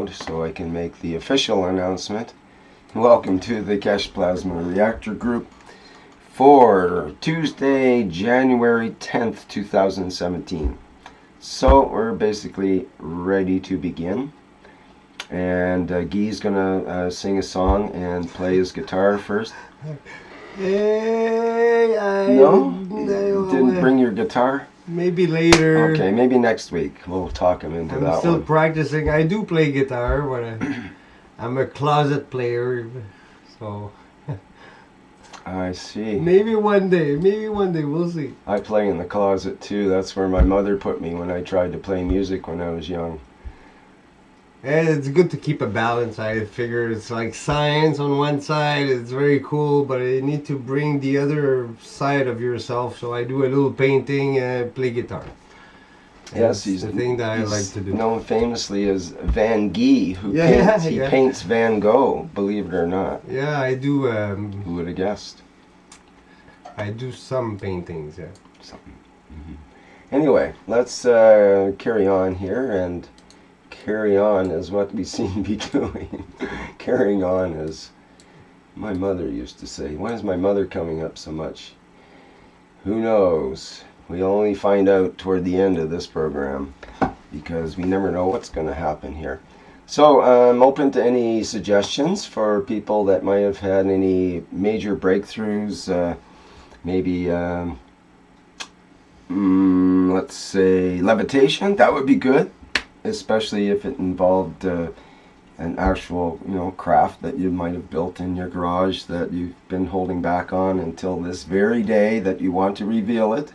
loud so I can make the official announcement. Welcome to the Keshe Plasma Reactor Group for Tuesday, January 10th, 2017. So we're basically ready to begin. And Guy's gonna sing a song and play his guitar first. Hey, No? You didn't bring your guitar? Maybe later. Okay, maybe next week. We'll talk him into that I'm still one. practicing. I do play guitar, but I'm a closet player. So I see. maybe one day, we'll see. I play in the closet too. That's where my mother put me when I tried to play music when I was young. And it's good to keep a balance. I figure it's like science on one side, it's very cool, but you need to bring the other side of yourself. So I do a little painting and play guitar. And Yes, he's the thing that I like to do. Known famously as Van Gogh, who paints Van Gogh, believe it or not. Yeah, I do. Who would have guessed? I do some paintings, yeah. Anyway, let's carry on here, and carry on is what we seem to be doing. Carrying on, as my mother used to say. Why is my mother coming up so much? Who knows? We'll only find out toward the end of this program, because we never know what's going to happen here. So I'm open to any suggestions for people that might have had any major breakthroughs. Maybe, let's say, levitation. That would be good, especially if it involved an actual, craft that you might have built in your garage that you've been holding back on until this very day that you want to reveal it.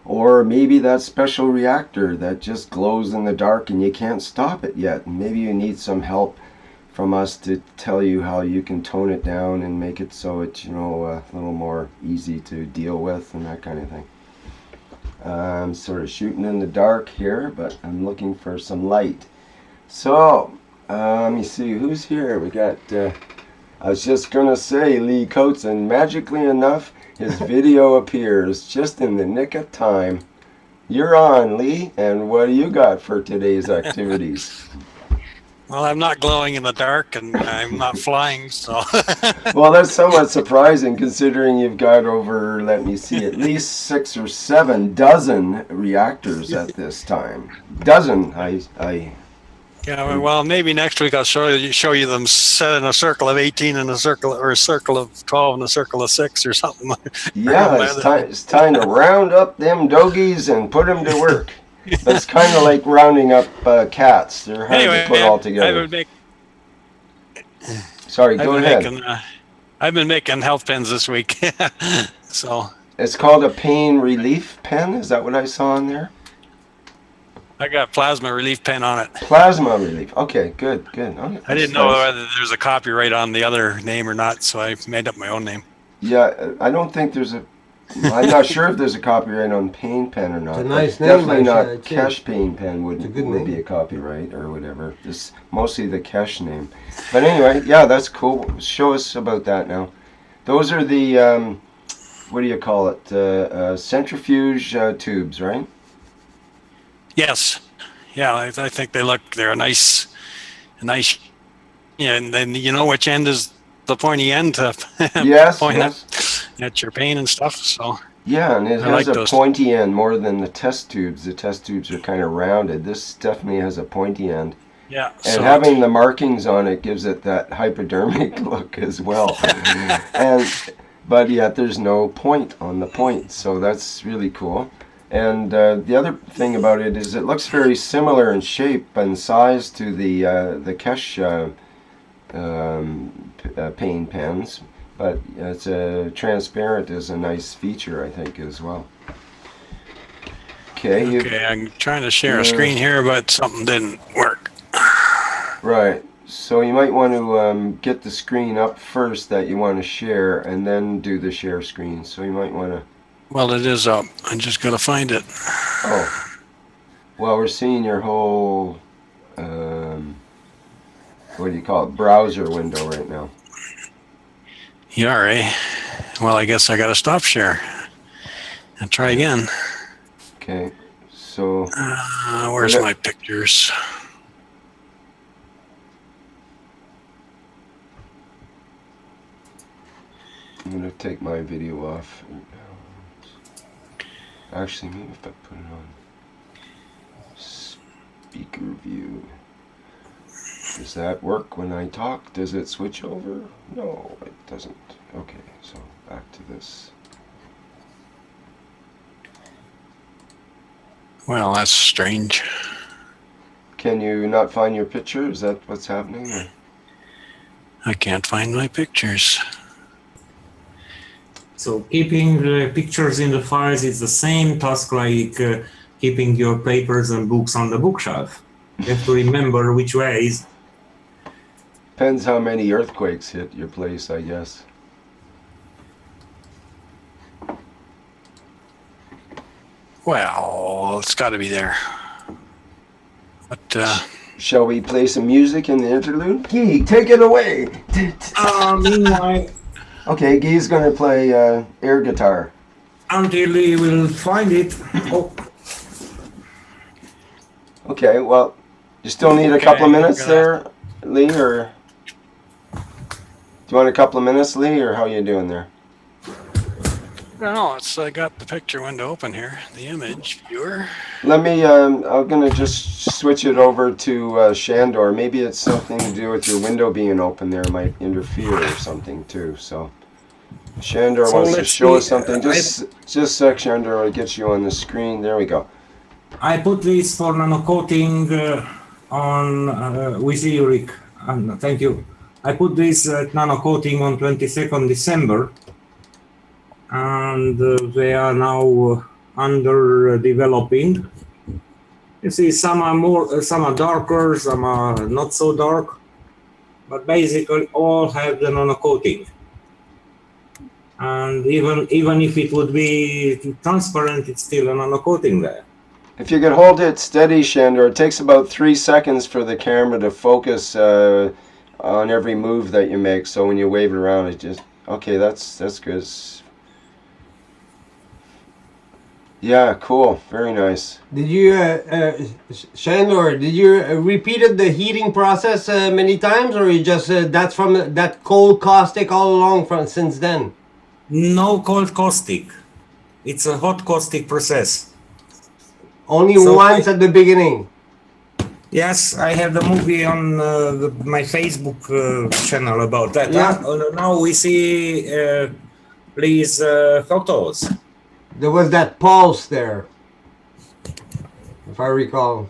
Or maybe that special reactor that just glows in the dark and you can't stop it yet. And maybe you need some help from us to tell you how you can tone it down and make it so it's, a little more easy to deal with and that kind of thing. I'm sort of shooting in the dark here, but I'm looking for some light. So, let me see who's here. We got, I was just going to say Lee Coates, and magically enough, his video appears just in the nick of time. You're on, Lee, and what do you got for today's activities? Well, I'm not glowing in the dark, and I'm not flying, so... Well, that's somewhat surprising, considering you've got over, let me see, at least 6 or 7 dozen reactors at this time. Dozen, Yeah, well, maybe next week I'll show you them set in a circle of 18 and a circle of 12 and a circle of 6 or something. Yeah, it's time to round up them doggies and put them to work. That's kind of like rounding up cats. They're hard to put all together. Sorry, go ahead. I've been making health pens this week. So it's called a pain relief pen. Is that what I saw in there? I got plasma relief pen on it. Plasma relief. Okay, good. Oh, I didn't know whether there's a copyright on the other name or not, so I made up my own name. Yeah, I don't think there's a... I'm not sure if there's a copyright on Pain Pen or not. It's a nice name. Definitely not Keshe Pain Pen would be a copyright or whatever. It's mostly the Keshe name. But anyway, yeah, that's cool. Show us about that now. Those are the, what do you call it? Centrifuge tubes, right? Yes. Yeah, I think they're a nice, yeah, and then you know which end is the pointy end to point at your pain and stuff. So yeah, and it has a pointy end more than the test tubes. The test tubes are kind of rounded. This definitely has a pointy end. Yeah, and having the markings on it gives it that hypodermic look as well. But yet there's no point on the point, so that's really cool. And the other thing about it is it looks very similar in shape and size to the Keshe pain pens, but it's transparent is a nice feature, I think, as well. Okay, I'm trying to share a screen here, but something didn't work. Right. So you might want to get the screen up first that you want to share, and then do the share screen. So you might want to... Well, it is up. I'm just going to find it. Oh. Well, we're seeing your whole, what do you call it, browser window right now. Yeah, right. Well, I guess I got to stop share and try again. Okay. So... where's my pictures? I'm gonna take my video off. Actually, maybe if I put it on speaker view. Does that work when I talk? Does it switch over? No, it doesn't. Okay, so back to this. Well, that's strange. Can you not find your picture? Is that what's happening? Or? I can't find my pictures. So keeping pictures in the files is the same task like keeping your papers and books on the bookshelf. You have to remember which ways. Depends how many earthquakes hit your place, I guess. Well, it's got to be there. But Shall we play some music in the interlude? Guy, take it away! Meanwhile, Okay, Guy's gonna play air guitar. until we will find it. Oh, Okay, well, you still need a Okay, couple of minutes I'm there, Lee, or... Do you want a couple of minutes, Lee, or how you doing there? no, it's I got the picture window open here, the image viewer. Let me, I'm gonna just switch it over to Sandor. Maybe it's something to do with your window being open there, might interfere or something too, so... Sandor So wants to let's show us see, something. Just Sandor, it gets you on the screen. There we go. I put this for nano coating on with you, Rick. Thank you. I put this nano coating on 22nd December, and they are now under developing. You see, some are more, some are darker, some are not so dark, but basically all have the nano coating. And even if it would be transparent, it's still a nano coating there. If you could hold it steady, Sandor, it takes about 3 seconds for the camera to focus on every move that you make. So when you wave it around, it just... Okay, that's good. Yeah, cool. Very nice. Did you, Sandor, did you repeated the heating process many times, or you just that's from that cold caustic all along from since then? No cold caustic. It's a hot caustic process. Only So once at the beginning. Yes, I have the movie on my Facebook channel about that. Yeah. Now we see Lee's photos. There was that pulse there, if I recall.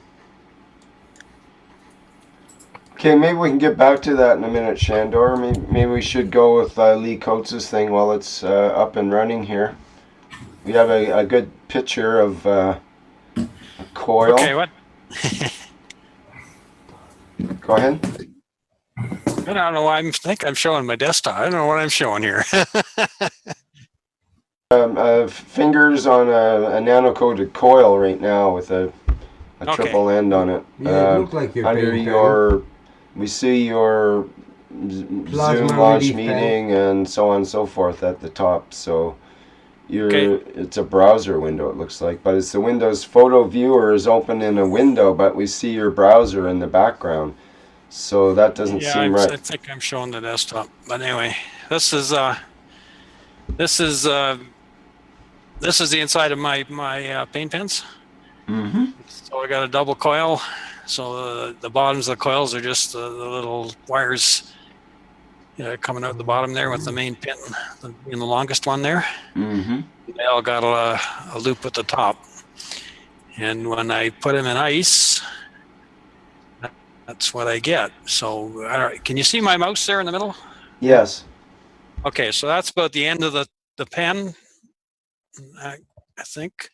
Okay, maybe we can get back to that in a minute, Sandor. Maybe we should go with Lee Coates' thing while it's up and running here. We have a good picture of a coil. Okay, what? Go ahead. I don't know why I think I'm showing my desktop. I don't know what I'm showing here. Fingers on a nano-coated coil right now with a Okay. triple end on it. Yeah, it looked like your under paint pen. your, we see your Plasma Zoom launch relief meeting and so on and so forth at the top. So Okay. it's a browser window, it looks like, but it's the Windows photo viewer is open in a window, but we see your browser in the background. So that doesn't Yeah, seem I right. think I'm showing the desktop. But anyway, this is the inside of my paint pens. Mm-hmm. So I got a double coil. So the bottoms of the coils are just the little wires coming out the bottom there with the main pin in the longest one there. Mm-hmm. They all got a loop at the top. And when I put them in ice, that's what I get. So can you see my mouse there in the middle? Yes. Okay, so that's about the end of the pen, I think.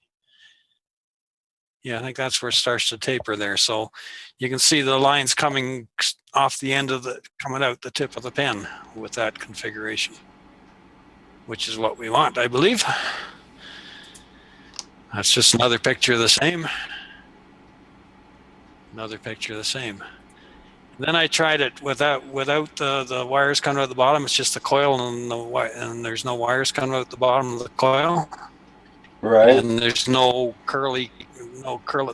Yeah, I think that's where it starts to taper there. So you can see the lines coming off the end of coming out the tip of the pen with that configuration, which is what we want, I believe. That's just another picture of the same. Another picture of the same. Then I tried it without the wires coming out the bottom. It's just the coil and there's no wires coming out the bottom of the coil. Right. And there's no curl at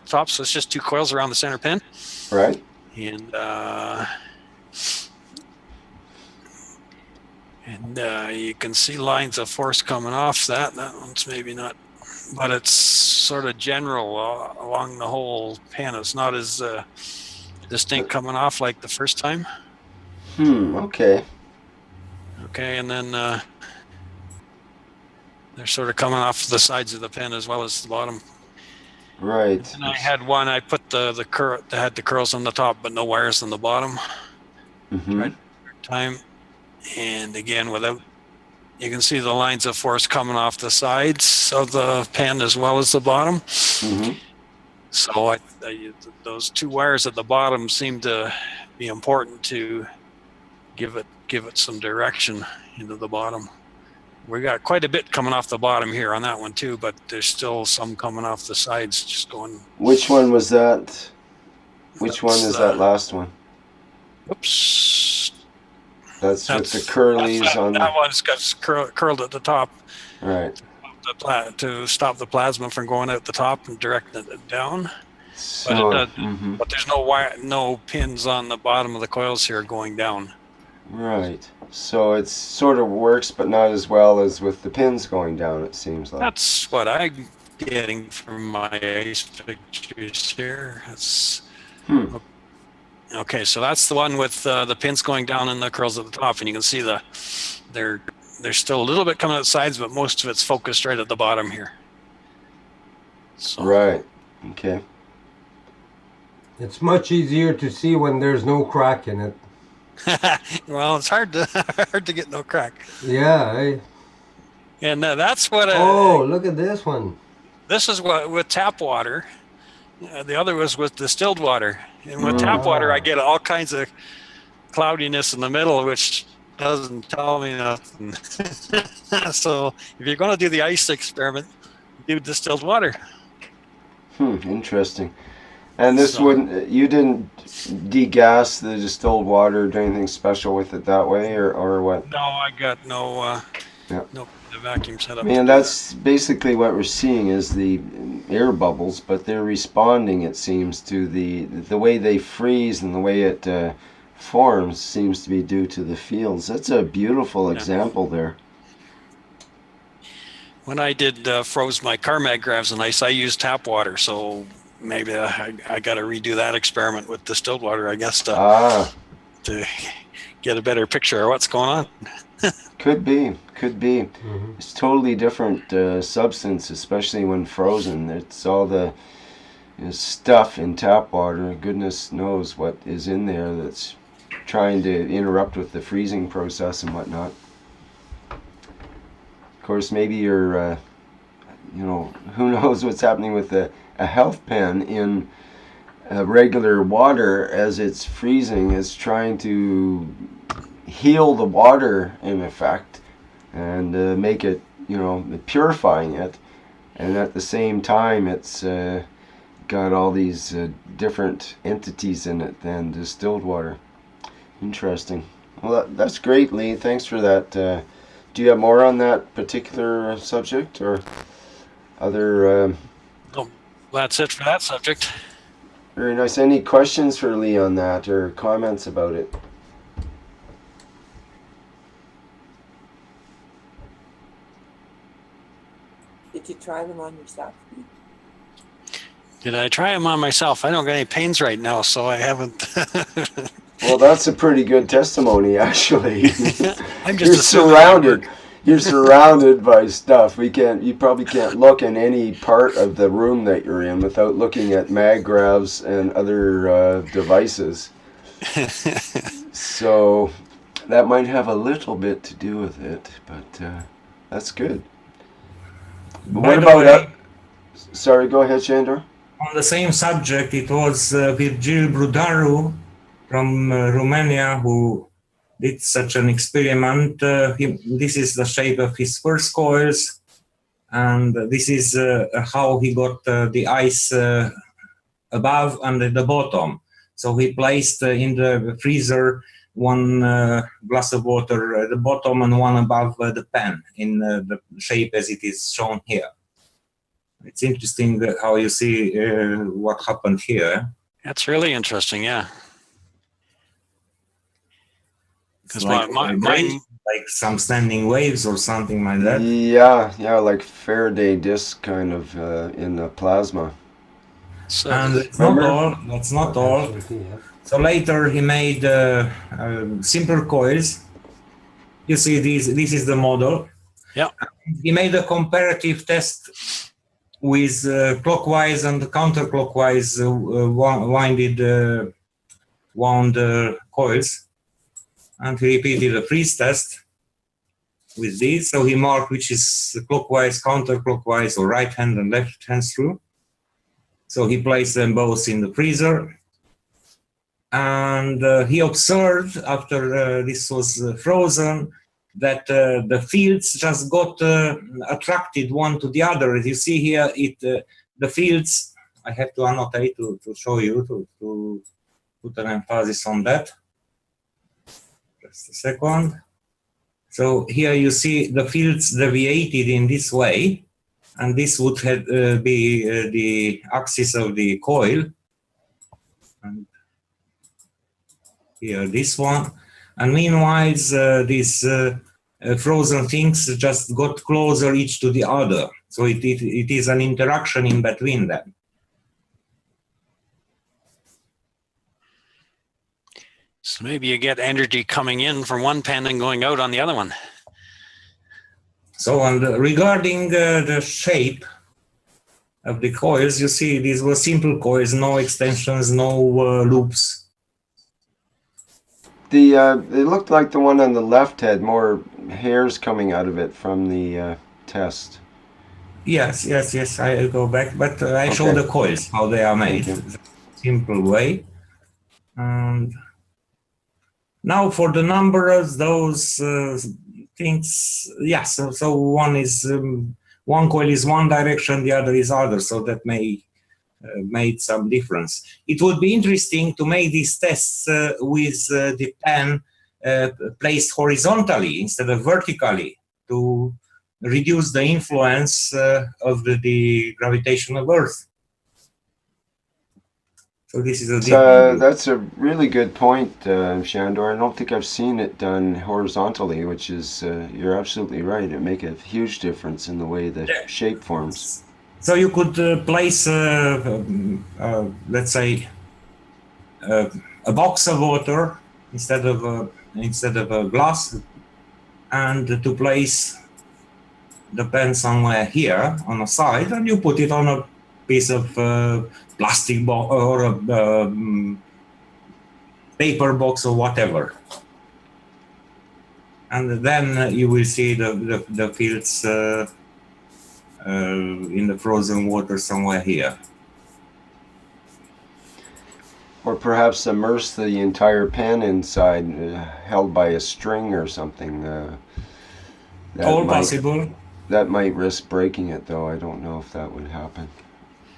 the top, so it's just two coils around the center pin. You can see lines of force coming off that. That one's maybe not, but it's sort of general along the whole pen. It's not as distinct coming off like the first time. Okay. Okay, and then they're sort of coming off the sides of the pen as well as the bottom. Right. And I had one. I put the curl that had the curls on the top, but no wires on the bottom. Right time, and again without. You can see the lines of force coming off the sides of the pen as well as the bottom. So those two wires at the bottom seem to be important to give it some direction into the bottom. We got quite a bit coming off the bottom here on that one too, but there's still some coming off the sides just going. Which one was that? Which one is that last one? Oops. That's with the curlies on. That one's got curled at the top. Right. To stop the plasma from going out the top and directing it down. So, but there's no pins on the bottom of the coils here going down. Right. So it sort of works, but not as well as with the pins going down, it seems like. That's what I'm getting from my ice pictures here. That's okay. So that's the one with the pins going down and the curls at the top, and you can see there's still a little bit coming out the sides, but most of it's focused right at the bottom here. So. Right. Okay. It's much easier to see when there's no crack in it. Well, it's hard to get no crack. Yeah. And that's what. Oh, look at this one. This is what with tap water. The other was with distilled water, and with tap water, I get all kinds of cloudiness in the middle, which doesn't tell me nothing. So if you're going to do the ice experiment, do distilled water. Interesting. And this you didn't degas the distilled water or do anything special with it that way, or what? No, I got no the vacuum set up. And that's basically what we're seeing is the air bubbles, but they're responding, it seems, to the way they freeze and the way it forms seems to be due to the fields. That's a beautiful example there. When I did froze my car magravs in ice, I used tap water, so maybe I got to redo that experiment with distilled water, I guess, to get a better picture of what's going on. Could be. It's totally different substance, especially when frozen. It's all the stuff in tap water. Goodness knows what is in there that's trying to interrupt with the freezing process and whatnot. Of course, maybe you're, who knows what's happening with a health pen in regular water as it's freezing. It's trying to heal the water in effect and make it, purifying it, and at the same time it's got all these different entities in it than distilled water. Interesting. Well, that's great, Lee. Thanks for that. Do you have more on that particular subject or other? Oh, that's it for that subject. Very nice. Any questions for Lee on that or comments about it? Did you try them on yourself? Did I try them on myself? I don't got any pains right now, so I haven't. Well, that's a pretty good testimony, actually. I'm just You're surrounded. You're surrounded by stuff. You probably can't look in any part of the room that you're in without looking at magravs and other devices. So that might have a little bit to do with it, but that's good. What about sorry, go ahead, Sandor. On the same subject, it was Virgil Brudaru from Romania who did such an experiment. This is the shape of his first coils, and this is how he got the ice above and at the bottom. So he placed in the freezer one glass of water at the bottom and one above the pen in the shape as it is shown here. It's interesting how you see what happened here. That's really interesting, yeah. Because Like mine like some standing waves or something like that. Yeah, like Faraday disc kind of in the plasma. So And it's not Remember? all. That's not all. Absolutely, yeah. So later he made simple coils. You see, this is the model. yeah, He made a comparative test with clockwise and counterclockwise wound coils, and he repeated a freeze test with these. So he marked which is clockwise, counterclockwise, or right hand and left hand screw. So he placed them both in the freezer, and he observed after this was frozen that the fields just got attracted one to the other. As you see here, the fields, I have to annotate to show you, to put an emphasis on that. Just a second. So here you see the fields deviated in this way, and this would be the axis of the coil. And here this one. And meanwhile, these frozen things just got closer each to the other. So it is an interaction in between them. so maybe you get energy coming in from one pen and going out on the other one. So and regarding the shape of the coils, you see these were simple coils, no extensions, no loops. It looked like the one on the left had more hairs coming out of it from the test. Yes, I'll go back, but I show Okay. the coils, how they are made. Thank you. Simple way. And now for the numbers, those things, yeah, so one is, one coil is one direction, the other is other, so that may made some difference. It would be interesting to make these tests with the pen placed horizontally instead of vertically to reduce the influence of the gravitation of Earth. So this is That's a really good point, Sandor. I don't think I've seen it done horizontally, which is, you're absolutely right. It make a huge difference in the way the shape forms. So you could place, let's say, a box of water instead of a glass, and to place the pen somewhere here on the side, and you put it on a piece of plastic box or a paper box or whatever, and then you will see the fields in the frozen water somewhere here. Or perhaps immerse the entire pen inside, held by a string or something. All possible. That might risk breaking it, though. I don't know if that would happen.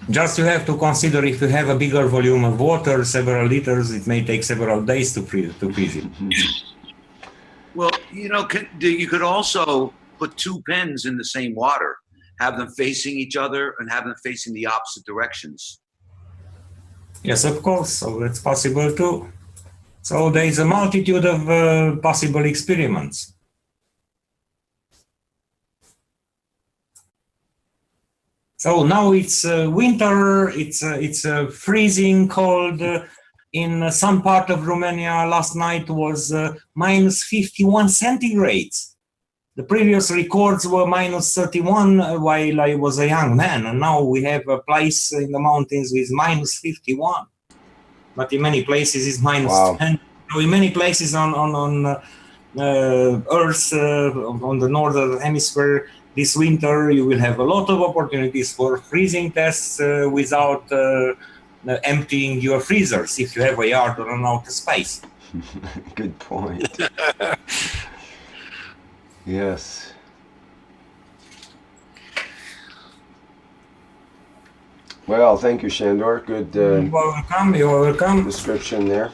Just you have to consider, if you have a bigger volume of water, several liters, it may take several days to freeze it. Well, you know, you could also put two pens in the same water, have them facing each other and have them facing the opposite directions. Yes, of course. So that's possible too. So there is a multitude of possible experiments. So now it's winter. It's freezing cold. In some part of Romania, last night was minus 51 centigrades. The previous records were minus 31 while I was a young man, and now we have a place in the mountains with minus 51. But in many places it's minus 10. So in many places on Earth, on the northern hemisphere, this winter you will have a lot of opportunities for freezing tests without emptying your freezers if you have a yard or an outer space. Good point. Yes. Well, thank you, Sandor. Good You're welcome. description there.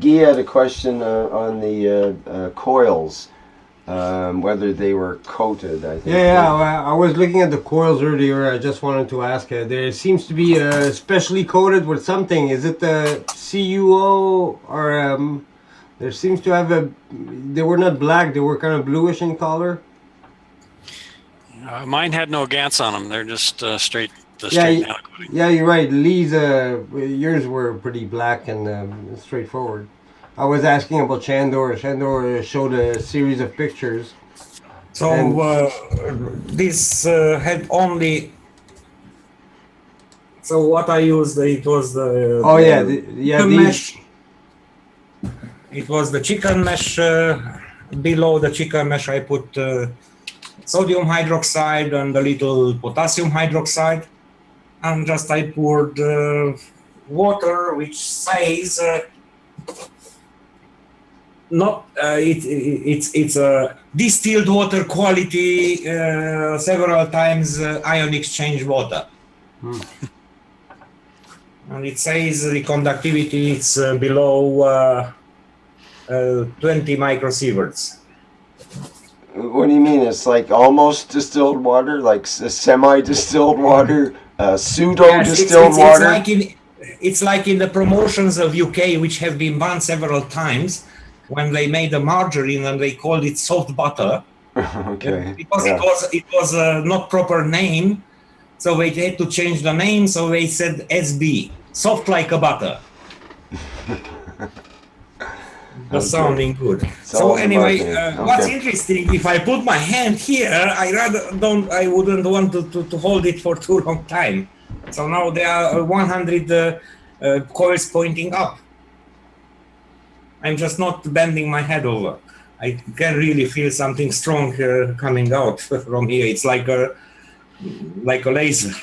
Guy had a question on the coils, whether they were coated, I think. Yeah, I was looking at the coils earlier. I just wanted to ask, there seems to be specially coated with something. Is it the CuO or There seems to have they were not black, they were kind of bluish in color. Mine had no gants on them. They're just straight Yeah, nano coating. yeah, you're right. Lee's, yours were pretty black and straightforward. I was asking about Sandor. Sandor showed a series of pictures. So this had only. So what I used, it was the. Oh the yeah, chicken these. mesh. It was the chicken mesh. Below the chicken mesh, I put sodium hydroxide and a little potassium hydroxide, and just I poured water, which says not it's a distilled water quality, several times ion exchange water. And it says the conductivity is below 20 microsieverts. What do you mean? It's like almost distilled water, like semi-distilled water, pseudo-distilled water? It's like in the promotions of UK, which have been banned several times, when they made the margarine and they called it soft butter. Okay. Because it was not proper name, so they had to change the name, so they said SB, soft like a butter. Just sounding good. So anyway, what's interesting, if I put my hand here, I wouldn't want to hold it for too long time. So now there are 100 coils pointing up. I'm just not bending my head over. I can really feel something strong coming out from here. It's like a laser.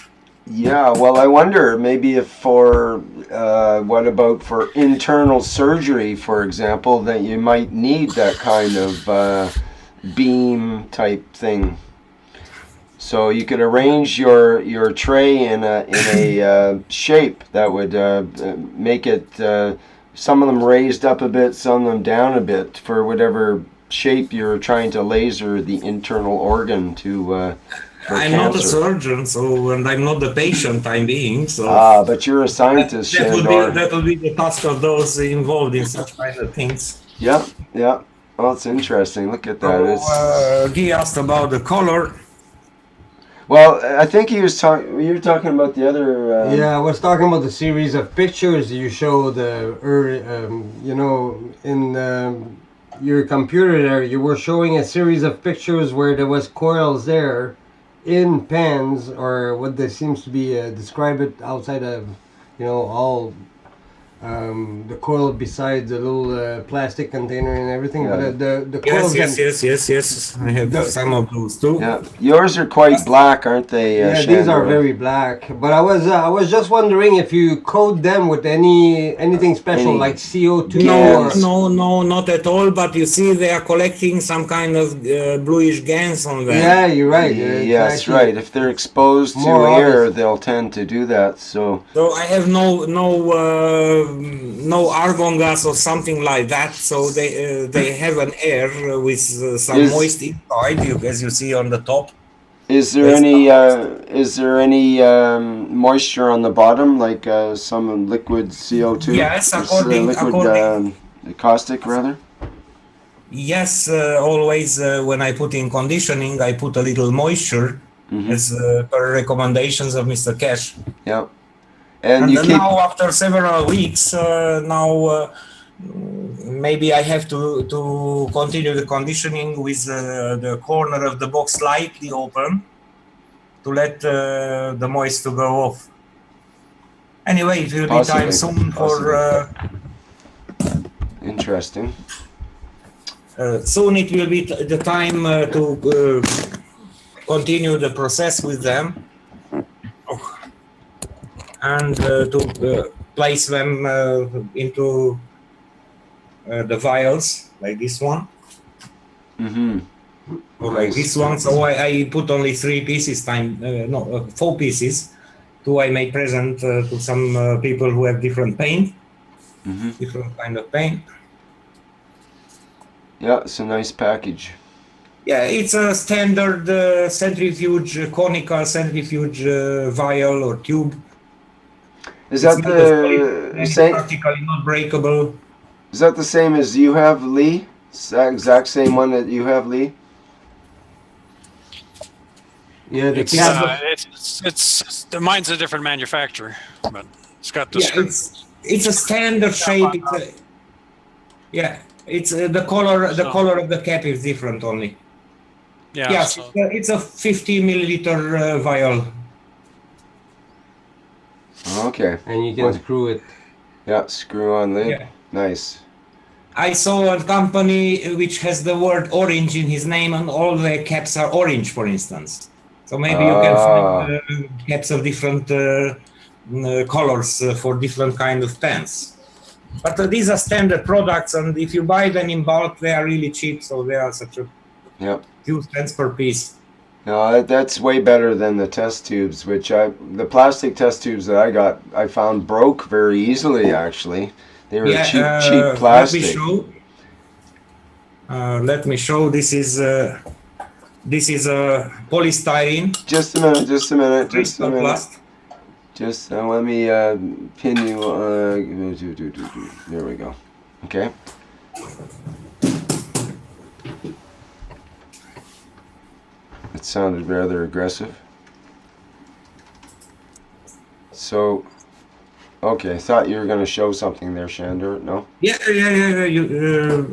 Yeah, well, I wonder maybe if what about for internal surgery, for example, that you might need that kind of beam type thing. So you could arrange your tray in a shape that would make it some of them raised up a bit, some of them down a bit for whatever shape you're trying to laser the internal organ to. I'm not a surgeon, and I'm not the patient. I'm being so. But you're a scientist, Sandor. That will be the task of those involved in such kind of things. Yeah. Well, it's interesting. Look at that. So, he asked about the color. Well, I think you were talking about the other. Yeah, I was talking about the series of pictures you showed. In your computer there, you were showing a series of pictures where there was coils there. In pans, or what there seems to be describe it outside of, all the coil beside the little plastic container and everything. Yeah. But the coils. Yes. I have some of those too. Yeah, yours are quite black, aren't they? Yeah, Sandor? these are very black. But I was just wondering if you coat them with anything special like CO2. No, not at all. But you see, they are collecting some kind of bluish gas on them. Yeah, you're right. Yes, right. If they're exposed to air, they'll tend to do that. So I have no argon gas or something like that, so they have an air with some moist inside, as you see on the top. Is there any moisture on the bottom, like some liquid CO2? Yes, according caustic rather. Yes, always when I put in conditioning, I put a little moisture as per recommendations of Mr. Keshe. Yeah. And now, after several weeks, maybe I have to continue the conditioning with the corner of the box slightly open to let the moist to go off. Anyway, it will be time soon for. Interesting. Soon it will be the time to continue the process with them. And to place them into the vials like this one, or like this one. So I put only 3 pieces, 4 pieces. 2 I made present to some people who have different paint, different kind of paint. Yeah, it's a nice package. Yeah, it's a standard centrifuge, conical centrifuge vial or tube. Is that the same? Practically not breakable. Is that the same as you have, Lee? Is that exact same one that you have, Lee? Yeah, the It's the mine's a different manufacturer, but it's got the Yeah, screw. it's a standard shape. It's a, yeah, it's the color. The So- color of the cap is different only. Yeah. Yes, So, it's a 50 milliliter vial. Okay. and you can What? screw it. Yeah, screw on lid. Yeah. Nice. I saw a company which has the word orange in his name, and all the caps are orange, for instance. So maybe you can find caps of different colors for different kind of pens. But these are standard products, and if you buy them in bulk, they are really cheap. So they are such a Yep. few cents per piece. No, that's way better than the test tubes, the plastic test tubes that I found broke very easily, actually. They were cheap plastic. Let me show. Let me show. This is a polystyrene. Just a minute, just a minute, just a Crystal minute. plast. Just let me pin you. There we go. Okay. It sounded rather aggressive. So, okay, I thought you were going to show something there, Sandor. No? Yeah.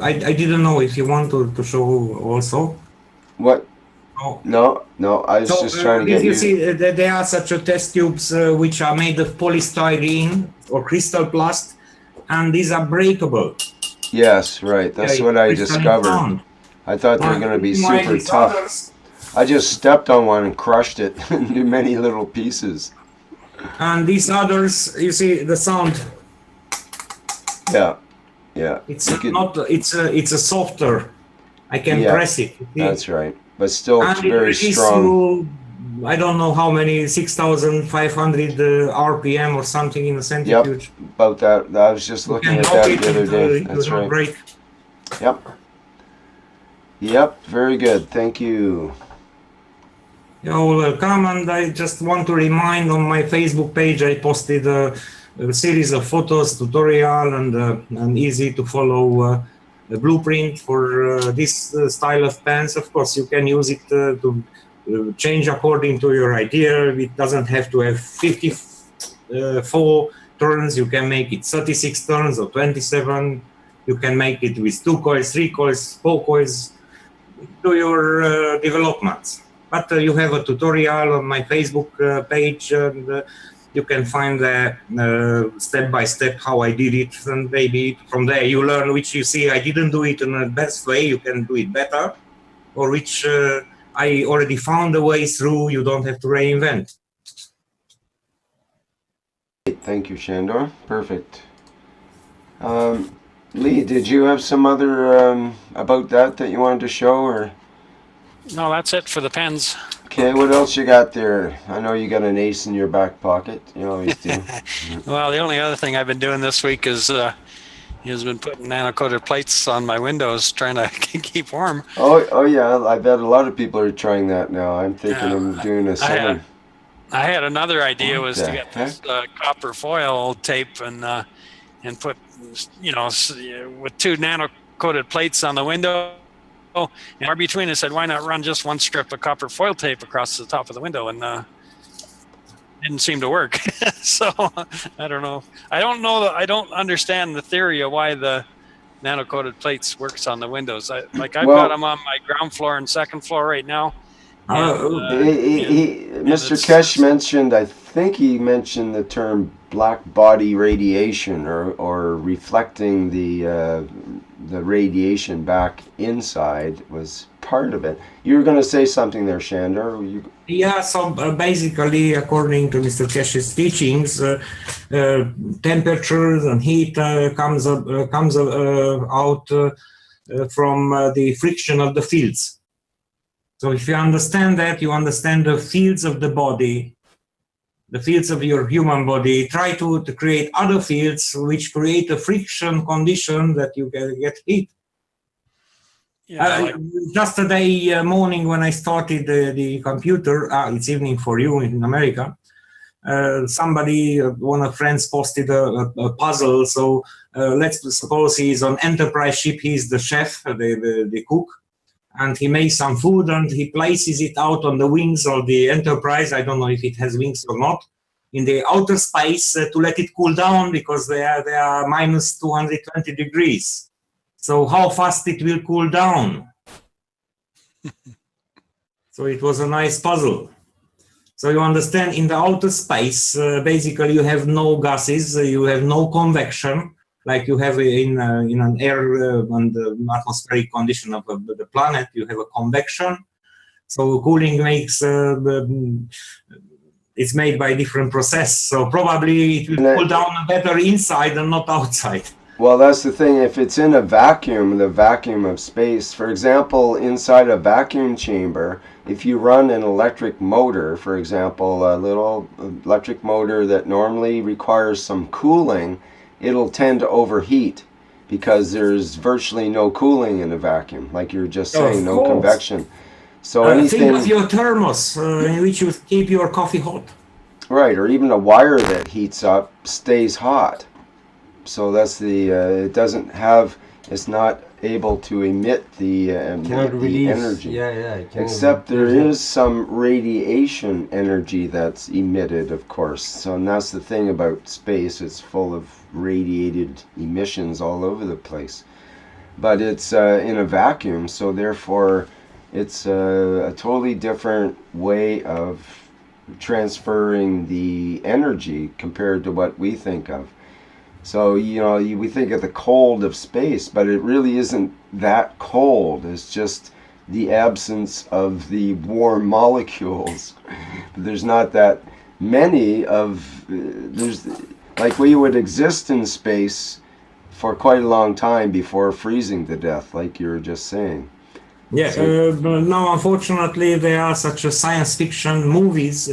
I didn't know if you want to show also. What? No. No, I was just trying to get you you. see, there are such a test tubes which are made of polystyrene or crystal plast, and these are breakable. Yes, right. That's what I discovered. I thought they were going to be super tough. I just stepped on one and crushed it into many little pieces. And these others, you see the sound. Yeah. It's not. It's a softer. I can press it. That's right. But still, it's and very strong. I don't know how many 6,500 RPM or something in a centrifuge. Yep, about that. I was just looking at that the other day. That's right. Break. Yep, very good. Thank you. You're welcome, and I just want to remind on my Facebook page I posted a series of photos, tutorial, and an easy to follow blueprint for this style of pens. Of course, you can use it to change according to your idea. It doesn't have to have 54 turns. You can make it 36 turns or 27. You can make it with 2 coils, 3 coils, 4 coils. Do your developments. But you have a tutorial on my Facebook page, and you can find step by step how I did it, and maybe from there you learn which you see I didn't do it in the best way, you can do it better, or which I already found a way through, you don't have to reinvent. Thank you, Sandor. Perfect. Lee, did you have some other about that you wanted to show, or? No, that's it for the pens. Okay, what else you got there? I know you got an ace in your back pocket. You always do. Well, the only other thing I've been doing this week is he's been putting nano-coated plates on my windows, trying to keep warm. Oh yeah, I bet a lot of people are trying that now. I'm thinking of doing a similar. I had another idea was to get this copper foil tape and put, with 2 nano-coated plates on the window. And between, I said, why not run just one strip of copper foil tape across the top of the window? And didn't seem to work. So I don't know. I don't understand the theory of why the nano-coated plates works on the windows. I've got them on my ground floor and second floor right now. Mr. Keshe mentioned, I think he mentioned the term black body radiation, or reflecting the radiation back inside was part of it. You were going to say something there, Sandor. Yeah, so basically, according to Mr. Keshe's teachings, temperatures and heat comes out from the friction of the fields. So if you understand that, you understand the fields of the body, the fields of your human body. Try to create other fields which create a friction condition that you can get heat. Just today morning when I started the computer, it's evening for you in America, somebody, one of friends posted a puzzle. So let's suppose he's on Enterprise ship, he's the chef, the cook, and he makes some food and he places it out on the wings of the Enterprise. I don't know if it has wings or not, in the outer space to let it cool down because they are minus 220 degrees. So how fast it will cool down? So it was a nice puzzle. So you understand, in the outer space, basically you have no gases, you have no convection, like you have in an air and atmospheric condition of the planet. You have a convection. So cooling makes it's made by a different process. So probably it will cool down better inside and not outside. Well, that's the thing. If it's in a vacuum, the vacuum of space, for example, inside a vacuum chamber, if you run an electric motor, for example, a little electric motor that normally requires some cooling, it'll tend to overheat because there's virtually no cooling in a vacuum, like you were just saying, no convection. So anything. Think of your thermos in which you keep your coffee hot. Right, or even a wire that heats up stays hot. So that's the it doesn't have, it's not able to emit the energy. Except there is some radiation energy that's emitted, of course. So and that's the thing about space, it's full of radiated emissions all over the place. But it's in a vacuum, so therefore it's a totally different way of transferring the energy compared to what we think of. So, you know, we think of the cold of space, but it really isn't that cold. It's just the absence of the warm molecules. There's not that many of, like we would exist in space for quite a long time before freezing to death, like you were just saying. Yeah, now unfortunately there are such science fiction movies,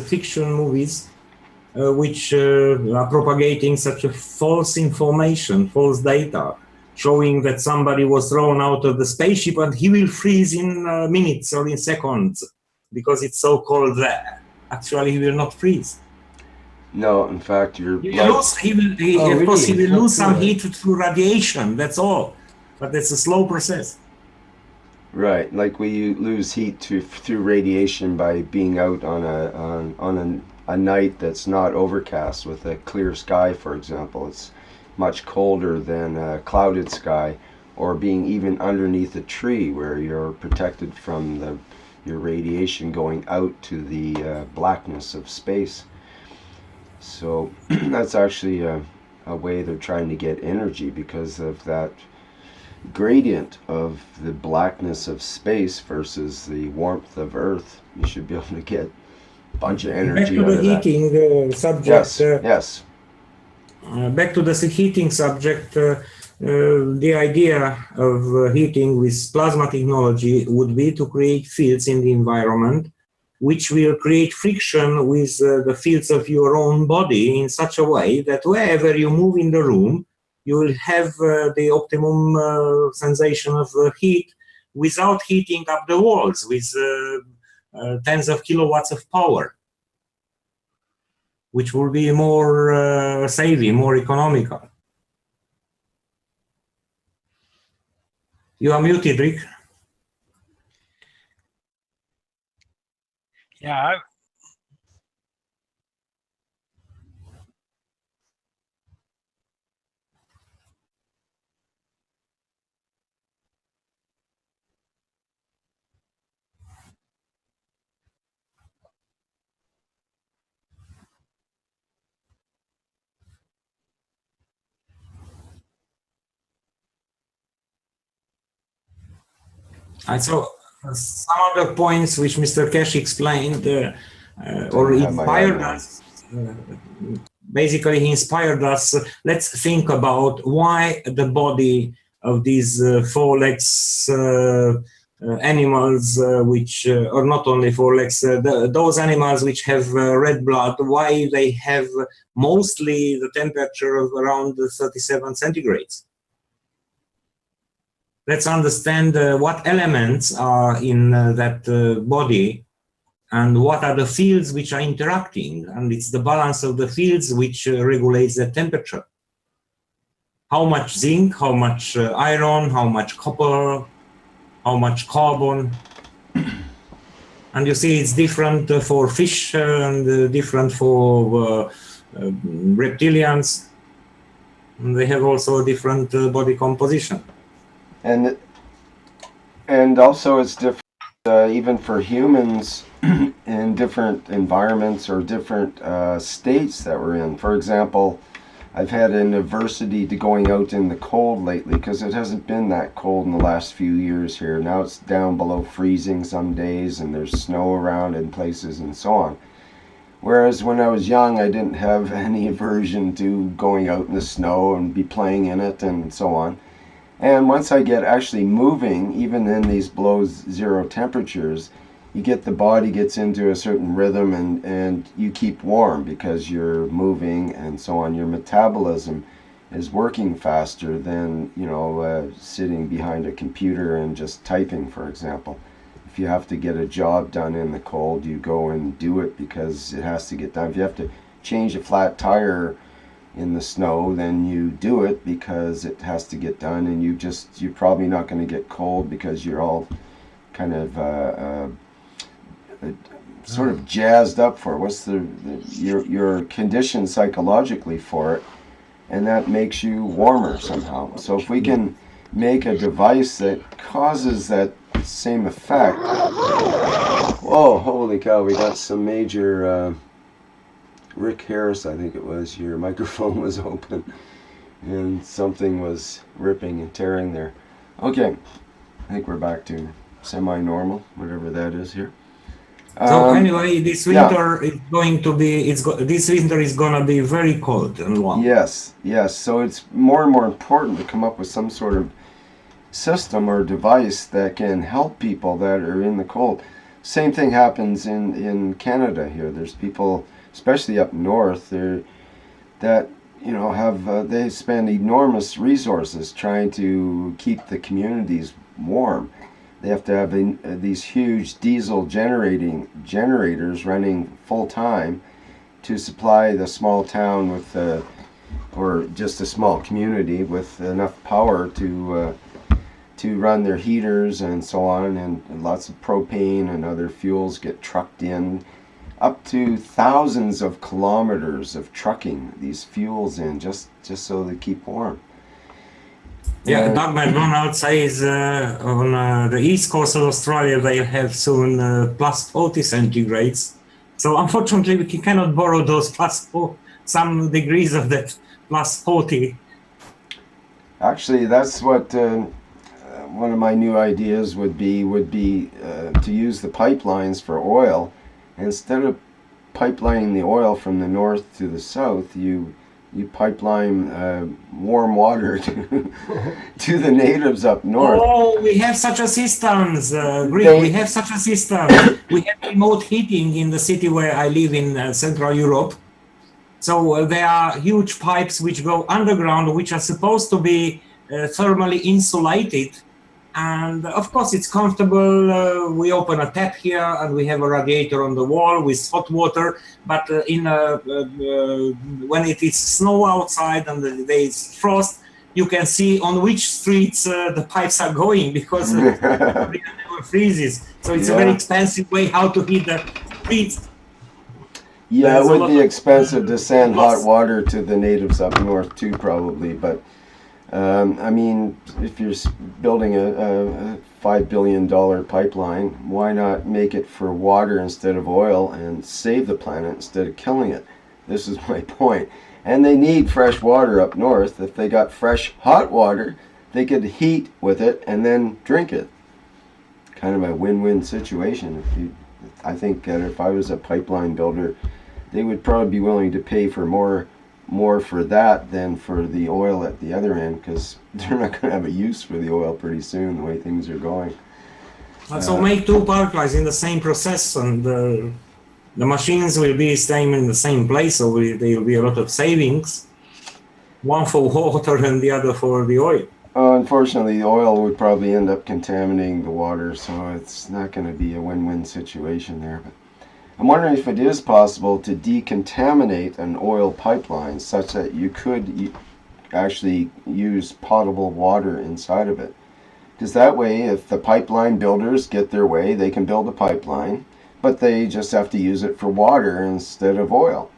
which are propagating such a false information, false data, showing that somebody was thrown out of the spaceship and he will freeze in minutes or in seconds because it's so cold there. Actually, he will not freeze. No, in fact, he will lose some heat through radiation, that's all. But it's a slow process. Right, like we lose heat through radiation by being out on a night that's not overcast with a clear sky, for example. It's much colder than a clouded sky, or being even underneath a tree where you're protected from your radiation going out to the blackness of space. So that's actually a way they're trying to get energy because of that gradient of the blackness of space versus the warmth of Earth. You should be able to get a bunch of energy out of that. Back to the heating subject. Yes. Back to the heating subject. The idea of heating with plasma technology would be to create fields in the environment which will create friction with the fields of your own body in such a way that wherever you move in the room, you will have the optimum sensation of heat without heating up the walls with tens of kilowatts of power, which will be more savvy, more economical. You are muted, Rick. Yeah. And so some other points which Mr. Keshe explained or inspired us, basically he inspired us, let's think about why the body of these four legs animals, which, or not only four legs, those animals which have red blood, why they have mostly the temperature of around 37 centigrades. Let's understand what elements are in that body and what are the fields which are interacting. And it's the balance of the fields which regulates the temperature. how much zinc, how much iron, how much copper, how much carbon. And you see it's different for fish and different for reptilians. And they have also a different body composition. And also it's different even for humans in different environments or different states that we're in. For example, I've had an aversity to going out in the cold lately because it hasn't been that cold in the last few years here. Now it's down below freezing some days and there's snow around in places and so on. Whereas when I was young, I didn't have any aversion to going out in the snow and be playing in it and so on. And once I get actually moving, even in these below zero temperatures, you get the body gets into a certain rhythm and you keep warm because you're moving and so on. Your metabolism is working faster than, sitting behind a computer and just typing, for example. If you have to get a job done in the cold, you go and do it because it has to get done. If you have to change a flat tire in the snow, then you do it because it has to get done, and you're probably not going to get cold because you're all kind of sort of jazzed up for it. What's you're conditioned psychologically for it, and that makes you warmer somehow. So if we can make a device that causes that same effect. Whoa, holy cow, we got some major Rick Harris, I think it was, your microphone was open and something was ripping and tearing there. Okay, I think we're back to semi-normal, whatever that is here. So anyway, this winter is going to be, this winter is going to be very cold and long. Yes. So it's more and more important to come up with some sort of system or device that can help people that are in the cold. Same thing happens in Canada here. There's people, especially up north, that have they spend enormous resources trying to keep the communities warm. They have to have these huge diesel generators running full time to supply the small town with, or just a small community with enough power to run their heaters and so on, and lots of propane and other fuels get trucked in. Up to thousands of kilometers of trucking these fuels in just so they keep warm. Yeah, Doug McDonald says on the east coast of Australia they have soon plus 40 centigrades. So unfortunately we cannot borrow those some degrees of that plus 40. Actually, that's what one of my new ideas would be to use the pipelines for oil. Instead of pipelining the oil from the north to the south, you pipeline warm water to the natives up north. Oh, we have such a systems, we have such a system. We have remote heating in the city where I live in Central Europe. So there are huge pipes which go underground, which are supposed to be thermally insulated. And of course, it's comfortable. We open a tap here and we have a radiator on the wall with hot water. But when it is snow outside and there is frost, you can see on which streets the pipes are going because it never freezes. So it's a very expensive way how to heat the streets. Yeah, it would be expensive to send hot water to the natives up north too, probably. But I mean, if you're building a $5 billion pipeline, why not make it for water instead of oil and save the planet instead of killing it? This is my point. And they need fresh water up north. If they got fresh hot water, they could heat with it and then drink it. Kind of a win-win situation. I think that if I was a pipeline builder, they would probably be willing to pay for more for that than for the oil at the other end, because they're not going to have a use for the oil pretty soon the way things are going. So make two pipelines in the same process, and the machines will be staying in the same place, so there will be a lot of savings. One for water and the other for the oil. Unfortunately, the oil would probably end up contaminating the water, so it's not going to be a win-win situation there. But I'm wondering if it is possible to decontaminate an oil pipeline such that you could actually use potable water inside of it. Because that way, if the pipeline builders get their way, they can build a pipeline, but they just have to use it for water instead of oil.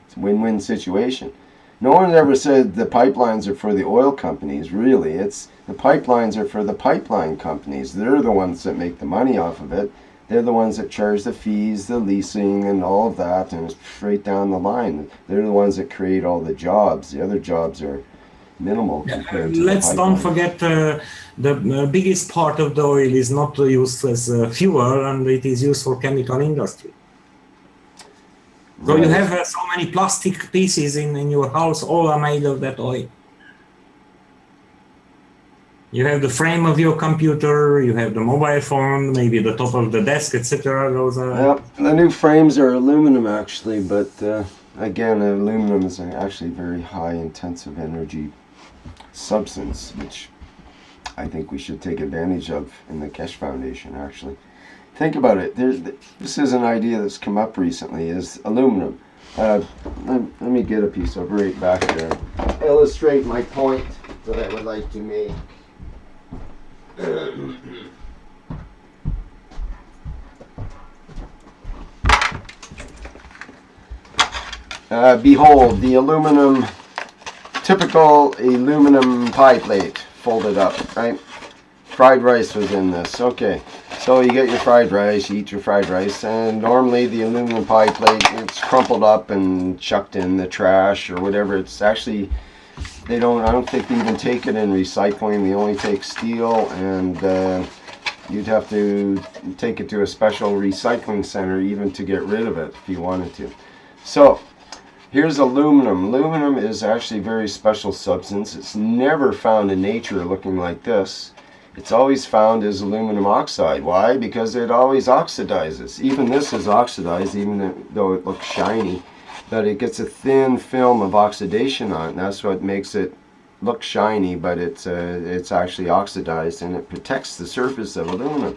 It's a win-win situation. No one ever said the pipelines are for the oil companies, really. It's the pipelines are for the pipeline companies. They're the ones that make the money off of it. They're the ones that charge the fees, the leasing, and all of that, and it's straight down the line. They're the ones that create all the jobs. The other jobs are minimal compared to Let's the don't pipeline. forget the biggest part of the oil is not used as fuel, and it is used for chemical industry. So you Right. have so many plastic pieces in your house, all are made of that oil. You have the frame of your computer, you have the mobile phone, maybe the top of the desk, etc. Those are. Yep, the new frames are aluminum actually, but again, aluminum is actually very high intensive energy substance, which I think we should take advantage of in the Keshe Foundation actually. Think about it. This is an idea that's come up recently, is aluminum. Let me get a piece of right back there. Illustrate my point that I would like to make. Behold the typical aluminum pie plate, folded up, right? Fried rice was in this. Okay, so you get your fried rice, you eat your fried rice, and normally the aluminum pie plate, it's crumpled up and chucked in the trash or whatever. It's actually, I don't think they even take it in recycling. They only take steel, and you'd have to take it to a special recycling center even to get rid of it if you wanted to. So here's aluminum. Aluminum is actually a very special substance. It's never found in nature looking like this. It's always found as aluminum oxide. Why? Because it always oxidizes. Even this is oxidized, even though it looks shiny. But it gets a thin film of oxidation on it, and that's what makes it look shiny, but it's actually oxidized, and it protects the surface of aluminum.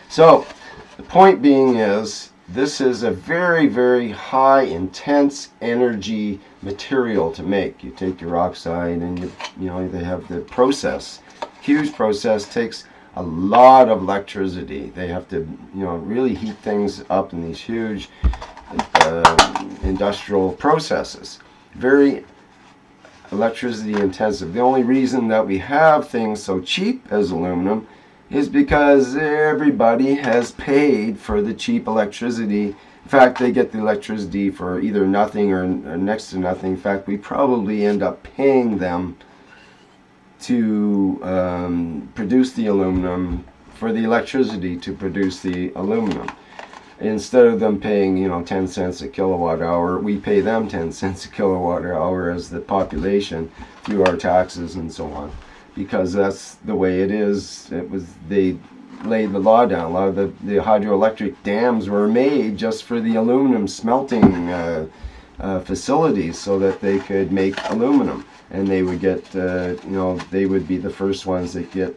So the point being is, this is a very, very high, intense energy material to make. You take your oxide and they have the process. Huge process, takes a lot of electricity. They have to, really heat things up in these huge industrial processes. Very electricity intensive. The only reason that we have things so cheap as aluminum is because everybody has paid for the cheap electricity. In fact, they get the electricity for either nothing or next to nothing. In fact, we probably end up paying them to produce the aluminum, for the electricity to produce the aluminum. Instead of them paying 10 cents a kilowatt hour, we pay them 10 cents a kilowatt hour as the population through our taxes and so on, because that's the way it is. They laid the law down. A lot of the hydroelectric dams were made just for the aluminum smelting facilities, so that they could make aluminum, and they would get they would be the first ones that get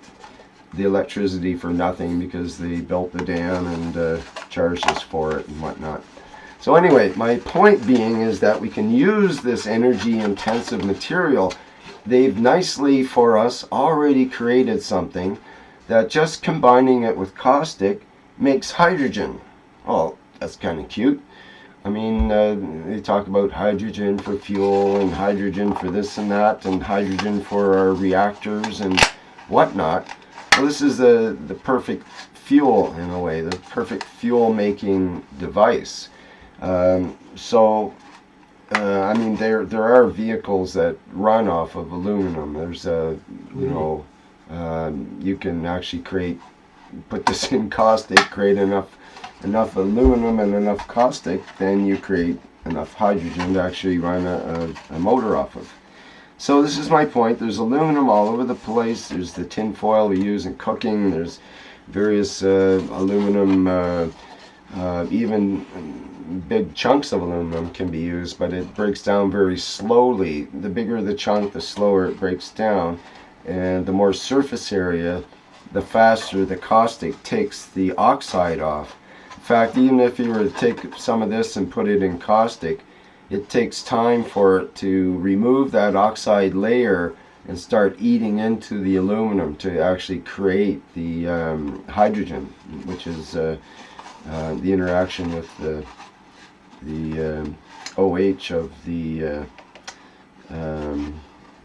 the electricity for nothing, because they built the dam and charged us for it and whatnot. So anyway, my point being is that we can use this energy intensive material. They've nicely for us already created something that just combining it with caustic makes hydrogen. Well, that's kind of cute. I mean, they talk about hydrogen for fuel and hydrogen for this and that and hydrogen for our reactors and whatnot. Well, this is the perfect fuel, in a way, the perfect fuel making device. I mean, there are vehicles that run off of aluminum. There's you can actually put this in caustic, create enough aluminum and enough caustic, then you create enough hydrogen to actually run a motor off of. So this is my point. There's aluminum all over the place. There's the tin foil we use in cooking. There's various aluminum, even big chunks of aluminum can be used, but it breaks down very slowly. The bigger the chunk, the slower it breaks down, and the more surface area, the faster the caustic takes the oxide off. In fact, even if you were to take some of this and put it in caustic, it takes time for it to remove that oxide layer and start eating into the aluminum to actually create the hydrogen, which is the interaction with the OH of the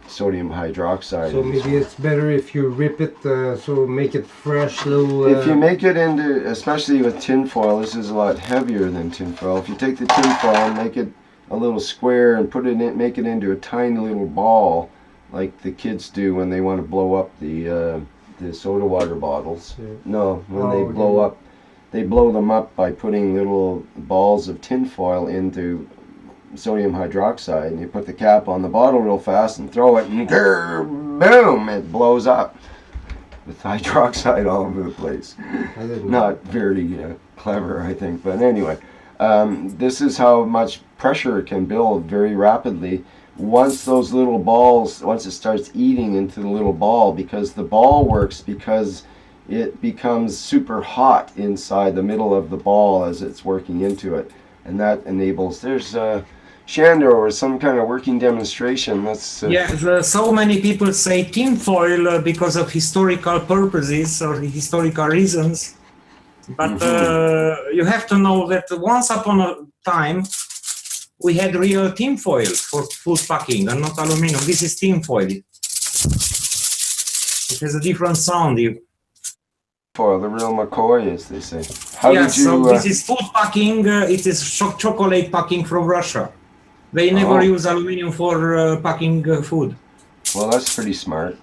sodium hydroxide. So maybe it's better if you rip it, so make it fresh, little. If you make it into, especially with tin foil, this is a lot heavier than tin foil. If you take the tin foil and make it a little square and put it in, make it into a tiny little ball, like the kids do when they want to blow up the soda water bottles. Yeah. No, when they blow up, they blow them up by putting little balls of tin foil into sodium hydroxide, and you put the cap on the bottle real fast and throw it, and boom, it blows up with hydroxide all over the place. Not very clever, I think, but anyway, this is how much pressure it can build very rapidly once those little balls, once it starts eating into the little ball, because the ball works because it becomes super hot inside the middle of the ball as it's working into it, and that enables, there's Sandor or some kind of working demonstration. That's so many people say tinfoil because of historical purposes or historical reasons, but you have to know that once upon a time we had real tinfoil for food packing and not aluminum. This is tinfoil. It has a different sound. Foil, the real McCoy, as they say. So this is food packing. It is chocolate packing from Russia. They never use aluminum for packing food. Well, that's pretty smart.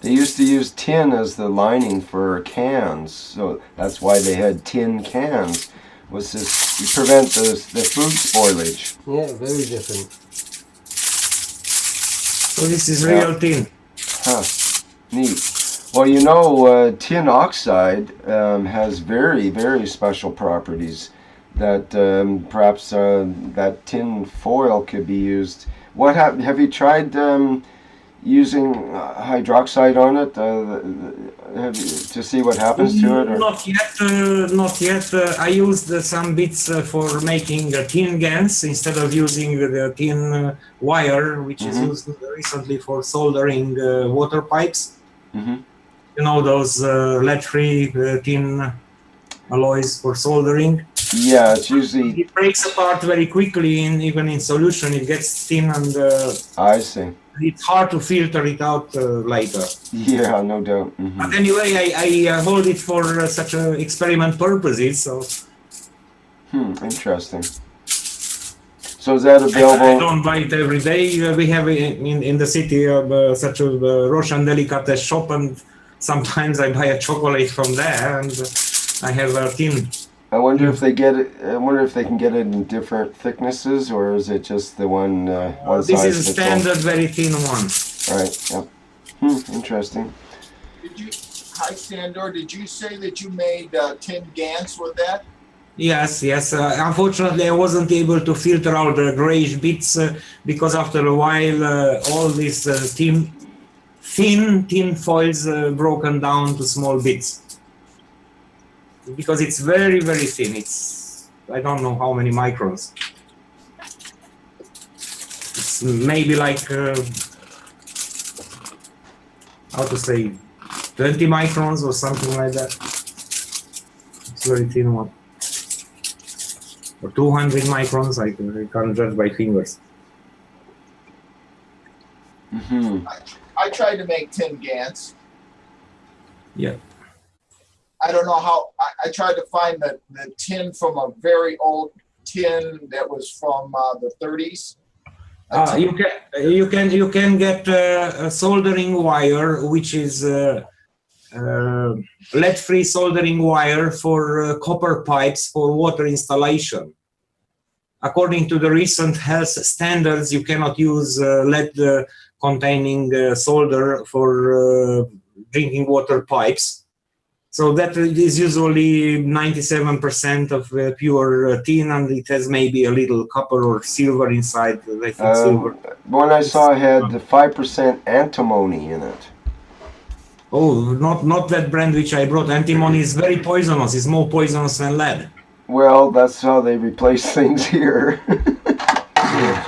They used to use tin as the lining for cans, so that's why they had tin cans. Was this to prevent the food spoilage? Yeah, very different. So this is real tin. Huh. Neat. Well, you know, tin oxide has very, very special properties that perhaps that tin foil could be used. What have you tried using hydroxide on it to see what happens to it? Or? Not yet. I used some bits for making tin GaNs instead of using the tin wire, which is used recently for soldering water pipes. You know, those lead-free tin alloys for soldering. Yeah, it's usually... It breaks apart very quickly, even in solution. It gets thin and... I see. It's hard to filter it out later. Yeah, no doubt. But anyway, I hold it for such experiment purposes, so... Interesting. So is that available? I don't buy it every day. We have in the city such a Russian delicatessen shop, and sometimes I buy a chocolate from there, and I have a tin. I wonder if they get it. I wonder if they can get it in different thicknesses, or is it just the one size? This is a standard, very thin one. Right. Yep. Interesting. Hi, Sandor. Did you say that you made tin GaNs with that? Yes. Unfortunately, I wasn't able to filter out the grayish bits because after a while, all these thin foils broken down to small bits. Because it's very, very thin. It's, I don't know how many microns. It's maybe like, how to say, 20 microns or something like that. It's a very thin one. Or 200 microns, I can't judge by fingers. I tried to make tin GaNs. Yeah. I don't know how, I tried to find the tin from a very old tin that was from the 30s. You can get a soldering wire, which is lead-free soldering wire for copper pipes for water installation. According to the recent health standards, you cannot use lead-containing solder for drinking water pipes. So that is usually 97% of pure tin, and it has maybe a little copper or silver inside. I think silver. One I saw had the 5% antimony in it. Oh, not that brand which I brought. Antimony is very poisonous. It's more poisonous than lead. Well, that's how they replace things here.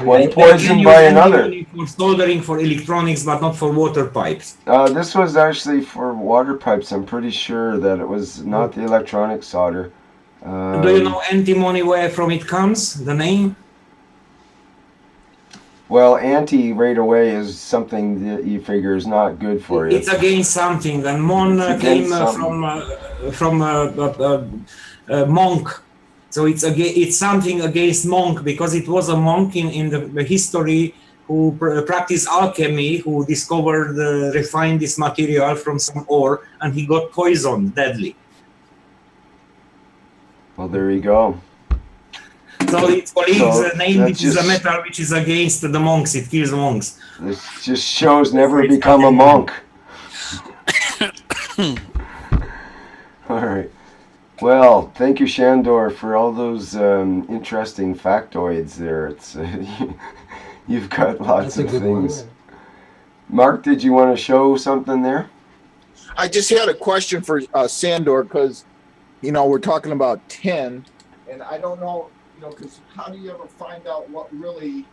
One They poisoned can by use another. antimony for soldering for electronics, but not for water pipes. This was actually for water pipes. I'm pretty sure that it was not the electronic solder. Do you know antimony, where from it comes, the name? Well, anti right away is something that you figure is not good for you. It's against something, and mon It's came against something. from monk. So it's something against monk, because it was a monk in the history who practiced alchemy, who discovered, refined this material from some ore, and he got poisoned deadly. Well, there you go. So its colleagues So named that's it is a just- metal which is against the monks. It kills monks. This just shows never It's become a antimony. monk. All right. Well, thank you, Sandor, for all those interesting factoids there. It's you've got lots That's a of good things. one. Mark, did you want to show something there? I just had a question for Sandor because, we're talking about tin, and I don't know, because how do you ever find out what really,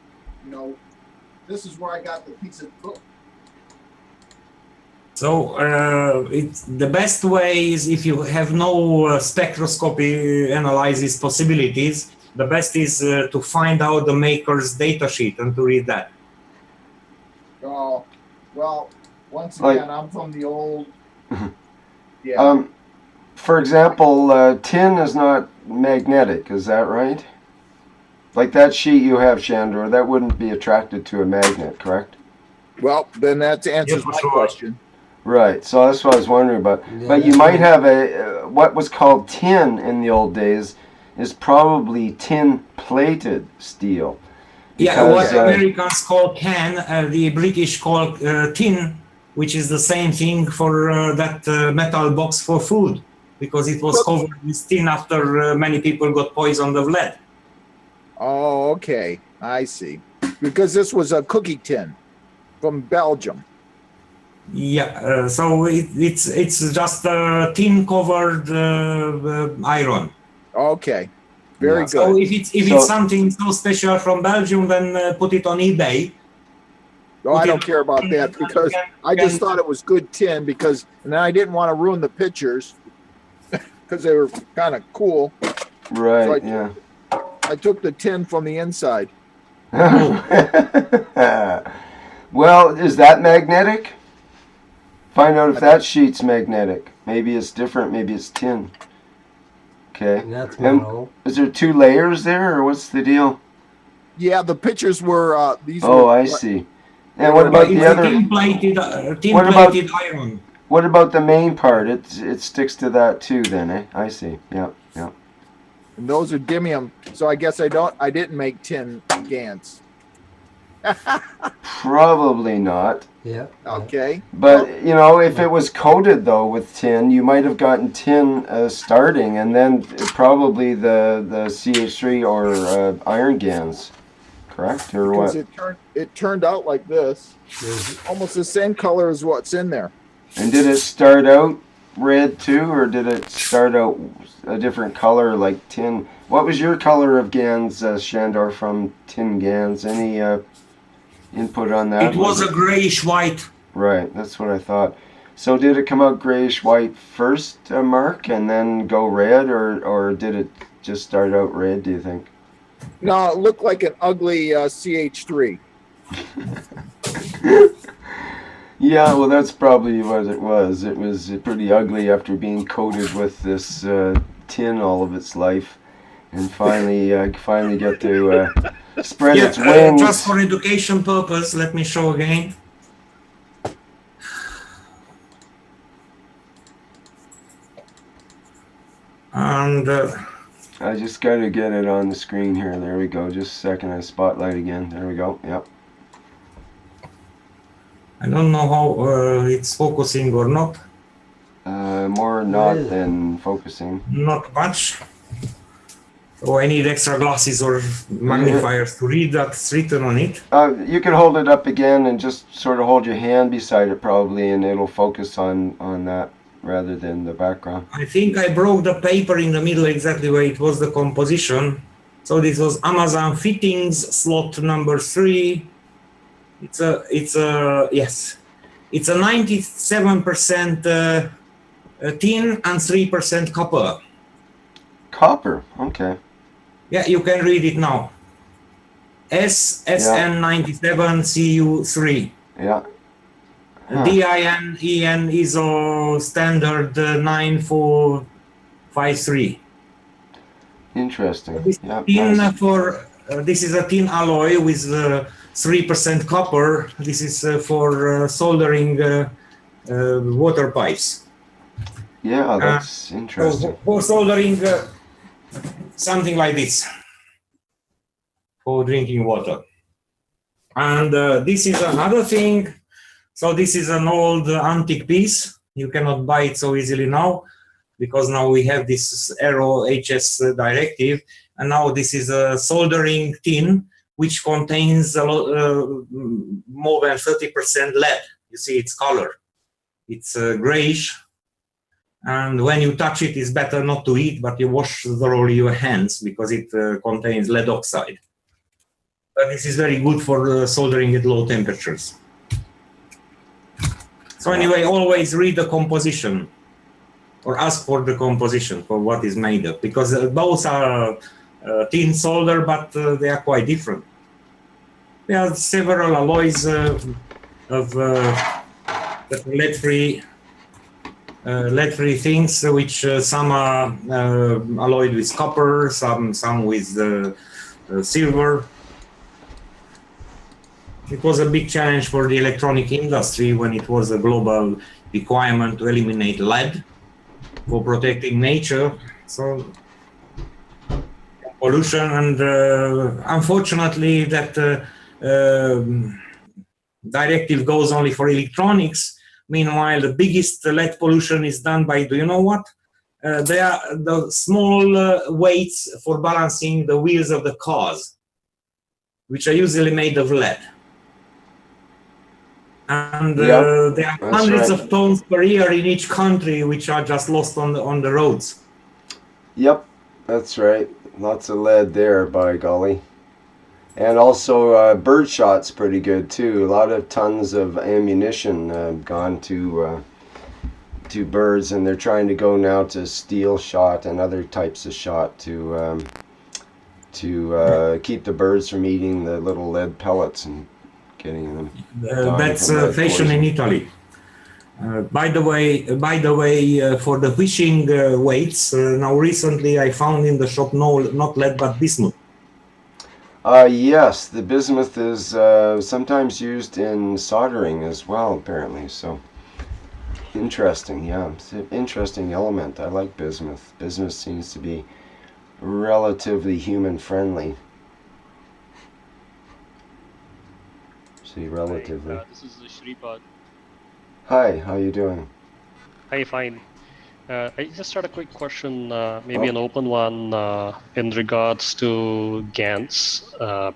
this is where I got the piece of book. So the best way is, if you have no spectroscopy analysis possibilities, the best is to find out the maker's datasheet and to read that. Oh, well, once Like- again, I'm from the old. Yeah. For example, tin is not magnetic. Is that right? Like that sheet you have, Sandor, that wouldn't be attracted to a magnet, correct? Well, then that answers for my sure. question. Right. So that's what I was wondering about. Yeah, But you that's might right. have what was called tin in the old days is probably tin-plated steel. Yeah, what Because, Americans call can, the British call tin, which is the same thing for that metal box for food, because it was covered with tin after many people got poisoned of lead. Oh, okay. I see. Because this was a cookie tin from Belgium. Yeah, so it's just tin covered iron. Okay. Very Yeah. So good. if So- it's something so special from Belgium, then put it on eBay. No, I don't care about that because I just thought it was good tin because, and then I didn't want to ruin the pictures because they were kind of cool. Right, So yeah. I took the tin from the inside. Well, is that magnetic? Find out if that sheet's magnetic. Maybe it's different. Maybe it's tin. Okay. That's And metal. is there two layers there, or what's the deal? Yeah, the pictures were these. Oh, were, I see. they And what were about like- the It's other? tin plated iron. What about the main part? It sticks to that too, then, eh? I see. Yep, yep. And those are dimium. So I guess I didn't make tin Gans. Probably not. Yeah. Okay. But if it was coated though with tin, you might have gotten tin starting, and then probably the CH3 or iron GANs, correct, or Because what? it turned out like this, almost the same color as what's in there. And did it start out red too, or did it start out a different color like tin? What was your color of GANs, Sandor, from tin GANs? Any input on that? It was a grayish white. Right, that's what I thought. So did it come out grayish white first, Mark, and then go red, or did it just start out red, do you think? No, it looked like an ugly CH3. Yeah, well, that's probably what it was. It was pretty ugly after being coated with this tin all of its life, and finally get to spread its wings. Just for education purpose, let me show again. And I just got to get it on the screen here. There we go. Just a second. I spotlight again. There we go. Yep. I don't know how it's focusing or not. More not Really? than focusing. Not much. So I need extra glasses or magnifiers to read that's written on it. You can hold it up again and just sort of hold your hand beside it probably, and it'll focus on that rather than the background. I think I broke the paper in the middle exactly where it was the composition. So this was Amazon fittings, slot number 3. It's a yes, it's a 97% tin and 3% copper. Copper. Okay. Yeah, you can read it now. SN97CU3. Yeah. Huh. DIN EN ISO standard 9453. Interesting. This Yeah. tin Nice. for this is a tin alloy with 3% copper. This is for soldering water pipes. Yeah, that's interesting. So for soldering something like this for drinking water. And this is another thing. So this is an old antique piece. You cannot buy it so easily now because now we have this Aero HS directive. And now this is a soldering tin which contains more than 30% lead. You see its color. It's grayish. And when you touch it, it's better not to eat, but you wash thoroughly your hands because it contains lead oxide. But this is very good for soldering at low temperatures. So anyway, always read the composition or ask for the composition for what is made of, because both are tin solder, but they are quite different. There are several alloys of lead-free things, which some are alloyed with copper, some with silver. It was a big challenge for the electronic industry when it was a global requirement to eliminate lead for protecting nature. So pollution, and unfortunately that directive goes only for electronics. Meanwhile, the biggest lead pollution is done by, do you know what? They are the small weights for balancing the wheels of the cars, which are usually made of lead. And there are hundreds of tons per year in each country which are just lost on the roads. Yep, that's right. Lots of lead there, by golly. And also birdshot's pretty good too. A lot of tons of ammunition gone to birds, and they're trying to go now to steel shot and other types of shot to keep the birds from eating the little lead pellets and getting them. That's fashion in Italy. By the way, for the fishing weights, now recently I found in the shop not lead but bismuth. Yes, the bismuth is sometimes used in soldering as well, apparently. So interesting, yeah, it's an interesting element. I like bismuth. Bismuth seems to be relatively human friendly. See, relatively. This is Shripad. Hi, how you doing? Hi, fine. I just had a quick question, maybe an open one, in regards to GANs,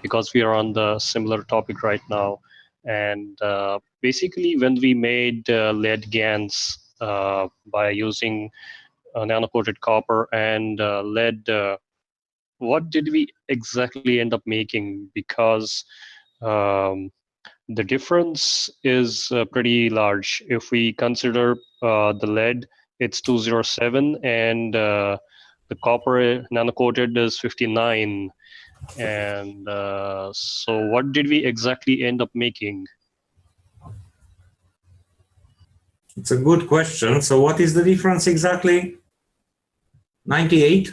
because we are on the similar topic right now. And basically, when we made lead GANs by using nano-coated copper and lead, what did we exactly end up making? Because the difference is pretty large. If we consider the lead, it's 207, and the copper nano-coated is 59. And so what did we exactly end up making? It's a good question. So what is the difference exactly? 98?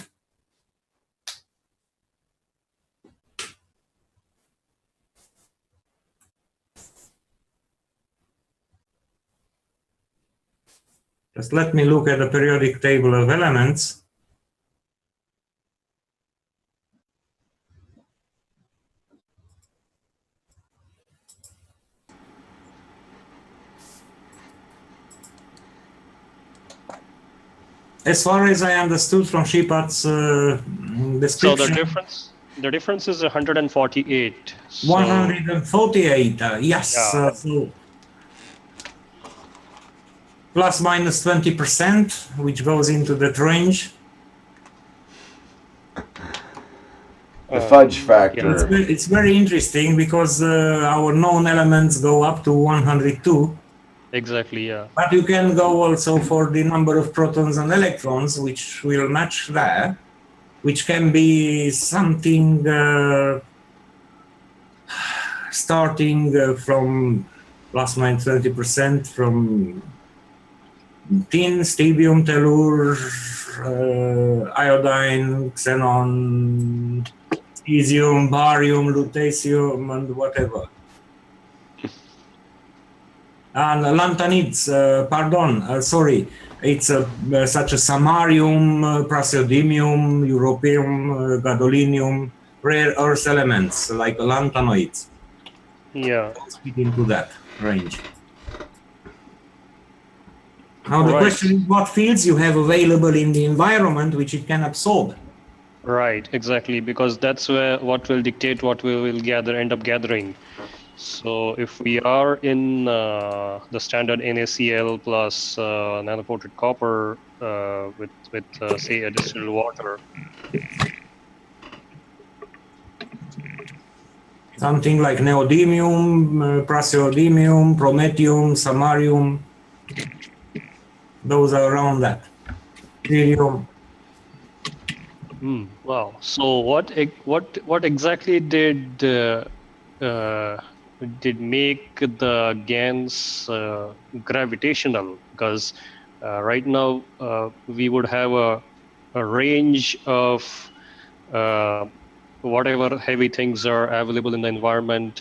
Just let me look at the periodic table of elements. As far as I understood from Shipad's description, So the difference is 148. So, 148, yes. Yeah. So plus minus 20%, which goes into that range. The fudge It's, factor. it's very interesting because our known elements go up to 102. Exactly, yeah. But you can go also for the number of protons and electrons, which will match that, which can be something starting from plus minus 20% from tin, strontium, tellure, iodine, xenon, cesium, barium, lutetium, and whatever. And lanthanides, sorry, it's such as samarium, praseodymium, europium, gadolinium, rare earth elements like lanthanoids. Yeah. Fit into that range. Now the Right. question is what fields you have available in the environment which it can absorb. Right, exactly, because that's where what will dictate what we will end up gathering. So if we are in the standard NaCl plus nanocoated copper with say a distilled water. Something like neodymium, praseodymium, promethium, samarium. Those are around that. Helium. Wow. So what exactly did make the GANs gravitational? Because right now we would have a range of whatever heavy things are available in the environment,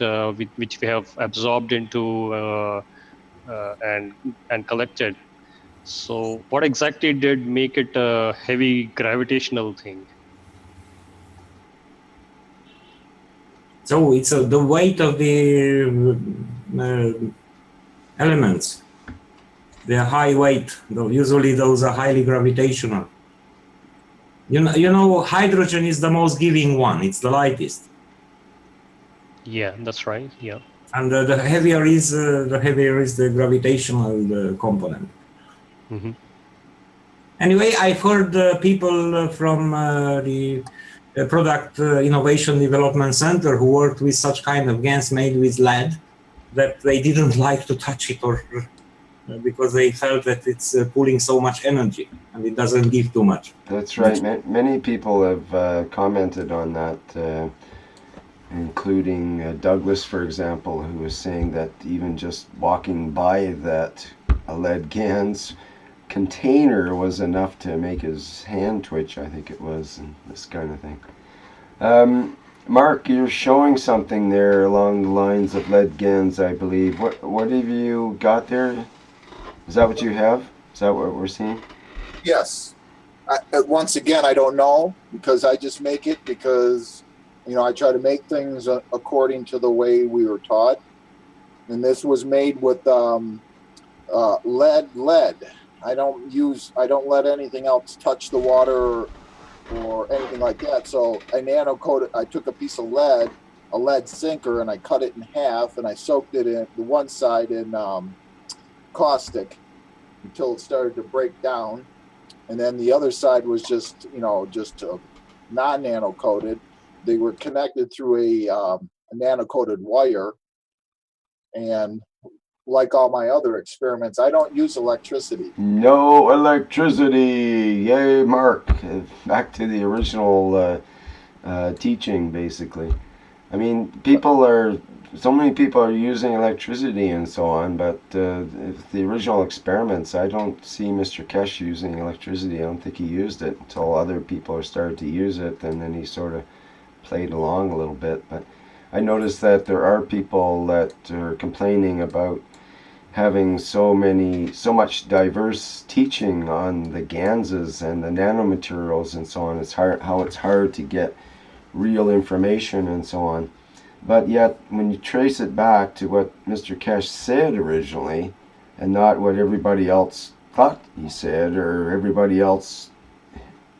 which we have absorbed into and collected. So, what exactly did make it a heavy gravitational thing? So it's the weight of the elements. They are high weight. Usually those are highly gravitational. You know, hydrogen is the most giving one. It's the lightest. Yeah, that's right. Yeah. And the heavier is the gravitational component. Mm-hmm. Anyway, I've heard people from the Product Innovation Development Center who worked with such kind of GANs made with lead that they didn't like to touch it or because they felt that it's pulling so much energy and it doesn't give too much. That's right. Many people have commented on that, including Douglas, for example, who was saying that even just walking by that lead GANs container was enough to make his hand twitch, I think it was, and this kind of thing. Mark, you're showing something there along the lines of lead GANs, I believe. What have you got there? Is that what you have? Is that what we're seeing? Yes. Once again, I don't know because I just make it because, I try to make things according to the way we were taught. And this was made with lead. I don't let anything else touch the water or anything like that. So I took a piece of lead, a lead sinker, and I cut it in half and I soaked it in the one side in caustic until it started to break down. And then the other side was just non-nano coated. They were connected through a nano coated wire. And like all my other experiments, I don't use electricity. No electricity! Yay, Mark! Back to the original teaching, basically. I mean, so many people are using electricity and so on, but if the original experiments, I don't see Mr. Keshe using electricity. I don't think he used it until other people started to use it, and then he sort of played along a little bit. But I noticed that there are people that are complaining about having so much diverse teaching on the GANSs and the nanomaterials and so on. How it's hard to get real information and so on. But yet, when you trace it back to what Mr. Keshe said originally, and not what everybody else thought he said, or everybody else,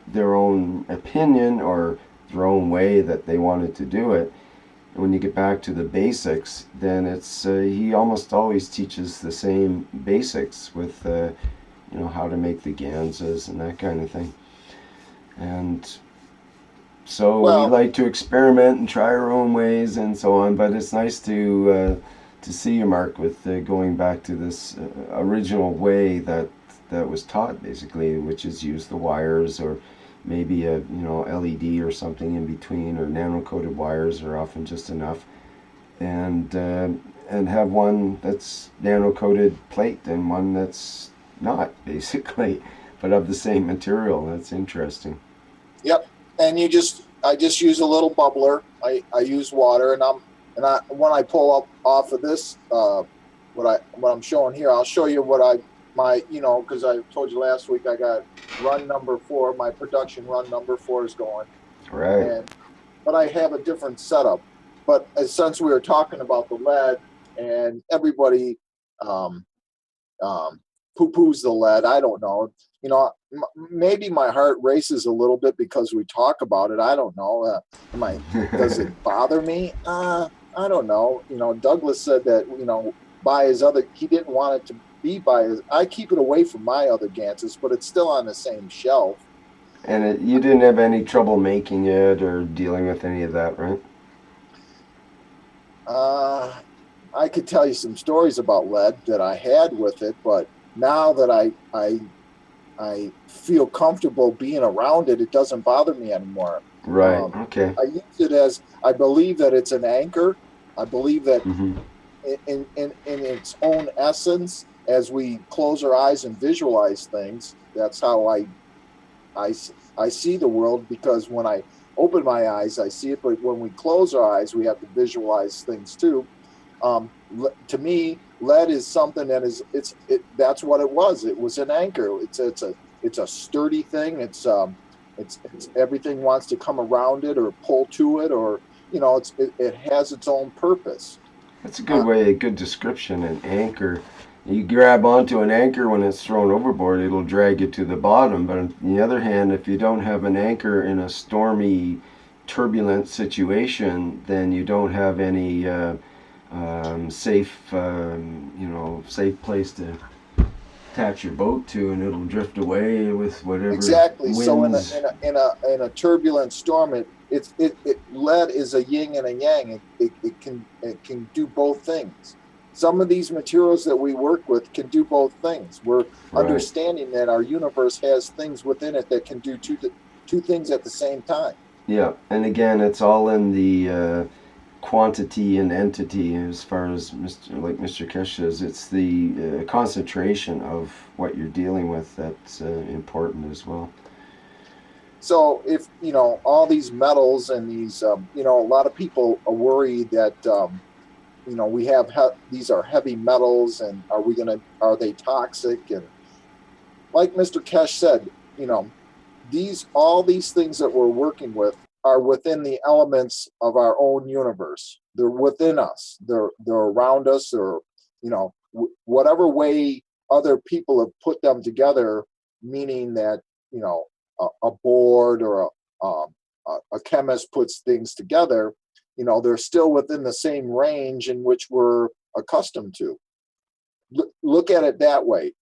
their own opinion or their own way that they wanted to do it, when you get back to the basics, then it's he almost always teaches the same basics with how to make the GANSs and that kind of thing. And So we Well, like to experiment and try our own ways and so on. But it's nice to see you, Mark, with going back to this original way that was taught, basically, which is use the wires or maybe a LED or something in between, or nano coated wires are often just enough, and have one that's nano coated plate and one that's not, basically, but of the same material. That's interesting. yep. And I just use a little bubbler. I use water, and when I pull up off of this, what I'm showing here, I'll show you because I told you last week I got run number 4. My production run number 4 is going, Right. but I have a different setup. But since we were talking about the lead, and everybody um, poo-poos the lead, I don't know. Maybe my heart races a little bit because we talk about it. I don't know. Does it bother me? I don't know. Douglas said that, he didn't want it to be by his. I keep it away from my other Ganses, but it's still on the same shelf. And you didn't have any trouble making it or dealing with any of that, right? I could tell you some stories about lead that I had with it, but now that I feel comfortable being around it, it doesn't bother me anymore. Right. Okay. I use it as, I believe that it's an anchor. I believe that Mm-hmm. in its own essence, as we close our eyes and visualize things, that's how I see the world, because when I open my eyes, I see it. But when we close our eyes, we have to visualize things too. To me, lead is something that that's what it was. It was an anchor. It's a sturdy thing. It's everything wants to come around it or pull to it, or it has its own purpose. That's a good way, a good description. An anchor. You grab onto an anchor when it's thrown overboard, it'll drag you to the bottom. But on the other hand, if you don't have an anchor in a stormy, turbulent situation, then you don't have any safe place to attach your boat to, and it'll drift away with whatever Exactly. So winds. in a turbulent storm, lead is a yin and a yang. It can do both things. Some of these materials that we work with can do both things. We're Right. understanding that our universe has things within it that can do two things at the same time. Yeah, and again, it's all in the quantity and entity, as far as Mr. Keshe says. It's the concentration of what you're dealing with that's important as well. So if all these metals and these, a lot of people are worried that we have these are heavy metals, and are they toxic? And like Mr. Keshe said, all these things that we're working with are within the elements of our own universe. They're within us. They're around us, or whatever way other people have put them together, meaning that a board or a chemist puts things together, they're still within the same range in which we're accustomed to. Look at it that way.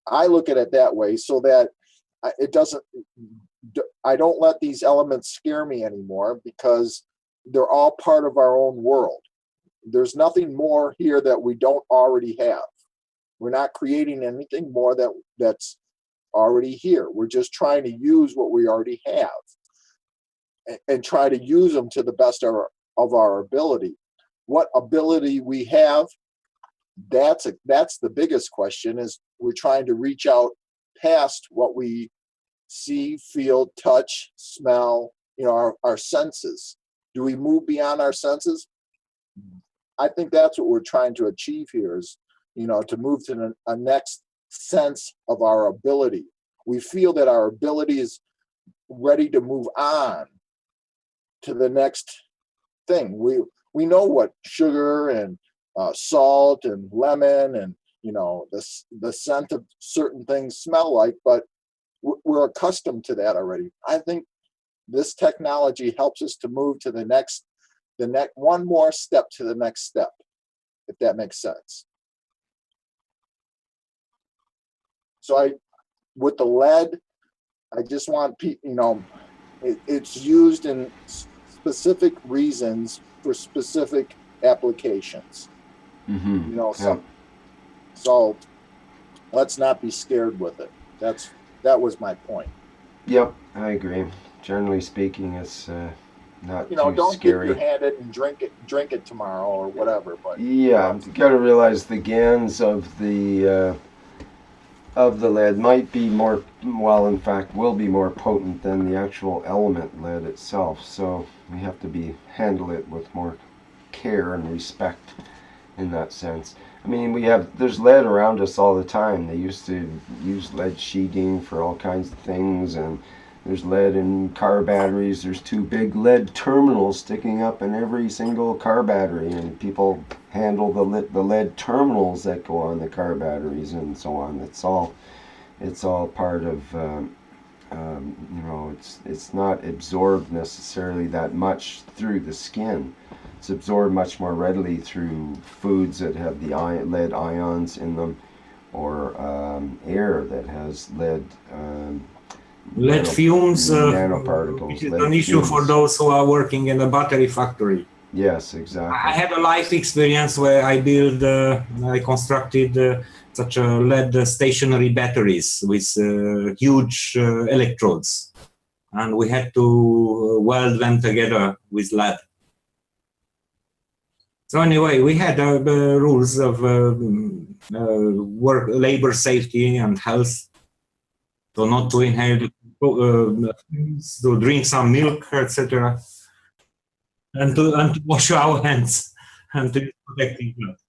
I look at it that way, so that it doesn't. I don't let these elements scare me anymore, because they're all part of our own world. There's nothing more here that we don't already have. We're not creating anything more that's already here. We're just trying to use what we already have, and try to use them to the best of our ability. What ability we have, that's the biggest question. Is we're trying to reach out past what we see, feel, touch, smell, our senses. Do we move beyond our senses? I think that's what we're trying to achieve here, is to move to a next sense of our ability. We feel that our ability is ready to move on to the next thing. We know what sugar and salt and lemon and the scent of certain things smell like, but we're accustomed to that already. I think this technology helps us to move to the next one more step to the next step, if that makes sense. So with the lead, I just want It's used in specific reasons for specific applications. Mm-hmm. You know, Yeah. so let's not be scared with it. That was my point. Yep, I agree. Generally speaking, it's not You know, too don't get your scary. hand it and drink it tomorrow or whatever. But you Yeah, know, you got to realize the GANs of the lead might be more, well, in fact, will be more potent than the actual element lead itself. So we have to handle it with more care and respect in that sense. I mean, there's lead around us all the time. They used to use lead sheeting for all kinds of things, and there's lead in car batteries. There's two big lead terminals sticking up in every single car battery, and people handle the lead terminals that go on the car batteries and so on. It's all part of it's not absorbed necessarily that much through the skin. It's absorbed much more readily through foods that have the lead ions in them, or air that has lead Lead fumes, which nanoparticles, is lead an issue for fumes. those who are working in a battery factory. Yes, I exactly. had a life experience where I constructed such a lead stationary batteries with huge electrodes, and we had to weld them together with lead. So anyway, we had the rules of work, labor safety and health. So not to inhale, to drink some milk, etc., and to wash our hands and to use protective gloves.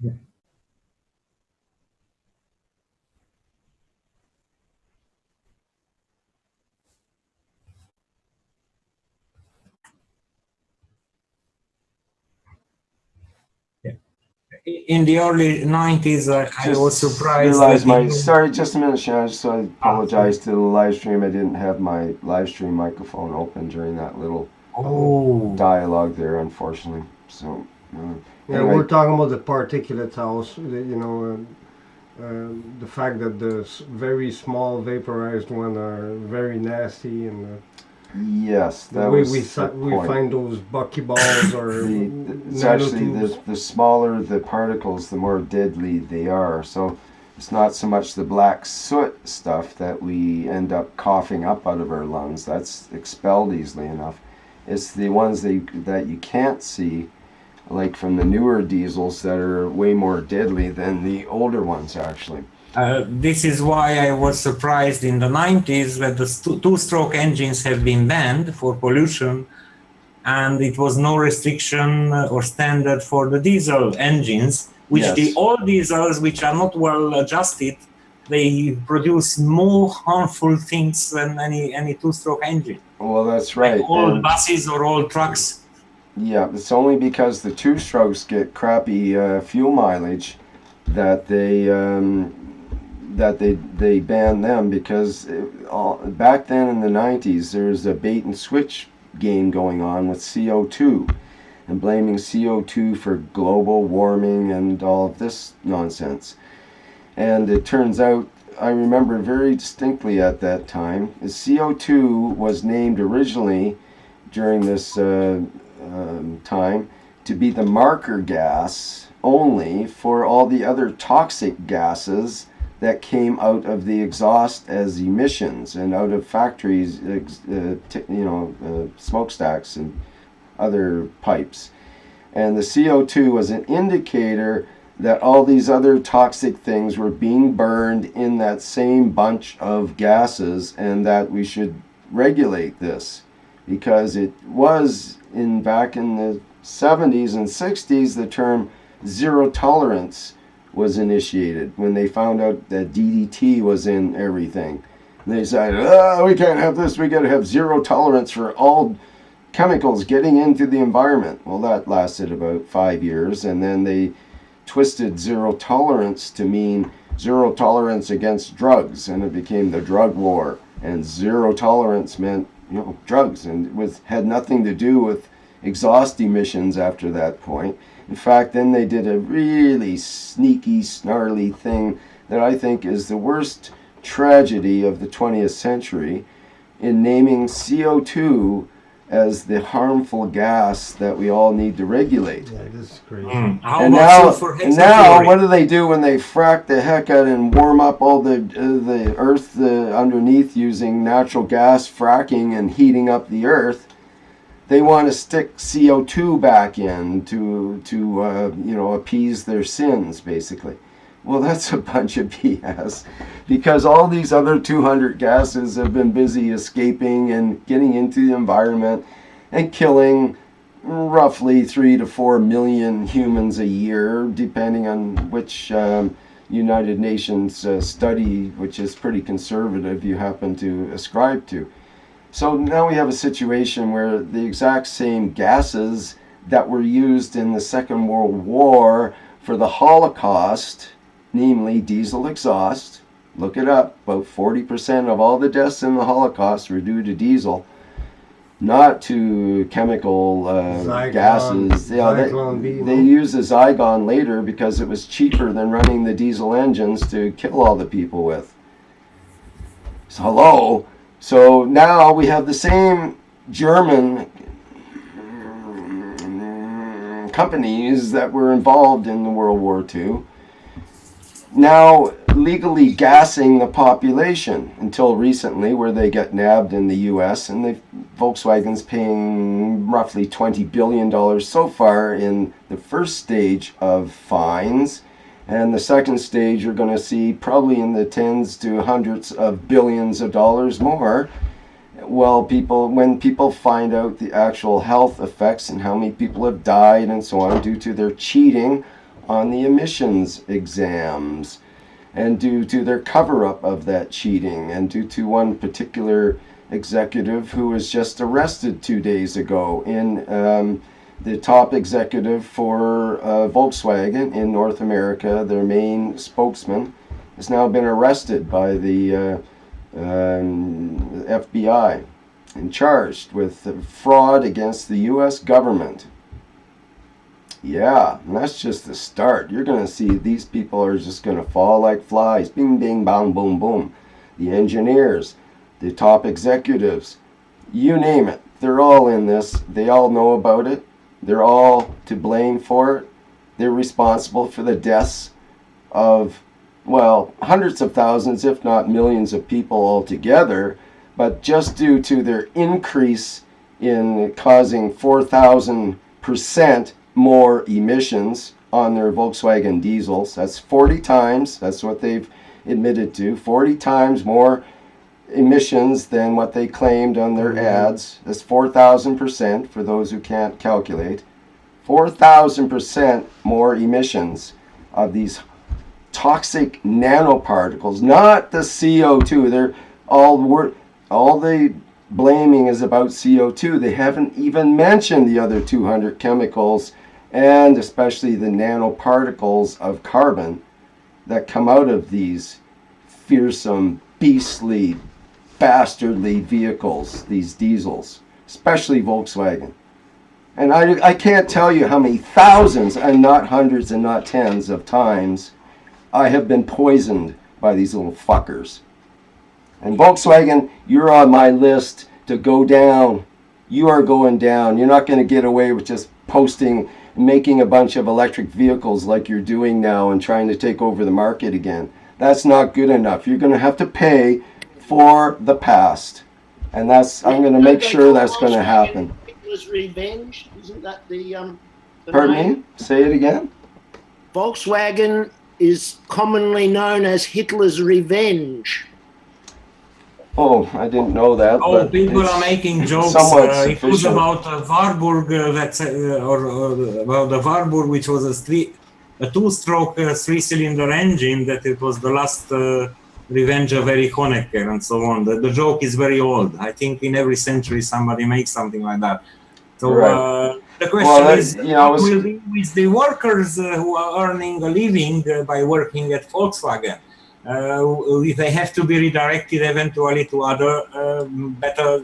Yeah. In the early 90s, I was Just surprised that realized the my new. sorry. Just a minute, Sean. So I Sorry. apologize to the live stream. I didn't have my live stream microphone open during that little Oh, dialogue there, unfortunately. So Yeah, anyway, we're talking about the particulates also, the fact that the very small vaporized one are very nasty, and yes, the that way was the we point. find those buckyballs or It's actually nanotubes. the smaller the particles, the more deadly they are. So it's not so much the black soot stuff that we end up coughing up out of our lungs. That's expelled easily enough. It's the ones that you can't see, like from the newer diesels, that are way more deadly than the older ones, actually. this is why I was surprised in the 90s that the two-stroke engines have been banned for pollution, and it was no restriction or standard for the diesel engines, which the Yes. old diesels, which are not well adjusted, they produce more harmful things than any two-stroke engine, Well, that's like right. old And buses or old trucks. yeah, it's only because the two strokes get crappy fuel mileage that they ban them, because back then in the 90s there was a bait and switch game going on with CO2 and blaming CO2 for global warming and all of this nonsense. And it turns out, I remember very distinctly at that time, CO2 was named originally during this time to be the marker gas only for all the other toxic gases that came out of the exhaust as emissions and out of factories, smokestacks and other pipes. And the CO2 was an indicator that all these other toxic things were being burned in that same bunch of gases, and that we should regulate this, because it was back in the 70s and 60s the term zero tolerance was initiated when they found out that DDT was in everything. And they said, oh, we can't have this, we got to have zero tolerance for all chemicals getting into the environment. Well, that lasted about 5 years, and then they twisted zero tolerance to mean zero tolerance against drugs, and it became the drug war. And zero tolerance meant drugs, and it had nothing to do with exhaust emissions after that point. In fact, then they did a really sneaky, snarly thing that I think is the worst tragedy of the 20th century in naming CO2 as the harmful gas that we all need to regulate. Yeah, this is crazy. How And about sulfur now, hexafluoride? what do they do when they frack the heck out and warm up all the earth underneath using natural gas fracking and heating up the earth? They want to stick CO2 back in to appease their sins, basically. Well, that's a bunch of BS, because all these other 200 gases have been busy escaping and getting into the environment and killing roughly 3 to 4 million humans a year, depending on which United Nations study, which is pretty conservative, you happen to ascribe to. So now we have a situation where the exact same gases that were used in the Second World War for the Holocaust, namely diesel exhaust, look it up, about 40% of all the deaths in the Holocaust were due to diesel, not to chemical gases. They used the Zygon later because it was cheaper than running the diesel engines to kill all the people with. So, hello. So now we have the same German companies that were involved in the World War II now legally gassing the population, until recently, where they get nabbed in the US, and Volkswagen's paying roughly $20 billion so far in the first stage of fines. And the second stage, you're going to see probably in the tens to hundreds of billions of dollars more. Well, when people find out the actual health effects and how many people have died and so on due to their cheating on the emissions exams, and due to their cover-up of that cheating, and due to one particular executive who was just arrested 2 days ago in the top executive for Volkswagen in North America, their main spokesman, has now been arrested by the FBI and charged with fraud against the U.S. government. Yeah, and that's just the start. You're going to see these people are just going to fall like flies. Bing, bing, bang, boom, boom. The engineers, the top executives, you name it. They're all in this. They all know about it. They're all to blame for it. They're responsible for the deaths of, well, hundreds of thousands, if not millions of people altogether. But just due to their increase in causing 4,000% more emissions on their Volkswagen diesels, that's 40 times, that's what they've admitted to, 40 times more emissions than what they claimed on their ads. That's 4,000% for those who can't calculate. 4,000% more emissions of these toxic nanoparticles, not the CO2. They're all the blaming is about CO2. They haven't even mentioned the other 200 chemicals, and especially the nanoparticles of carbon that come out of these fearsome, beastly, bastardly vehicles, these diesels, especially Volkswagen. And I can't tell you how many thousands, and not hundreds and not tens of times, I have been poisoned by these little fuckers. And Volkswagen, you're on my list to go down. You are going down. You're not going to get away with just posting, making a bunch of electric vehicles like you're doing now and trying to take over the market again. That's not good enough. You're going to have to pay for the past. And that's, I'm going to make sure that's going to happen. Hitler's revenge, isn't that the Pardon name? me? Say it again? Volkswagen is commonly known as Hitler's revenge. Oh, I didn't know that. Oh, but people it's are making jokes. somewhat It was sufficient. about Warburg, or about the Warburg, which was a two-stroke three-cylinder engine. That it was the last revenge of Erich Honecker and so on. The joke is very old. I think in every century somebody makes something like that. So Right. the question is, you know, what will be with the workers who are earning a living by working at Volkswagen? If they have to be redirected eventually to other better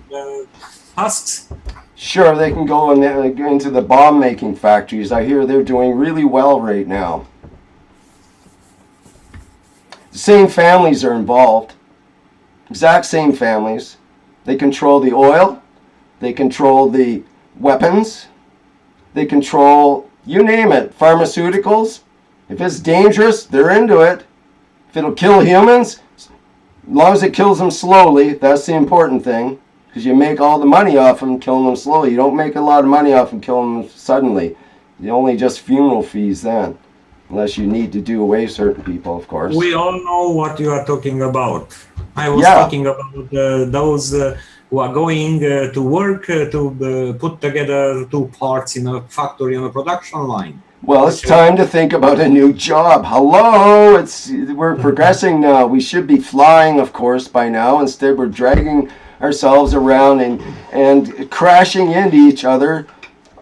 tasks? Sure, they can go into the bomb making factories. I hear they're doing really well right now. The same families are involved. Exact same families. They control the oil. They control the weapons. They control, you name it, pharmaceuticals. If it's dangerous, they're into it. If it'll kill humans, as long as it kills them slowly, that's the important thing. Because you make all the money off them killing them slowly. You don't make a lot of money off them killing them suddenly. You only just funeral fees then. Unless you need to do away certain people, of course. We all know what you are talking about. I was talking about those who are going to work to put together two parts in a factory on a production line. Well, it's time to think about a new job. Hello, we're progressing now. We should be flying, of course, by now. Instead, we're dragging ourselves around and crashing into each other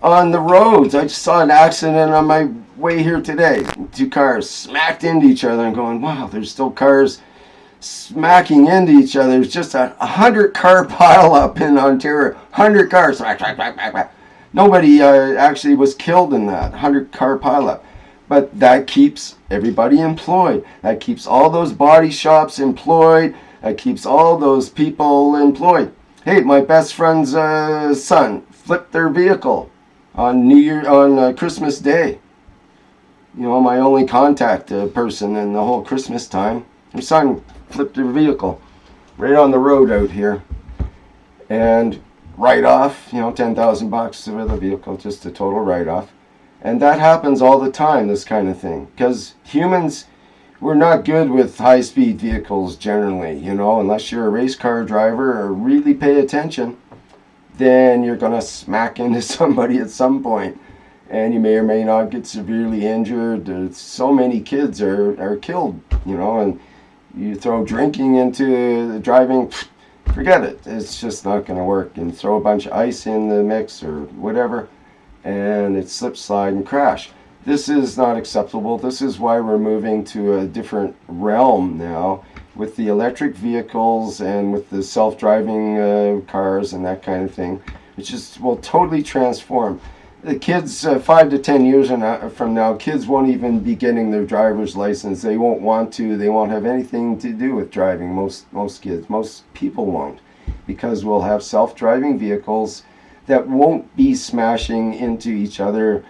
on the roads. I just saw an accident on my way here today. Two cars smacked into each other and going, wow, there's still cars smacking into each other. There's just a 100-car pileup in Ontario. 100 cars. Smack, smack, smack, smack, smack. Nobody actually was killed in that 100-car pileup. But that keeps everybody employed. That keeps all those body shops employed. That keeps all those people employed. Hey, my best friend's son flipped their vehicle on Christmas Day. You know, my only contact person in the whole Christmas time. Her son flipped their vehicle right on the road out here. And write-off, you know, $10,000 for the vehicle, just a total write-off. And that happens all the time, this kind of thing. Because humans, we're not good with high-speed vehicles generally, you know, unless you're a race car driver or really pay attention, then you're going to smack into somebody at some point. and you may or may not get severely injured. So many kids are killed, and you throw drinking into the driving, forget it. It's just not going to work. And throw a bunch of ice in the mix or whatever, and it slip, slide, and crash. This is not acceptable. This is why we're moving to a different realm now with the electric vehicles and with the self-driving cars and that kind of thing, which will totally transform. The kids, 5 to 10 years from now, kids won't even be getting their driver's license. They won't want to. They won't have anything to do with driving. Most kids, most people won't, because we'll have self-driving vehicles that won't be smashing into each other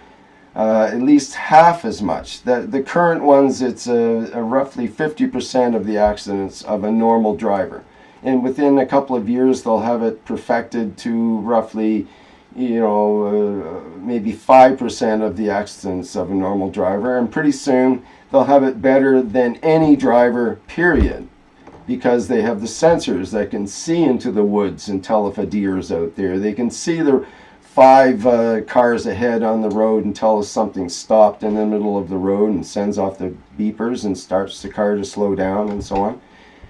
at least half as much. The current ones, it's a roughly 50% of the accidents of a normal driver. And within a couple of years, they'll have it perfected to roughly, maybe 5% of the accidents of a normal driver. And pretty soon, they'll have it better than any driver, period. Because they have the sensors that can see into the woods and tell if a deer is out there. They can see the 5 cars ahead on the road and tell us something stopped in the middle of the road and sends off the beepers and starts the car to slow down and so on.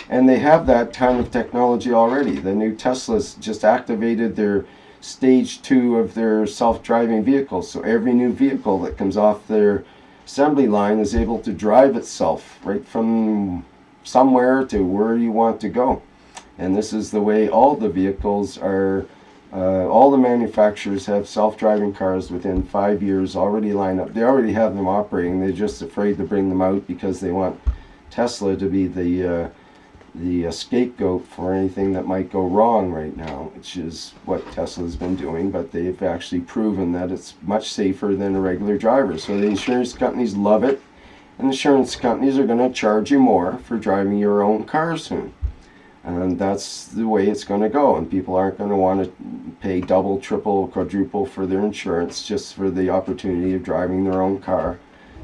And they have that kind of technology already. The new Teslas just activated their stage 2 of their self-driving vehicles. So every new vehicle that comes off their assembly line is able to drive itself right from somewhere to where you want to go. And this is the way all the vehicles are. All the manufacturers have self-driving cars within 5 years already lined up. They already have them operating. They're just afraid to bring them out because they want Tesla to be the scapegoat for anything that might go wrong right now, which is what Tesla's been doing. But they've actually proven that it's much safer than a regular driver. So the insurance companies love it, and insurance companies are going to charge you more for driving your own car soon. And that's the way it's going to go. And people aren't going to want to pay double, triple, quadruple for their insurance just for the opportunity of driving their own car.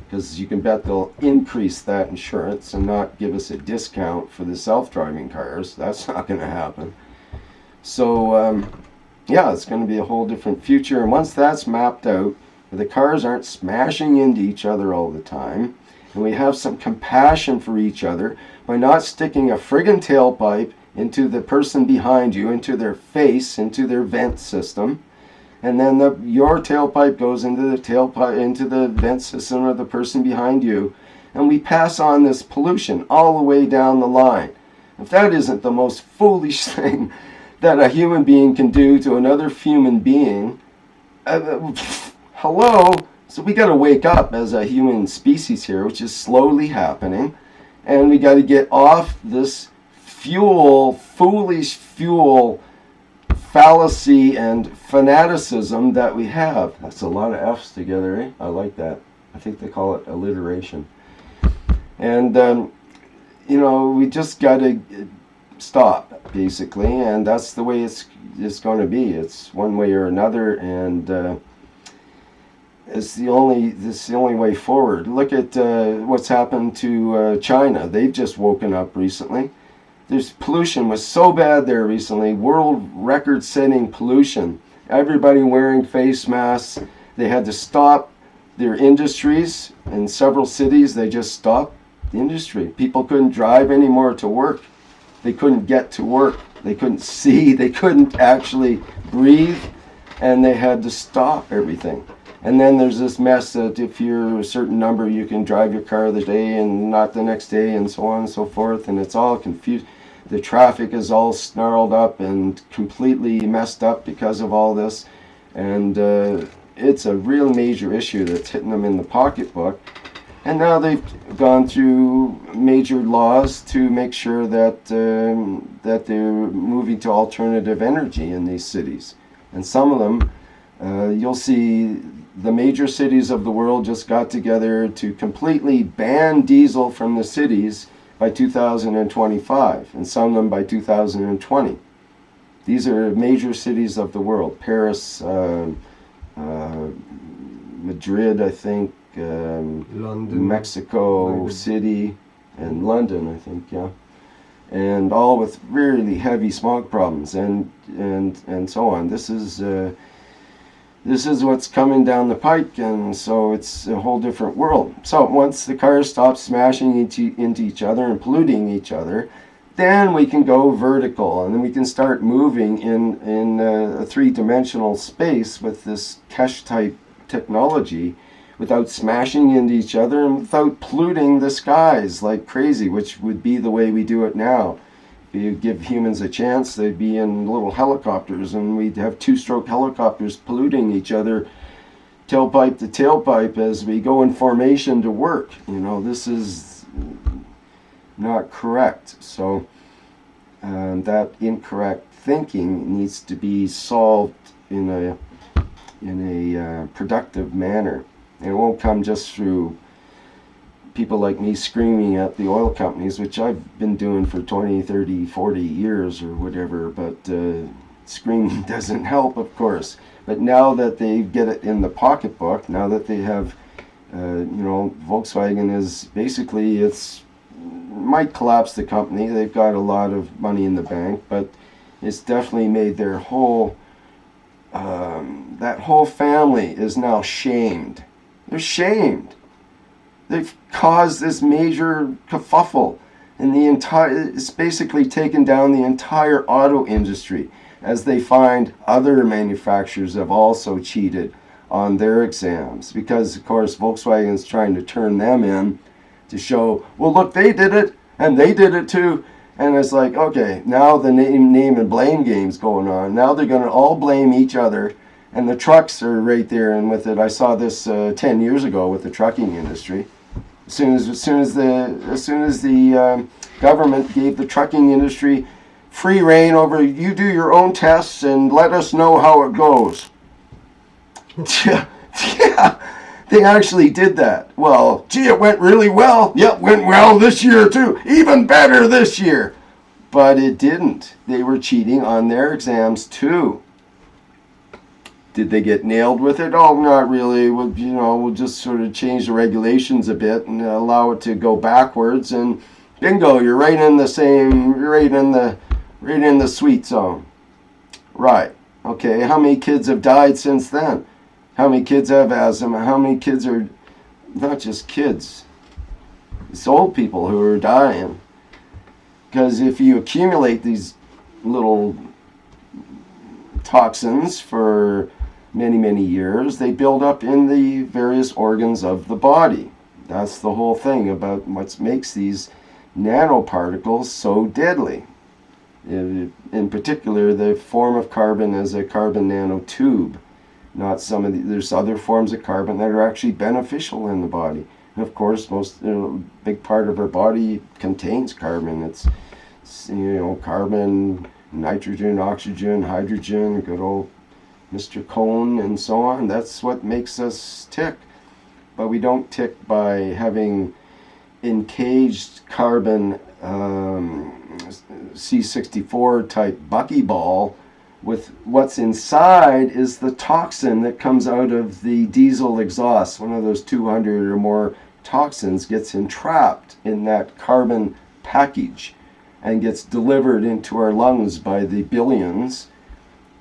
Because you can bet they'll increase that insurance and not give us a discount for the self-driving cars. That's not going to happen. So, it's going to be a whole different future. And once that's mapped out, where the cars aren't smashing into each other all the time, and we have some compassion for each other by not sticking a friggin' tailpipe into the person behind you, into their face, into their vent system, and then your tailpipe goes into the vent system of the person behind you, and we pass on this pollution all the way down the line. If that isn't the most foolish thing that a human being can do to another human being, hello? So we got to wake up as a human species here, which is slowly happening, and we got to get off this foolish fuel fallacy and fanaticism that we have. That's a lot of F's together, eh? I like that. I think they call it alliteration. And, we just got to stop, basically, and that's the way it's going to be. It's one way or another, and it's the only way forward. Look at what's happened to China. They've just woken up recently. There's pollution was so bad there recently, world record-setting pollution. Everybody wearing face masks. They had to stop their industries in several cities. They just stopped the industry. People couldn't drive anymore to work. They couldn't get to work. They couldn't see. They couldn't actually breathe, and they had to stop everything. And then there's this mess that if you're a certain number, you can drive your car the day and not the next day, and so on and so forth. And it's all confused. The traffic is all snarled up and completely messed up because of all this. And it's a real major issue that's hitting them in the pocketbook. And now they've gone through major laws to make sure that that they're moving to alternative energy in these cities. And some of them, you'll see the major cities of the world just got together to completely ban diesel from the cities by 2025, and some of them by 2020. These are major cities of the world: Paris, Madrid, I think, London, Mexico City, and London, I think, yeah. And all with really heavy smog problems and so on. This is this is what's coming down the pike, and so it's a whole different world. So once the cars stop smashing into each other and polluting each other, then we can go vertical, and then we can start moving in a three-dimensional space with this Keshe type technology without smashing into each other and without polluting the skies like crazy, which would be the way we do it now. If you give humans a chance, they'd be in little helicopters, and we'd have two-stroke helicopters polluting each other tailpipe to tailpipe as we go in formation to work. This is not correct. So that incorrect thinking needs to be solved in a productive manner. And it won't come just through people like me screaming at the oil companies, which I've been doing for 20, 30, 40 years or whatever, but screaming doesn't help, of course. But now that they get it in the pocketbook, now that they have, Volkswagen is basically, might collapse the company. They've got a lot of money in the bank, but it's definitely made their whole, that whole family is now shamed. They're shamed. They've caused this major kerfuffle, and it's basically taken down the entire auto industry, as they find other manufacturers have also cheated on their exams, because of course Volkswagen's trying to turn them in to show, well, look, they did it and they did it too. And it's like, okay, now the name and blame game's going on. Now they're going to all blame each other, and the trucks are right there. And with it, I saw this 10 years ago with the trucking industry. As soon as the government gave the trucking industry free reign over, you do your own tests and let us know how it goes. Yeah, they actually did that. Well, gee, it went really well. Yep, went well this year too. Even better this year. But it didn't. They were cheating on their exams too. Did they get nailed with it? Oh, not really. We'll just sort of change the regulations a bit and allow it to go backwards, and bingo, you're right in the sweet zone. Right. Okay, how many kids have died since then? How many kids have asthma? How many kids are, not just kids, it's old people who are dying. Because if you accumulate these little toxins for many, many years, they build up in the various organs of the body. That's the whole thing about what makes these nanoparticles so deadly. In particular, the form of carbon is a carbon nanotube. Not there's other forms of carbon that are actually beneficial in the body. And of course, big part of our body contains carbon. It's carbon, nitrogen, oxygen, hydrogen, good old Mr. Cone, and so on. That's what makes us tick. But we don't tick by having encaged carbon C64 type buckyball. With what's inside is the toxin that comes out of the diesel exhaust. One of those 200 or more toxins gets entrapped in that carbon package and gets delivered into our lungs by the billions.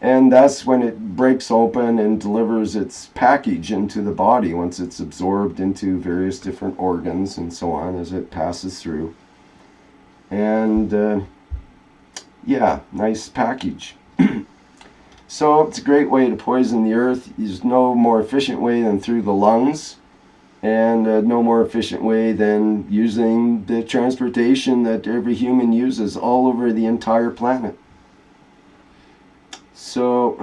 And that's when it breaks open and delivers its package into the body once it's absorbed into various different organs and so on as it passes through. And nice package. So it's a great way to poison the earth. There's no more efficient way than through the lungs, and no more efficient way than using the transportation that every human uses all over the entire planet. So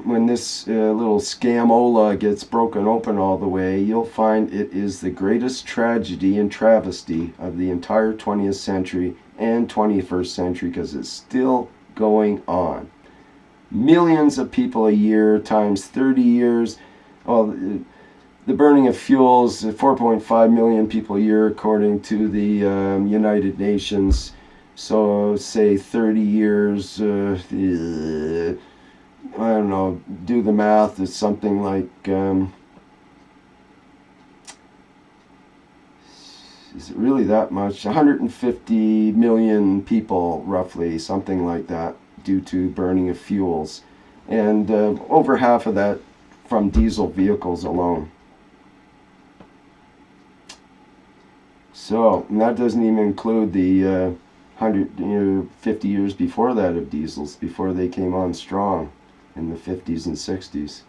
when this little scamola gets broken open all the way, you'll find it is the greatest tragedy and travesty of the entire 20th century and 21st century, because it's still going on. Millions of people a year times 30 years. Well, the burning of fuels, 4.5 million people a year according to the United Nations. So say 30 years, I don't know, do the math, it's something like, is it really that much? 150 million people, roughly, something like that, due to burning of fuels. And over half of that from diesel vehicles alone. So, and that doesn't even include the 50 years before that of diesels, before they came on strong in the 50s and 60s.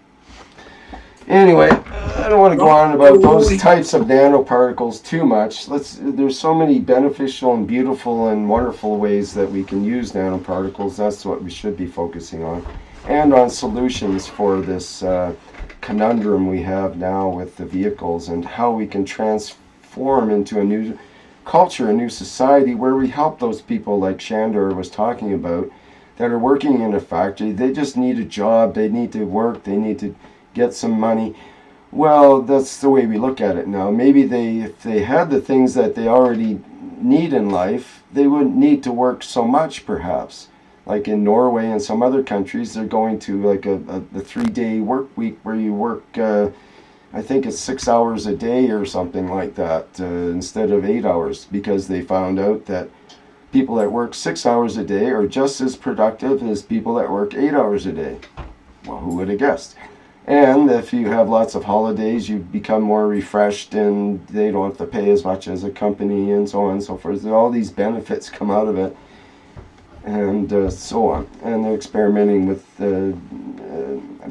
Anyway, I don't want to go on about those types of nanoparticles too much. There's so many beneficial and beautiful and wonderful ways that we can use nanoparticles. That's what we should be focusing on. And on solutions for this conundrum we have now with the vehicles, and how we can transform into a new culture, a new society, where we help those people like Sandor was talking about, that are working in a factory. They just need a job, they need to work, they need to get some money. Well, that's the way we look at it now. Maybe if they had the things that they already need in life, they wouldn't need to work so much, perhaps. Like in Norway and some other countries, they're going to like a 3-day work week where you work, I think it's 6 hours a day or something like that, instead of 8 hours, because they found out that people that work 6 hours a day are just as productive as people that work 8 hours a day. Well, who would have guessed? And if you have lots of holidays, you become more refreshed, and they don't have to pay as much as a company, and so on and so forth. All these benefits come out of it, and so on. And they're experimenting with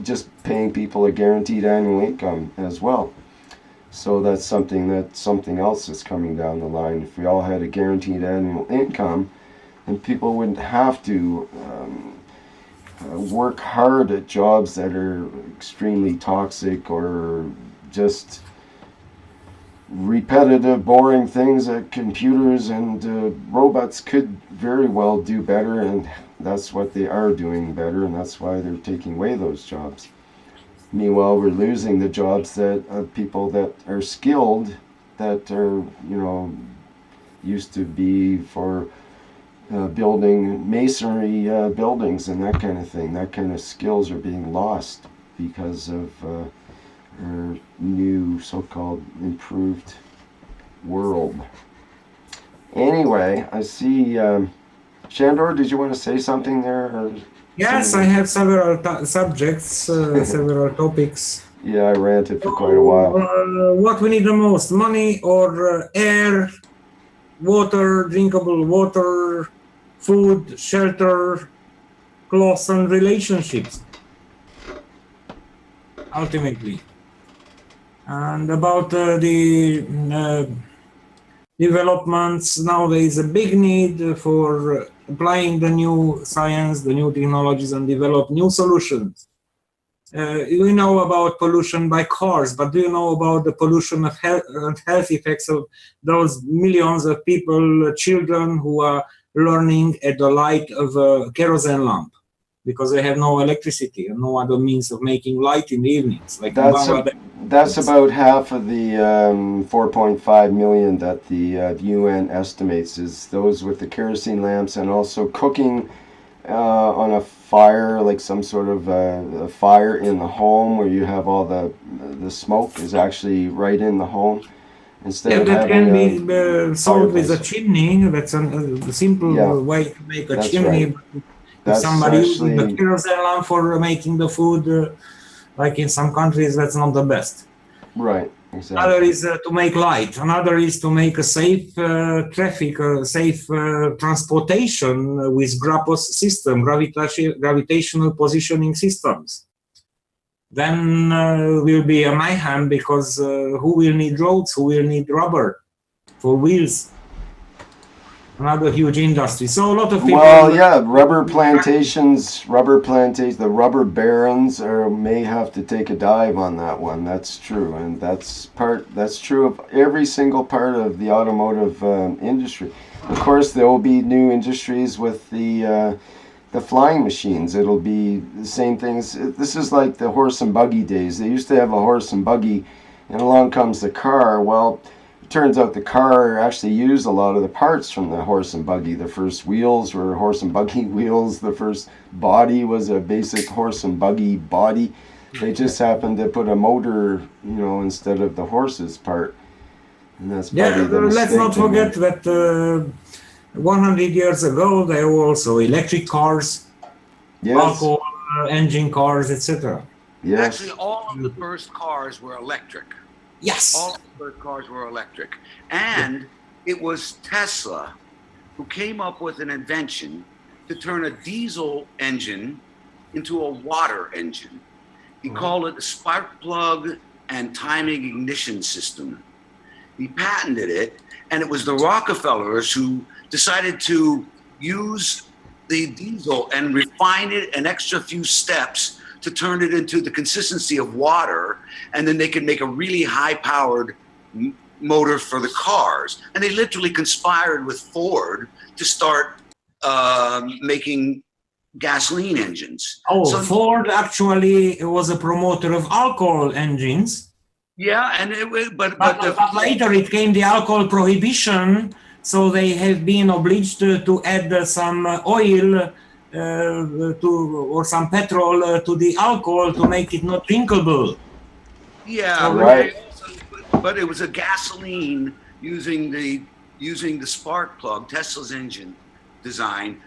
just paying people a guaranteed annual income as well. So that's something else that's coming down the line. If we all had a guaranteed annual income, then people wouldn't have to work hard at jobs that are extremely toxic or just repetitive, boring things that computers and robots could very well do better, and that's what they are doing better, and that's why they're taking away those jobs. Meanwhile, we're losing the jobs that people that are skilled, that are, used to be for building masonry buildings and that kind of thing. That kind of skills are being lost because of our new so-called improved world. Anyway, I see Sandor, did you want to say something there? Or yes, I have several subjects, several topics. Yeah, I ranted for quite a while. What we need the most, money or air, water, drinkable water, food, shelter, clothes, and relationships, ultimately. And about the developments, now there is a big need for applying the new science, the new technologies, and develop new solutions. You know about pollution by cars, but do you know about the pollution of health effects of those millions of people, children who are learning at the light of a kerosene lamp because they have no electricity and no other means of making light in the evenings, like in Bangladesh? That's about half of the 4.5 million that the UN estimates is those with the kerosene lamps, and also cooking on a fire, like some sort of a fire in the home where you have all the smoke is actually right in the home. Instead of that having can be solved with a chimney. That's a simple way to make a chimney. Right. If somebody uses the kerosene lamp for making the food, like in some countries, that's not the best. Right, exactly. Another is to make light. Another is to make a safe traffic, safe transportation with GRAPOS system, gravitational positioning systems. Then will be a mayhem, because who will need roads? Who will need rubber for wheels? Another huge industry. So a lot of people. Well, yeah, rubber plantations, the rubber barons may have to take a dive on that one. That's true, and that's true of every single part of the automotive industry. Of course, there will be new industries with the flying machines. It'll be the same things. This is like the horse and buggy days. They used to have a horse and buggy, and along comes the car. Well, turns out the car actually used a lot of the parts from the horse and buggy. The first wheels were horse and buggy wheels. The first body was a basic horse and buggy body. They just happened to put a motor, instead of the horse's part. And that's probably the mistake. Let's not forget that 100 years ago there were also electric cars, alcohol engine cars, etc. Yes. Actually, all of the first cars were electric. Yes. All of the first cars were electric. And it was Tesla who came up with an invention to turn a diesel engine into a water engine. He called it the spark plug and timing ignition system. He patented it, and it was the Rockefellers who decided to use the diesel and refine it an extra few steps to turn it into the consistency of water, and then they could make a really high-powered motor for the cars. And they literally conspired with Ford to start making gasoline engines. Oh, So, Ford actually was a promoter of alcohol engines. yeah, and but Later it came the alcohol prohibition, so they have been obliged to add some oil or some petrol to the alcohol to make it not drinkable. yeah, Right. but it was a gasoline using the spark plug, Tesla's engine design,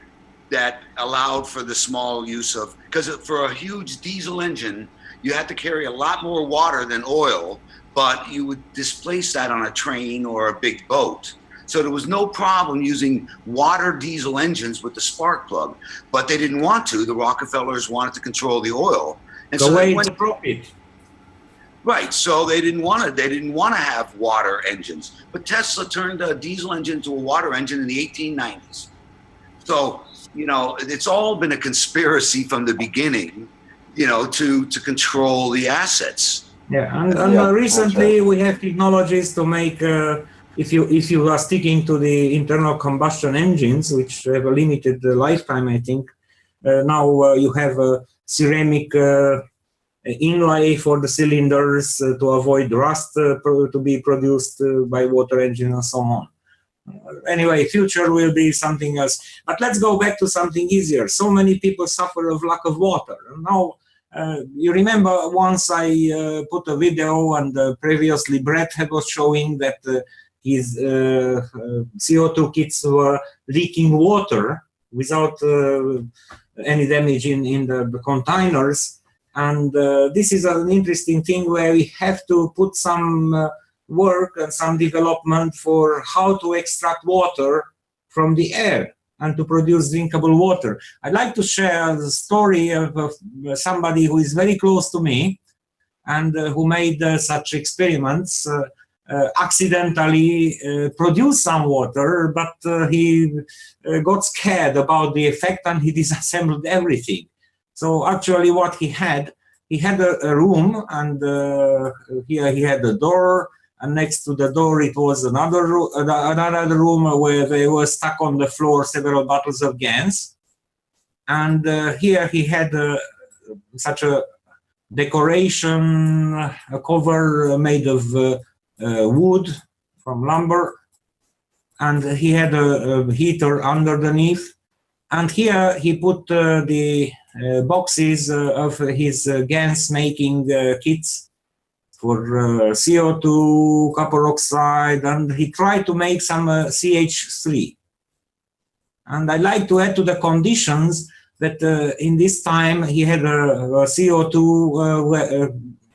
that allowed for the small use of, because for a huge diesel engine, you had to carry a lot more water than oil, but you would displace that on a train or a big boat. So there was no problem using water diesel engines with the spark plug, but they didn't want to. The Rockefellers wanted to control the oil. And so they went to profit. Right, so they didn't want to have water engines, but Tesla turned a diesel engine into a water engine in the 1890s. So, you know, it's all been a conspiracy from the beginning, you know, to control the assets. Yeah, and recently we have technologies to make, if you are sticking to the internal combustion engines, which have a limited lifetime, I think, now you have a ceramic inlay for the cylinders to avoid rust to be produced by water engine and so on. Anyway, future will be something else. But let's go back to something easier. So many people suffer of lack of water. Now, you remember once I put a video, and previously Brett was showing that his CO2 kits were leaking water without any damage in the containers. And this is an interesting thing where we have to put some work and some development for how to extract water from the air and to produce drinkable water. I'd like to share the story of somebody who is very close to me and who made such experiments, accidentally produced some water, but he got scared about the effect and he disassembled everything. So actually what he had a room, and here he had a door, and next to the door it was another room where they were stuck on the floor several bottles of gas. And here he had such a decoration, a cover made of wood from lumber, and he had a heater underneath. And here he put the boxes of his gas making kits for CO2, copper oxide, and he tried to make some CH3. And I'd like to add to the conditions that in this time he had a CO2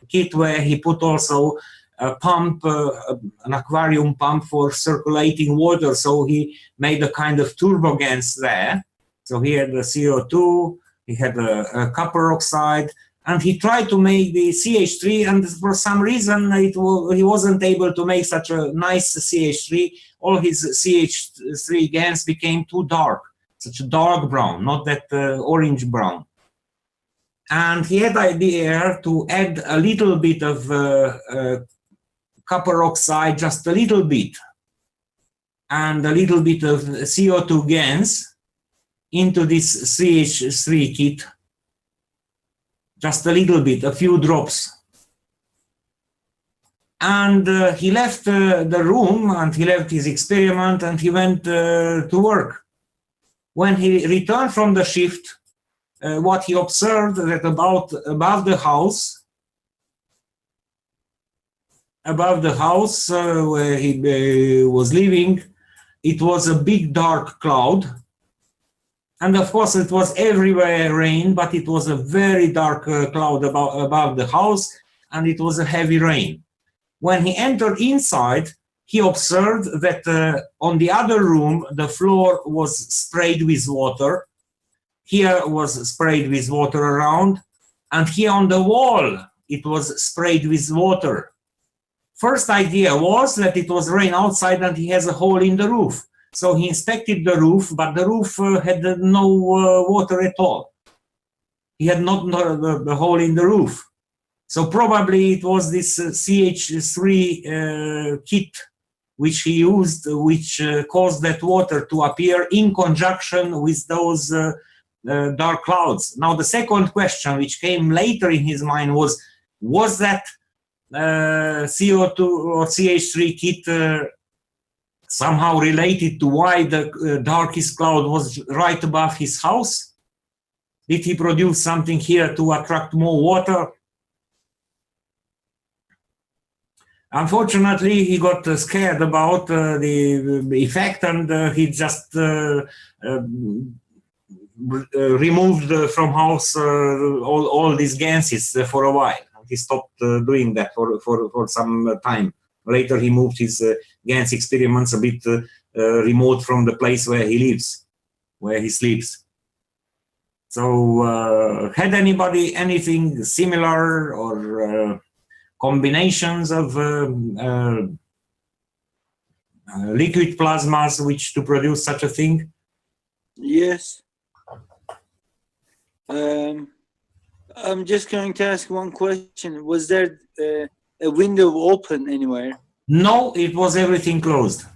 kit where he put also a pump, an aquarium pump for circulating water. So he made a kind of turbo gas there. So he had the CO2, he had a copper oxide, and he tried to make the CH3, and for some reason he wasn't able to make such a nice CH3. All his CH3 gas became too dark, such a dark brown, not that orange brown. And he had the idea to add a little bit of copper oxide, just a little bit, and a little bit of CO2 gas into this CH3 kit. Just a little bit, a few drops. And he left the room, and he left his experiment, and he went to work. When he returned from the shift, what he observed that above the house where he was living, it was a big dark cloud. And of course, it was everywhere rain, but it was a very dark cloud above the house, and it was a heavy rain. When he entered inside, he observed that on the other room, the floor was sprayed with water. Here was sprayed with water around, and here on the wall, it was sprayed with water. First idea was that it was rain outside and he has a hole in the roof. So he inspected the roof, but the roof had no water at all. He had not the hole in the roof. So probably it was this CH3 kit which he used, which caused that water to appear in conjunction with those dark clouds. Now the second question which came later in his mind was that CO2 or CH3 kit somehow related to why the darkest cloud was right above his house? Did he produce something here to attract more water? Unfortunately, he got scared about the effect, and he just removed from house all these gases for a while. He stopped doing that for some time. Later, he moved his GANS experiments a bit remote from the place where he lives, where he sleeps. So, had anybody anything similar or combinations of liquid plasmas which to produce such a thing? Yes. I'm just going to ask one question. Was there a window open anywhere? No, it was everything closed.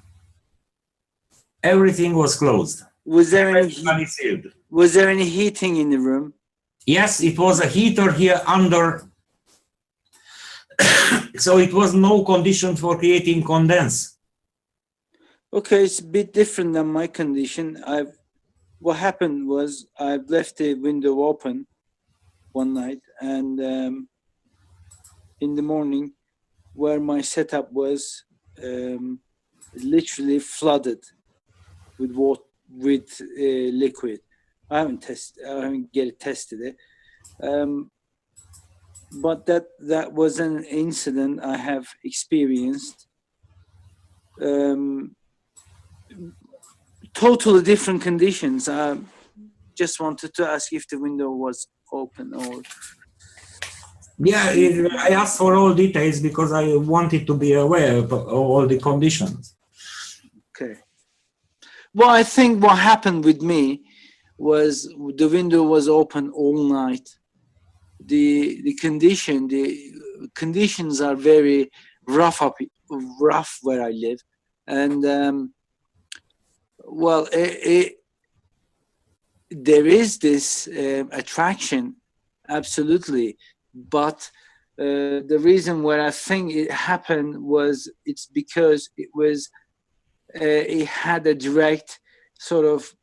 Everything was closed. Was there any heating in the room? Yes, it was a heater here under. So it was no condition for creating condense. Okay, it's a bit different than my condition. What happened was I left the window open one night, and in the morning, where my setup was, literally flooded with water, with liquid. I haven't tested it, but that was an incident I have experienced. Totally different conditions. I just wanted to ask if the window was open or. Yeah, I asked for all details because I wanted to be aware of all the conditions. Okay. Well, I think what happened with me was the window was open all night. The conditions are very rough where I live, and well, there is this attraction, absolutely, but the reason where I think it happened was it's because it had a direct sort of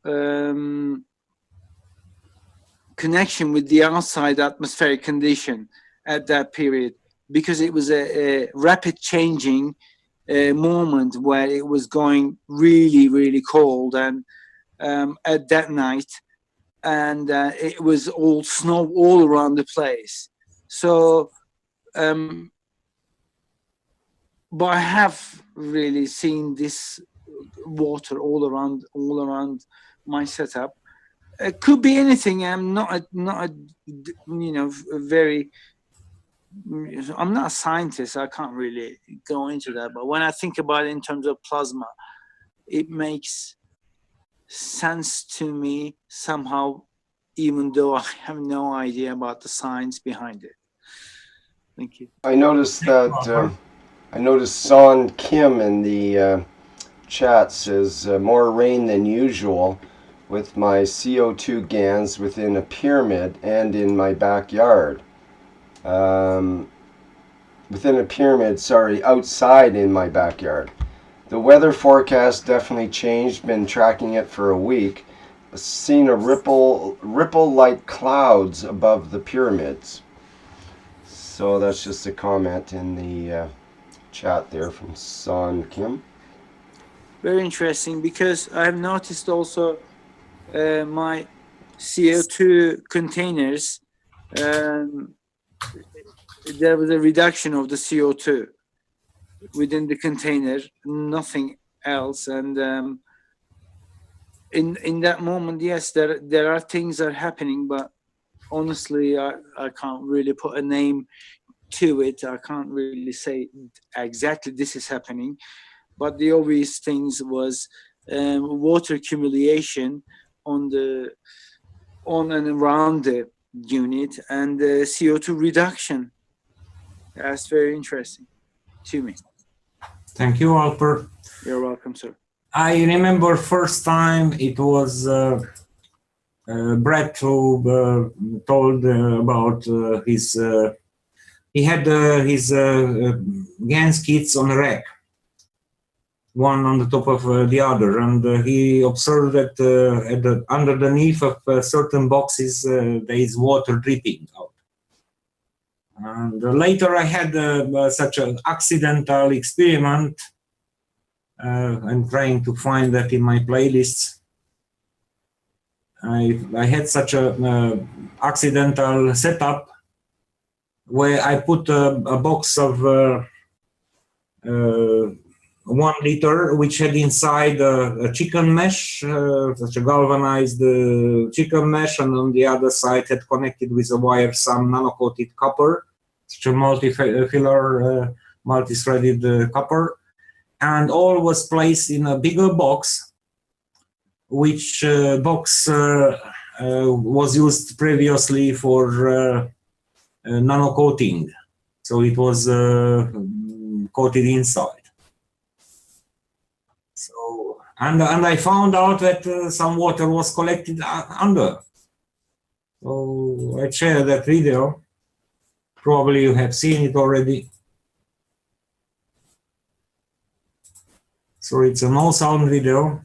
connection with the outside atmospheric condition at that period, because it was a rapid changing moment where it was going really, really cold, and at that night, and it was all snow all around the place. So, but I have really seen this water all around my setup. It could be anything. I'm not very. I'm not a scientist. I can't really go into that. But when I think about it in terms of plasma, it makes sense to me somehow, even though I have no idea about the science behind it. Thank you. I noticed that. I noticed Son Kim in the chat says more rain than usual with my CO2 GANs within a pyramid and in my backyard. Within a pyramid, outside in my backyard. The weather forecast definitely changed, been tracking it for a week. Seen a ripple-like clouds above the pyramids. So that's just a comment in the chat there from Son Kim. Very interesting, because I've noticed also my CO2 containers, there was a reduction of the CO2 within the container, nothing else. And in that moment, yes, there are things that are happening, but honestly, I can't really put a name to it. I can't really say exactly this is happening, but the obvious things was water accumulation on and around the unit, and CO2 reduction. That's very interesting to me. Thank you, Alper. You're welcome, sir. I remember first time it was Brett who told about his. He had his GANS kits on a rack, one on the top of the other, and he observed that underneath of certain boxes there is water dripping out. And later I had such an accidental experiment. I'm trying to find that in my playlists. I had such a accidental setup where I put a box of 1 liter, which had inside a chicken mesh, such a galvanized chicken mesh, and on the other side had connected with a wire some nano-coated copper, such a multi-filler, multi-threaded copper, and all was placed in a bigger box, which box was used previously for nano-coating, so it was coated inside. So, and I found out that some water was collected under. So I shared that video. Probably you have seen it already. So it's a no sound video.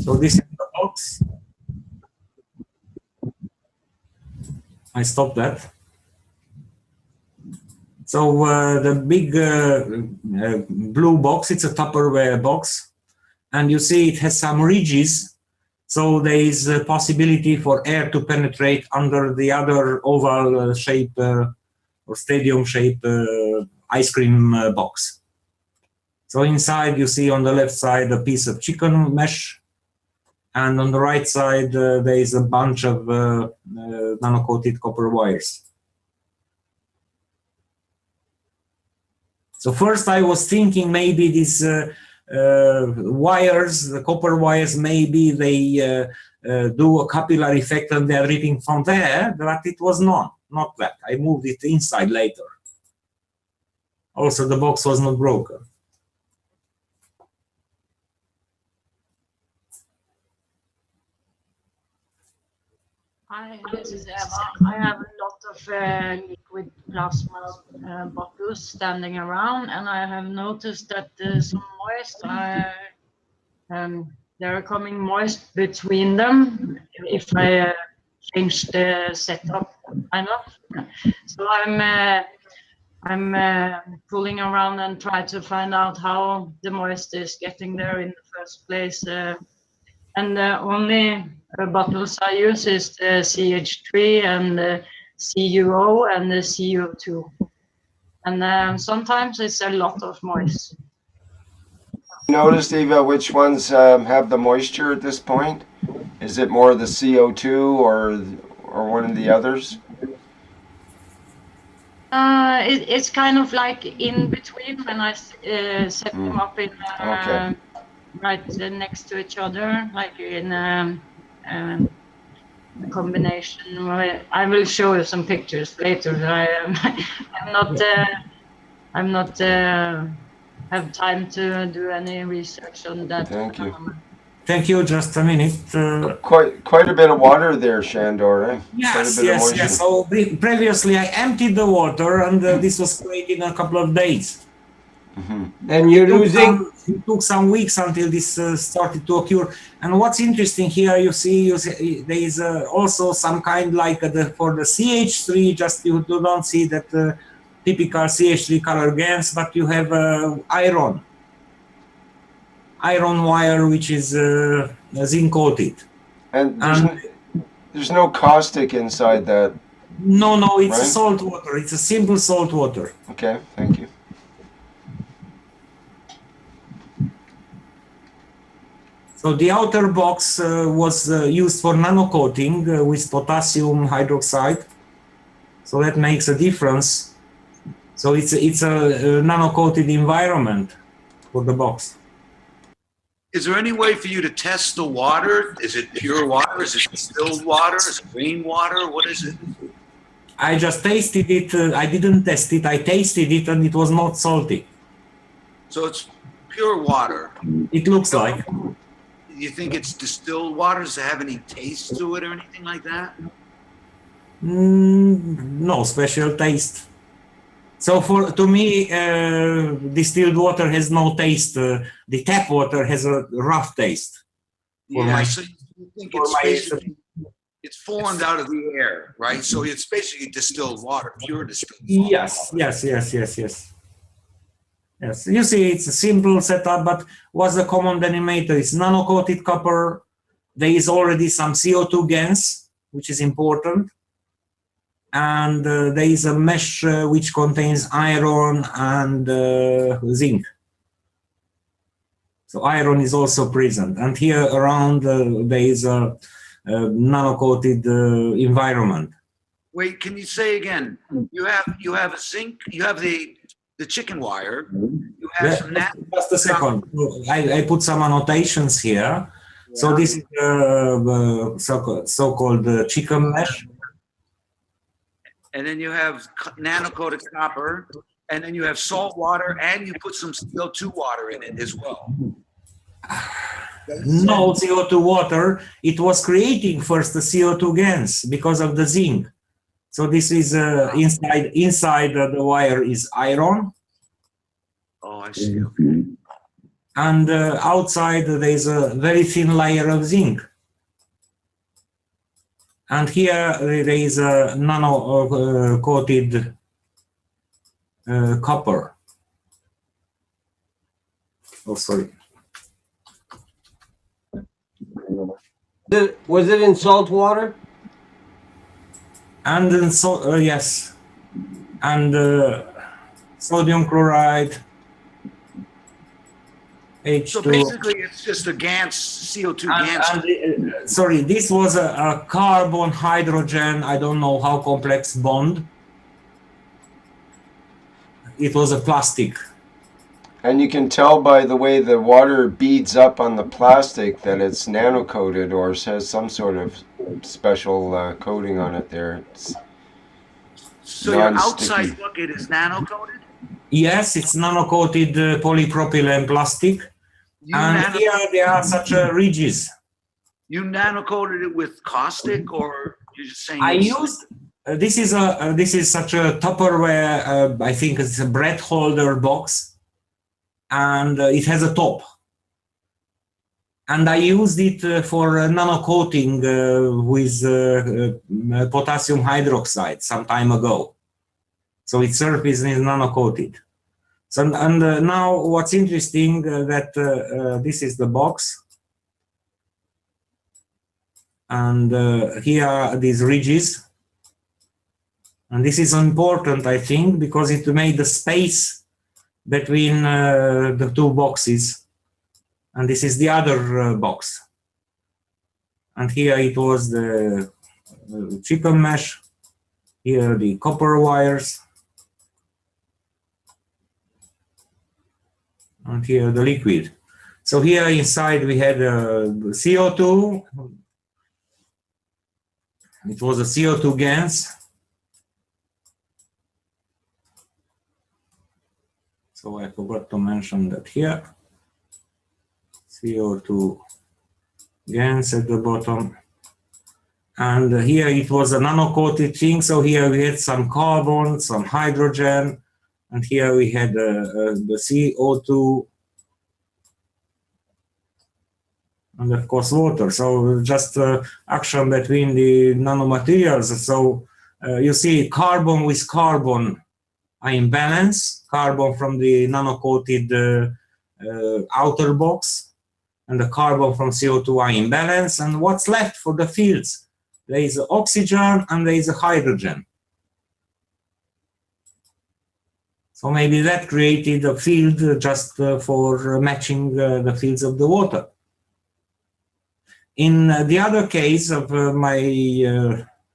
So this is the box. I stopped that. So the big blue box, it's a Tupperware box, and you see it has some ridges, so there is a possibility for air to penetrate under the other oval shape or stadium shape ice cream box. So inside you see on the left side a piece of chicken mesh, and on the right side there is a bunch of nano-coated copper wires. So first I was thinking maybe these wires, the copper wires, maybe they do a capillary effect and they're dripping from there, but it was not that. I moved it inside later. Also the box was not broken. Hi, this is Eva. I have a lot of liquid plasma bottles standing around, and I have noticed that some moist they're coming moist between them if I change the setup, kind of. So I'm pulling around and try to find out how the moist is getting there in the first place. And the only bottles I use is the CH3 and the CuO and the CO2. And sometimes it's a lot of moist. Noticed, Eva, which ones have the moisture at this point? Is it more the CO2 or one of the others? It's kind of like in between when I set them up in Okay. right next to each other, like in a combination. I will show you some pictures later. I'm not have time to do any research on that. Thank you. Thank you. Just a minute. Quite a bit of water there, Sandor. Eh? Yes, yes. So previously I emptied the water, and this was created in a couple of days. Mm-hmm. And you're losing. It took some weeks until this started to occur. And what's interesting here, you see there is also some kind like for the CH3. Just you don't see that typical CH3 color GaNs, but you have iron wire which is zinc coated. And there's no caustic inside that. No, it's right? salt water. It's a simple salt water. Okay, thank you. So the outer box was used for nano coating with potassium hydroxide. So that makes a difference. So it's a nano coated environment for the box. Is there any way for you to test the water? Is it pure water? Is it distilled water? Is it rainwater? What is it? I just tasted it. I didn't test it. I tasted it and it was not salty. So it's pure water. It looks like. You think it's distilled water? Does it have any taste to it or anything like that? No special taste. So to me, distilled water has no taste. The tap water has a rough taste. So you think it's basically, it's formed out of the air, right? So it's basically distilled water, pure distilled water. Yes. Yes, you see, it's a simple setup, but what's the common denominator? It's nano-coated copper. There is already some CO2 GaNs, which is important. And there is a mesh which contains iron and zinc. So iron is also present. And here around there is a nano-coated environment. Wait, can you say again? You have a zinc, you have the chicken wire. You have some just a second. I put some annotations here. Yeah. So this is the so-called chicken mesh. And then you have nano-coated copper, and then you have salt water, and you put some CO2 water in it as well. No CO2 water. It was creating first the CO2 GaNs because of the zinc. So this is inside the wire is iron. Oh, I see. Okay. And outside there is a very thin layer of zinc. And here there is a nano-coated copper. Oh, sorry. Was it in salt water? And then yes. And sodium chloride. H2. So basically, it's just a GaNs, CO2 GaNs. Sorry, this was a carbon hydrogen, I don't know how complex bond. It was a plastic. And you can tell by the way the water beads up on the plastic that it's nano-coated or has some sort of special coating on it there. It's so your outside bucket is nano-coated? Yes, it's nano-coated polypropylene plastic. And here there are such ridges. You nano-coated it with caustic, or you're just saying? I used this is such a Tupperware. I think it's a bread holder box, and it has a top. And I used it for nano coating with potassium hydroxide some time ago. So its surface is nano coated. So and now what's interesting that this is the box. And here are these ridges. And this is important, I think, because it made the space between the two boxes. And this is the other box. And here it was the chicken mesh. Here the copper wires. And here the liquid. So here inside we had CO2. It was a CO2 GaNs. So I forgot to mention that here. CO2 GaNs at the bottom. And here it was a nano-coated thing. So here we had some carbon, some hydrogen. And here we had the CO2. And of course water. So just action between the nanomaterials. So you see carbon with carbon are in balance. Carbon from the nano-coated outer box and the carbon from CO2 are in balance. And what's left for the fields? There is oxygen and there is hydrogen. So maybe that created a field just for matching the fields of the water. In the other case of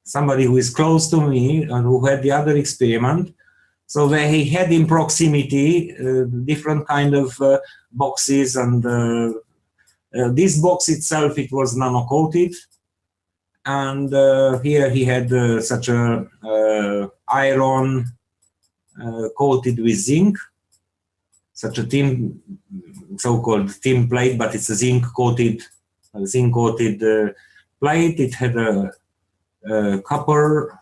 somebody who is close to me and who had the other experiment, so they had in proximity different kind of boxes, and this box itself, it was nano-coated, and here he had such a iron coated with zinc, such a thin, so-called thin plate, but it's a zinc-coated plate. It had a copper,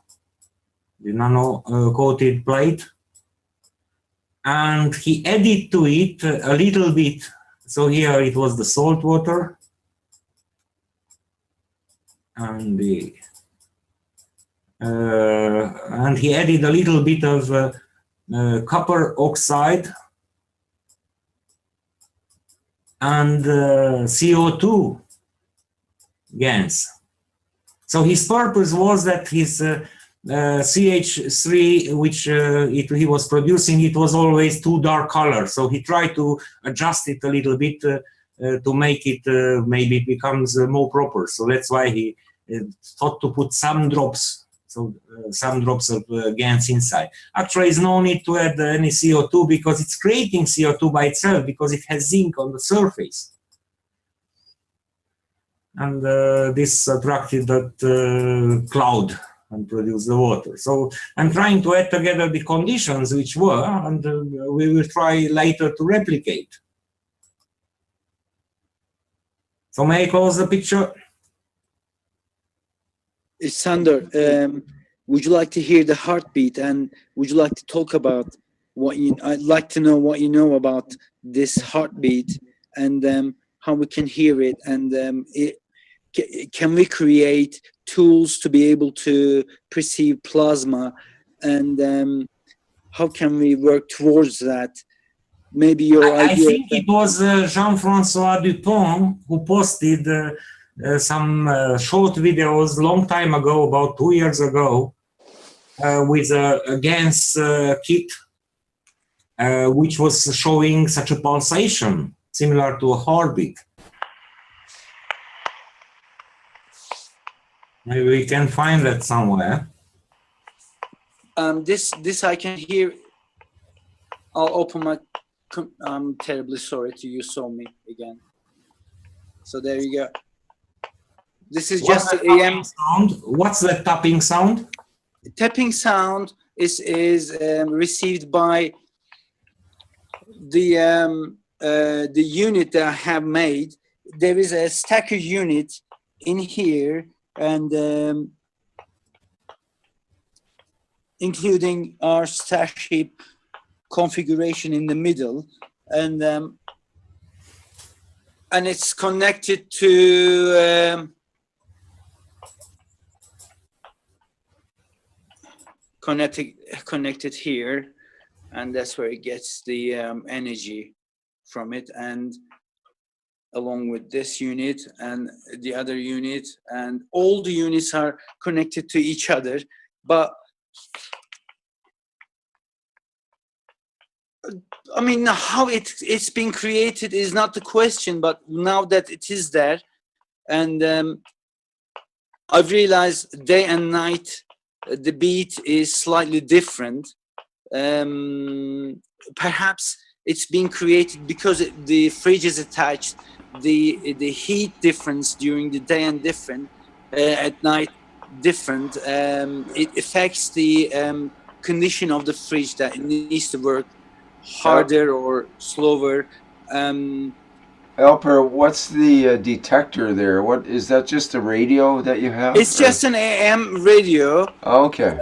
the nano-coated plate, and he added to it a little bit. So here it was the salt water, and he added a little bit of copper oxide and CO2 gas. So his purpose was that his CH3, which he was producing, it was always too dark color. So he tried to adjust it a little bit to make it maybe it becomes more proper. So that's why he thought to put some drops, some drops of gas inside. Actually, there's no need to add any CO2 because it's creating CO2 by itself because it has zinc on the surface. And this attracted that cloud and produced the water. So I'm trying to add together the conditions which were, and we will try later to replicate. So may I close the picture? Sandor, would you like to hear the heartbeat, and would you like to talk about what I'd like to know what you know about this heartbeat and how we can hear it, and can we create tools to be able to perceive plasma, and how can we work towards that? Maybe your idea. I think it was Jean-Francois Dupont who posted some short videos long time ago, about 2 years ago, with a GANS kit, which was showing such a pulsation similar to a heartbeat. Maybe we can find that somewhere. This I can hear. I'll open my. I'm terribly sorry to you saw me again. So there you go. This is just the AM sound. What's the tapping sound? Tapping sound is received by the unit that I have made. There is a stacker unit in here, and including our Starship configuration in the middle, and it's connected to connected here, and that's where it gets the energy from it, and along with this unit and the other unit, and all the units are connected to each other. But I mean, how it's been created is not the question, but now that it is there, and I've realized day and night the beat is slightly different. Perhaps it's been created because the fridge is attached. The heat difference during the day and different at night different. It affects the condition of the fridge, that it needs to work harder or slower. Alper, what's the detector there? What is that? Just a radio that you have? It's just an AM radio. Oh, okay.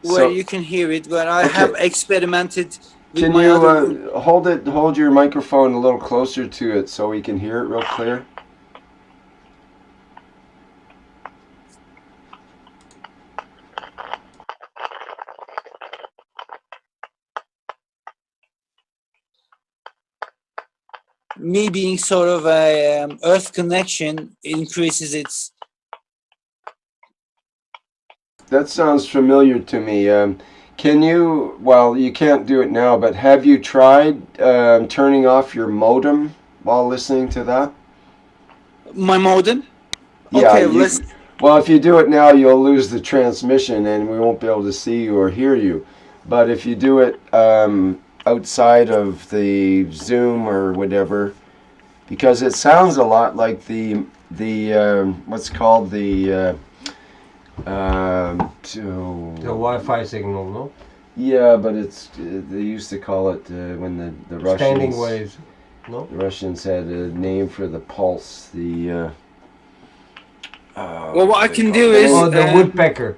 Where you can hear it, but I have experimented with can my you other... hold your microphone a little closer to it so we can hear it real clear? me being sort of a Earth connection increases its. That sounds familiar to me. Can you, well, you can't do it now, but have you tried turning off your modem while listening to that? My modem? Yeah, Okay, let's. well, if you do it now, you'll lose the transmission and we won't be able to see you or hear you. But if you do it outside of the Zoom or whatever, because it sounds a lot like the what's called the Wi-Fi signal, no? Yeah, but it's they used to call it when the Russians Standing waves, no? the Russians had a name for the pulse. The Well, what I can do is the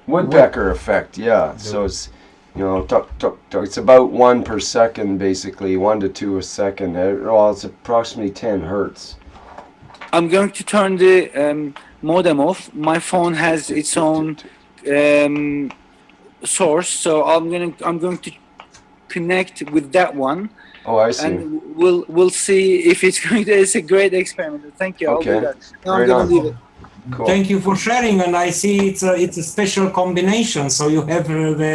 woodpecker effect. Yeah, so it's tuck, tuck, tuck. It's about 1 per second, basically 1 to 2 a second. Well, it's approximately 10 hertz. I'm going to turn the modem off. My phone has its own source, so I'm going to connect with that one. Oh, I see. And we'll see if it's going to. It's a great experiment. Thank you. Okay. I'll do that. Now I'm going to leave it. Cool. Thank you for sharing, and I see it's a special combination. So you have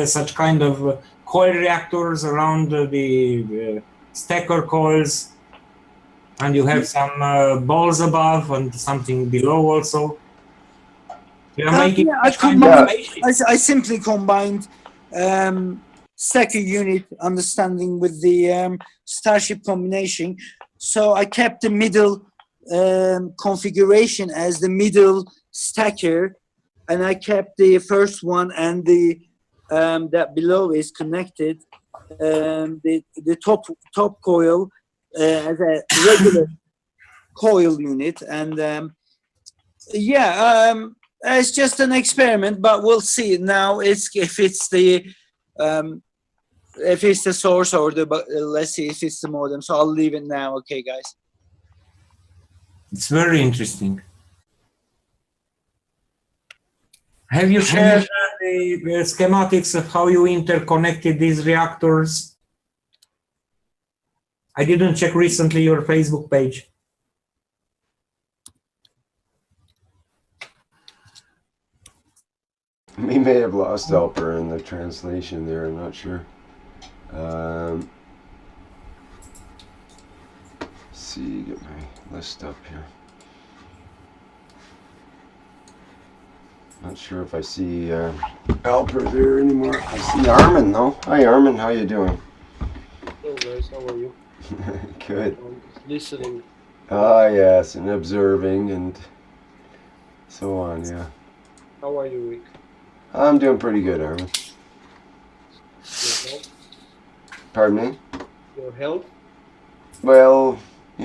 such kind of coil reactors around the stacker coils, and you have some balls above and something below also. You are making I simply combined stacker unit understanding with the Starship combination. So I kept the middle configuration as the middle stacker, and I kept the first one and the that below is connected. The top coil as a regular coil unit, and it's just an experiment, but we'll see now. If it's the source or let's see if it's the modem. So I'll leave it now. Okay, guys. It's very interesting. Have you shared the schematics of how you interconnected these reactors? I didn't check recently your Facebook page. We may have lost Alper in the translation there, I'm not sure. See, get my list up here. Not sure if I see Alper there anymore. I see Armen though. Hi Armen, how you doing? Hello guys, how are you? Good. Listening. Ah yes, and observing and so on, yeah. How are you, Rick? I'm doing pretty good, Armen. Your health? Pardon me? Your health? Well, a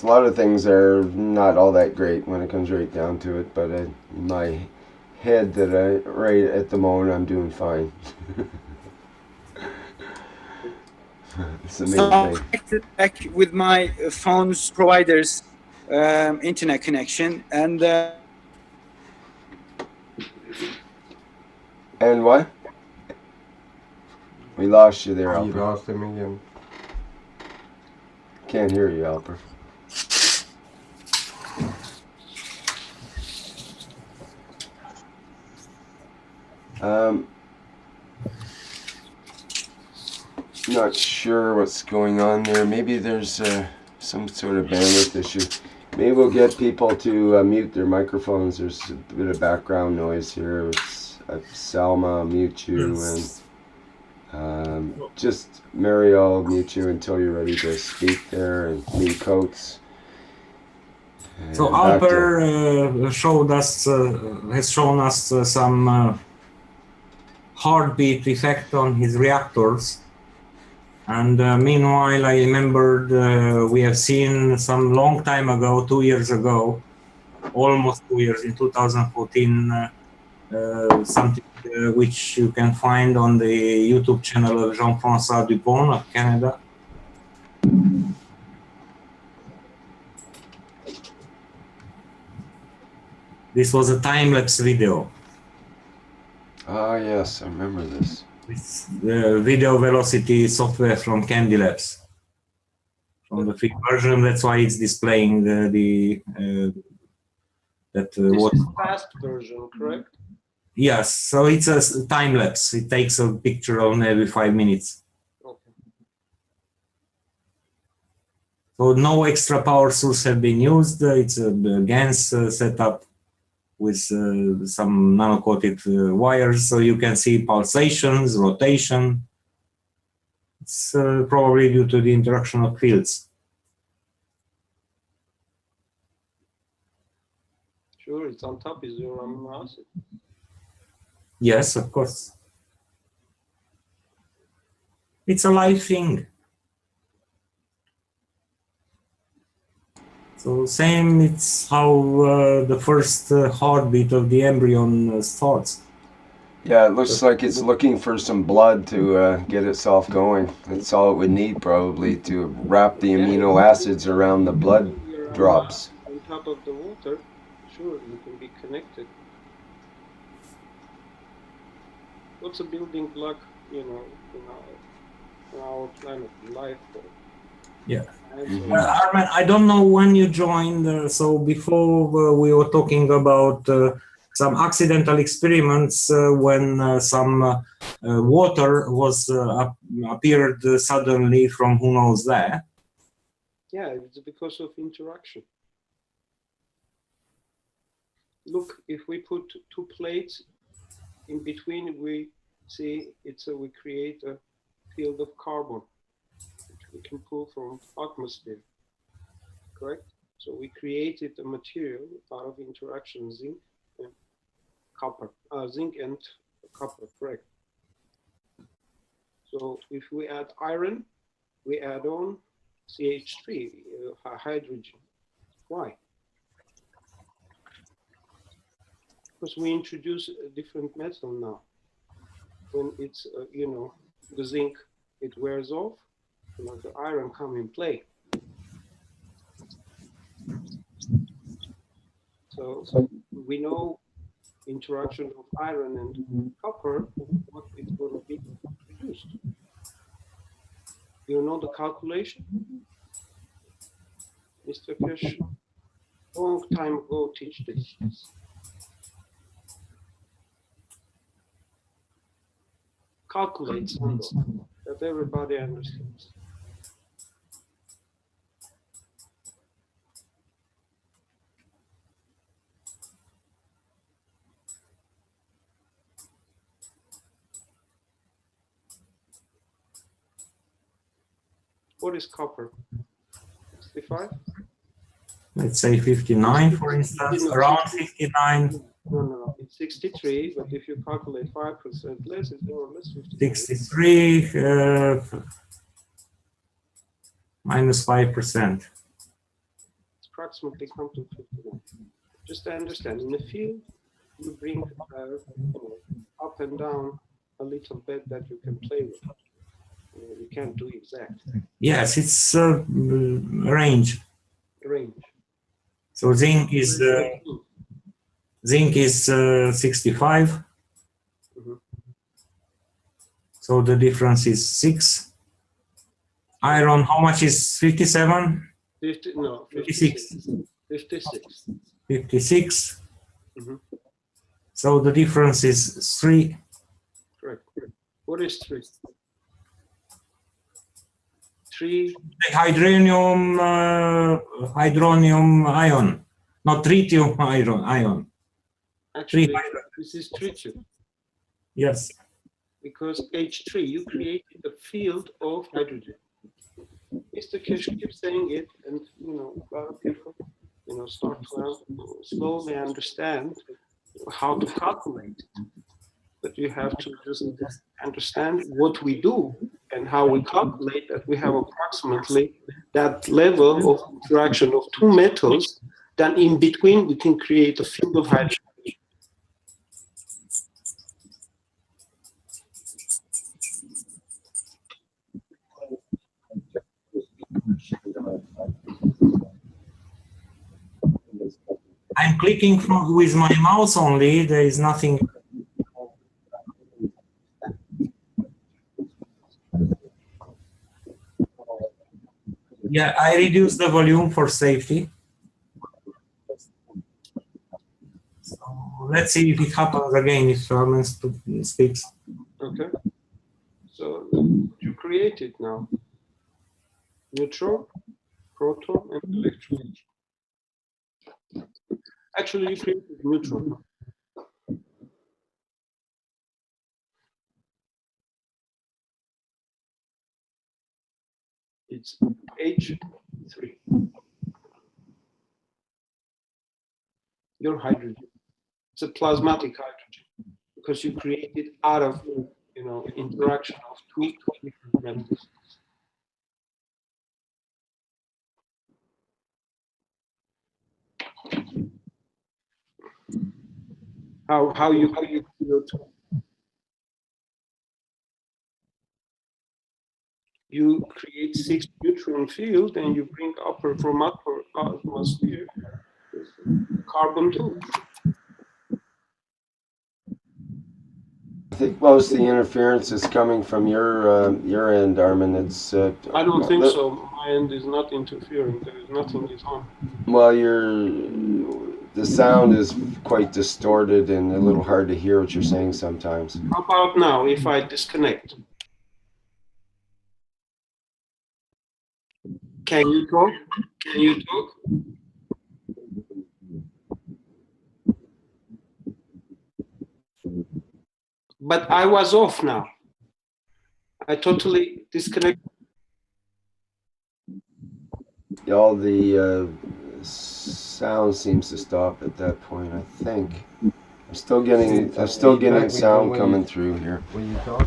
lot of things are not all that great when it comes right down to it, but in my head right at the moment, I'm doing fine. It's the main thing. Back with my phone's provider's internet connection, and what? We lost you there, Alper. You lost him again. Can't hear you, Alper. Not sure what's going on there. Maybe there's some sort of bandwidth issue. Maybe we'll get people to mute their microphones. There's a bit of background noise here. It's Salma, mute you, and just Mary, I'll mute you until you're ready to speak there, and me, Coates. So Alper has shown us some heartbeat effect on his reactors. And meanwhile, I remembered we have seen some long time ago, 2 years ago, almost 2 years, in 2014, something which you can find on the YouTube channel of Jean-François Dupont of Canada. This was a time-lapse video. Ah, yes, I remember this. It's the video velocity software from Candy Labs. from the free version. That's why it's displaying This what. is fast version, correct? Yes, so it's a time lapse. It takes a picture on every 5 minutes. Okay. So no extra power source have been used. It's a GANS setup with some nano-coated wires, so you can see pulsations, rotation. It's probably due to the interaction of fields. Sure, it's on top is your amino acid. Yes, of course. It's a live thing. So same, it's how the first heartbeat of the embryon starts. Yeah, it looks like it's looking for some blood to get itself going. That's all it would need probably to wrap the amino acids around the blood Your amino drops. acid on top of the water, sure, you can be connected. What's a building block, you know, in our planet, life form? Yeah. And Armen, I don't know when you joined. So before we were talking about some accidental experiments when some water was appeared suddenly from who knows there. yeah, it's because of interaction. Look, if we put two plates in between, we see we create a field of carbon, which we can pull from atmosphere, correct? So we created a material out of interaction, zinc and copper, correct? So if we add iron, we add on CH3, hydrogen. Why? Because we introduce a different metal now. When it's, you know, the zinc, it wears off, you know, the iron come in play. So we know interaction of iron and copper, what it's going to be produced. You know the calculation? Mr. Keshe, long time ago teach this. Calculate, Sandor, that everybody understands. What is copper? 65? Let's say 59, for instance, around 59. No, it's 63, but if you calculate 5% less, it's more or less 59. 63 minus 5%. It's approximately come to 51. Just to understand, in the field, you bring up and down a little bit that you can play with. You can't do exact. Yes, it's range. Range. So zinc is 65. So the difference is 6. Iron, how much is 57? 56. 56. 56. So the difference is 3. Correct. What is 3? 3 hydronium ion, not tritium ion. Actually, this is tritium. Yes. Because H3, you created a field of hydrogen. Mr. Keshe keeps saying it, and you know, a lot of people, you know, start to slowly understand how to calculate it. But you have to just understand what we do and how we calculate that we have approximately that level of interaction of two metals. Then in between, we can create a field of hydrogen. I'm clicking with my mouse only. There is nothing. Yeah, I reduced the volume for safety. So let's see if it happens again if Armen speaks. Okay. So you create it now. Neutron, proton, and electron. Actually, you created neutron. It's H3. Your hydrogen. It's a plasmatic hydrogen because you create it out of, interaction of two different metals. How you create CO2? You create 6 neutron field and you bring upper from upper atmosphere carbon 2. I think most of the interference is coming from your end, Armen. It's I don't think so. My end is not interfering. There is nothing is on. well, the sound is quite distorted and a little hard to hear what you're saying sometimes. How about now if I disconnect? Can you talk? Can you talk? But I was off now. I totally disconnected. All the sound seems to stop at that point, I think. I'm still getting sound coming through here. When you talk?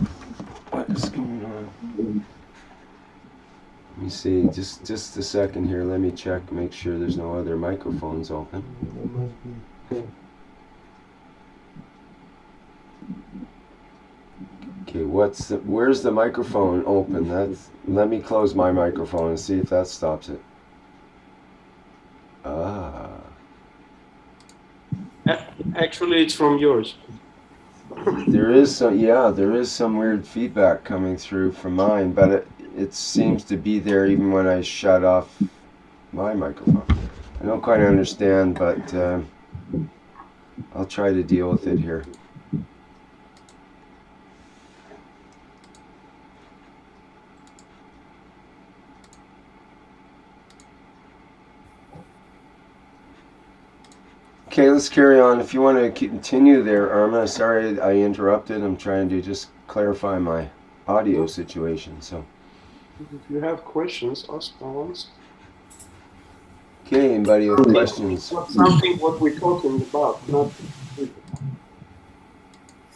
What is going on? Let me see, just a second here. Let me check, make sure there's no other microphones open. Okay, where's the microphone open? Let me close my microphone and see if that stops it. Ah. Actually, it's from yours. There is some weird feedback coming through from mine, but it seems to be there even when I shut off my microphone. I don't quite understand, but I'll try to deal with it here. Okay, let's carry on. If you want to continue there, Armen, sorry I interrupted. I'm trying to just clarify my audio situation. So, if you have questions, ask once. Okay, anybody with questions? Something what we're talking about, not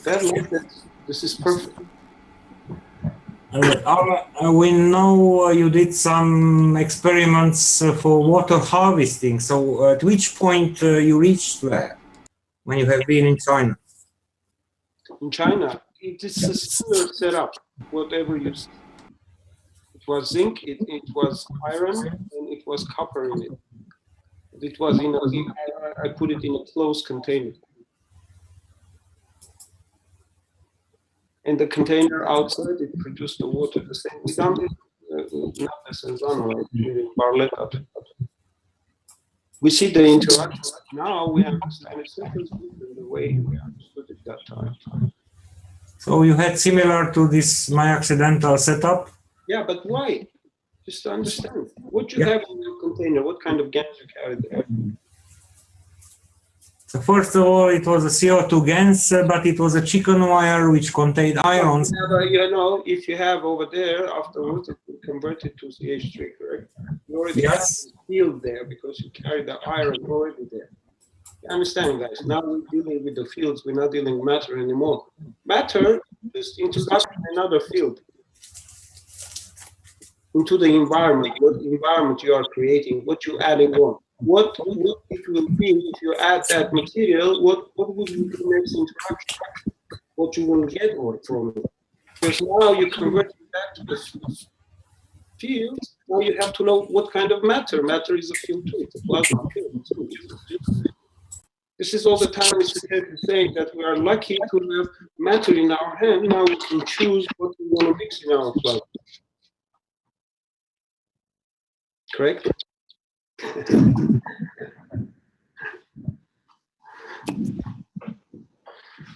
that method. This is perfect. We know you did some experiments for water harvesting. So at which point you reached there when you have been in China? In China, it is a similar setup, whatever you see. It was zinc, it was iron, and it was copper in it. It was I put it in a closed container. And the container outside, it produced the water the same. We done it, not the Sandor, in Barletta. We see the interaction. Now we understand it differently than the way we understood it that time. So you had similar to this my accidental setup? Yeah, but why? Just to understand. What you have in your container, what kind of gas you carry there? So first of all, it was a CO2 gas, but it was a chicken wire which contained ions. If you have over there, afterwards it will convert it to CH3, correct? You already have the field there because you carry the iron already there. You understand, guys? Now we're dealing with the fields, we're not dealing with matter anymore. Matter is introducing another field into the environment, what environment you are creating, what you're adding on. What it will be if you add that material, what will be the next interaction? What you will get from it. Because now you convert it back to the field, now you have to know what kind of matter. Matter is a field too, it's a plasma field. This is all the time Mr. Keshe is saying that we are lucky to have matter in our hand. Now we can choose what we want to mix in our plasma. correct?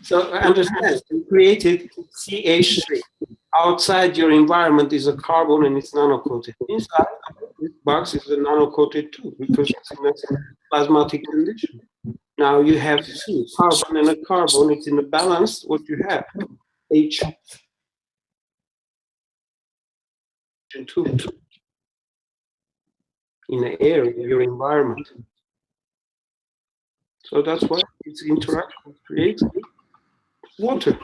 So understand, you created CH3. Outside your environment is a carbon and it's nano-coated. Inside, this box is a nano-coated too, because it's in a plasmatic condition. Now you have two, carbon and a carbon, it's in a balance, what you have, H and 2 in the air, in your environment. So that's why its interaction creates water.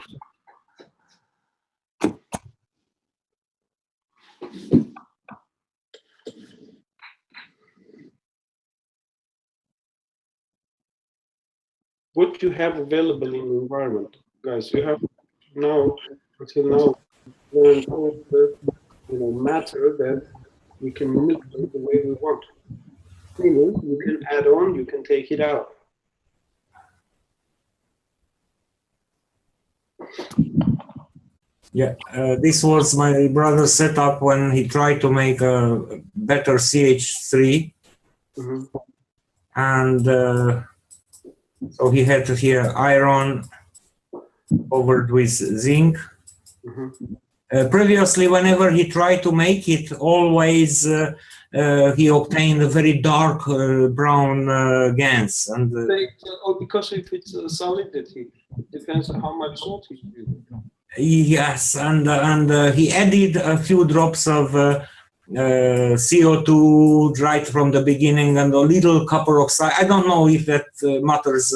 What you have available in the environment, guys, you have now, until now, learned all the matter that we can manipulate the way we want. Meaning, you can add on, you can take it out. Yeah, this was my brother's setup when he tried to make a better CH3. Mm-hmm. And so he had here iron covered with zinc. Mm-hmm. Previously, whenever he tried to make it, always he obtained a very dark brown GANs. And because if it's a solidity, it depends on how much salt you use. yes, and he added a few drops of CO2 right from the beginning and a little copper oxide. I don't know if that matters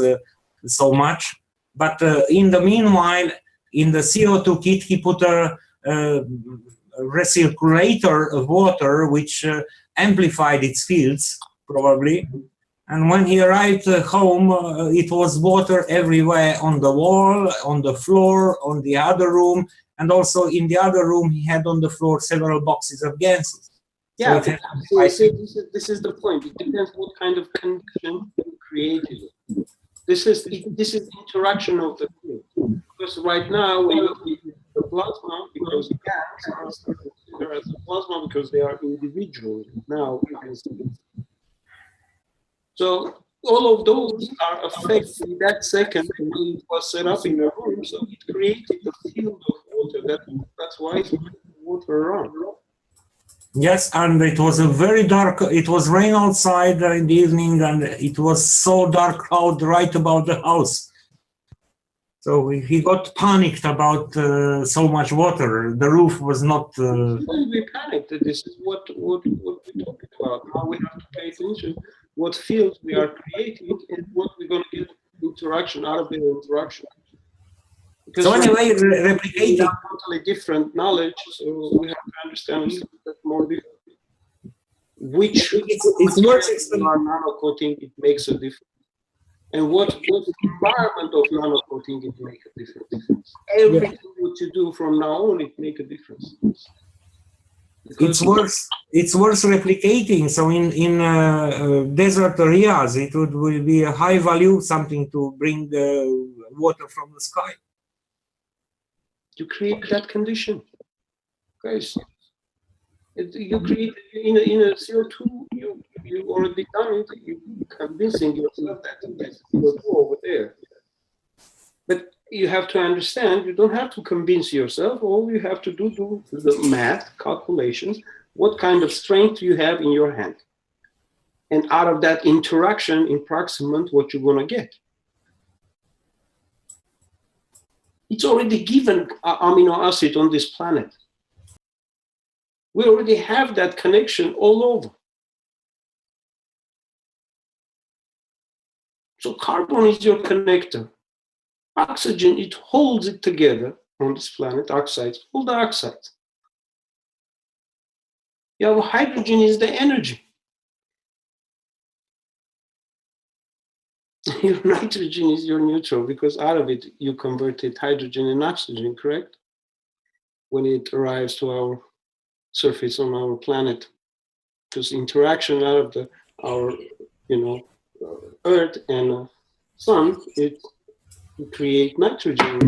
so much, but in the meanwhile, in the CO2 kit, he put a recirculator of water which amplified its fields, probably. And when he arrived home, it was water everywhere, on the wall, on the floor, on the other room, and also in the other room he had on the floor several boxes of gases. Yeah, so this is the point. It depends what kind of condition you created it. This is interaction of the field. Because right now when you look at the plasma, because gas are considered as a plasma because they are individual. Now you can see it. So all of those are affected in that second when it was set up in a room. So it created a field of water. That's why it's water around. Yes, and it was a very dark, it was rain outside in the evening, and it was so dark out right about the house. So he got panicked about so much water. The roof was not... We panicked. This is what we're talking about. Now we have to pay attention what fields we are creating and what we're going to get interaction out of the interaction. Because so anyway, replicating. We have totally different knowledge, so we have to understand a little bit more different. Which it's worth nano-coating, it makes a difference. And what environment of nano-coating, it makes a difference. Everything what you do from now on, it makes a difference. It's worth replicating. So in desert areas, it will be a high value, something to bring water from the sky. You create that condition, guys. You create in a CO2. You already done it. You convincing yourself that there's CO2 over there. But you have to understand. You don't have to convince yourself. All you have to do the math calculations. What kind of strength you have in your hand, and out of that interaction in proximate, what you're gonna get. It's already given amino acid on this planet. We already have that connection all over. So carbon is your connector. Oxygen, it holds it together on this planet, oxides, all the oxides. You have hydrogen is the energy. Your nitrogen is your neutral because out of it you converted hydrogen and oxygen, correct? When it arrives to our surface on our planet, because interaction out of our Earth and Sun, it create nitrogen.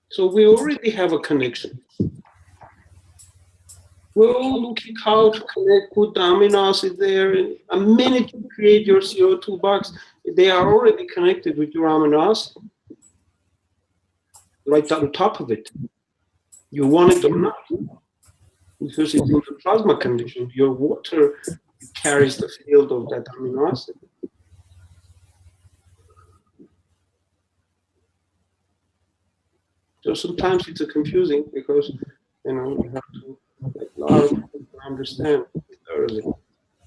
So we already have a connection. We're all looking how to connect, put the amino acid there. And a minute you create your CO2 box, they are already connected with your amino acid. Right on top of it. You want it or not. Because it's in the plasma condition. Your water carries the field of that amino acid. So sometimes it's confusing because, you know, you have to, like, a lot of people understand thoroughly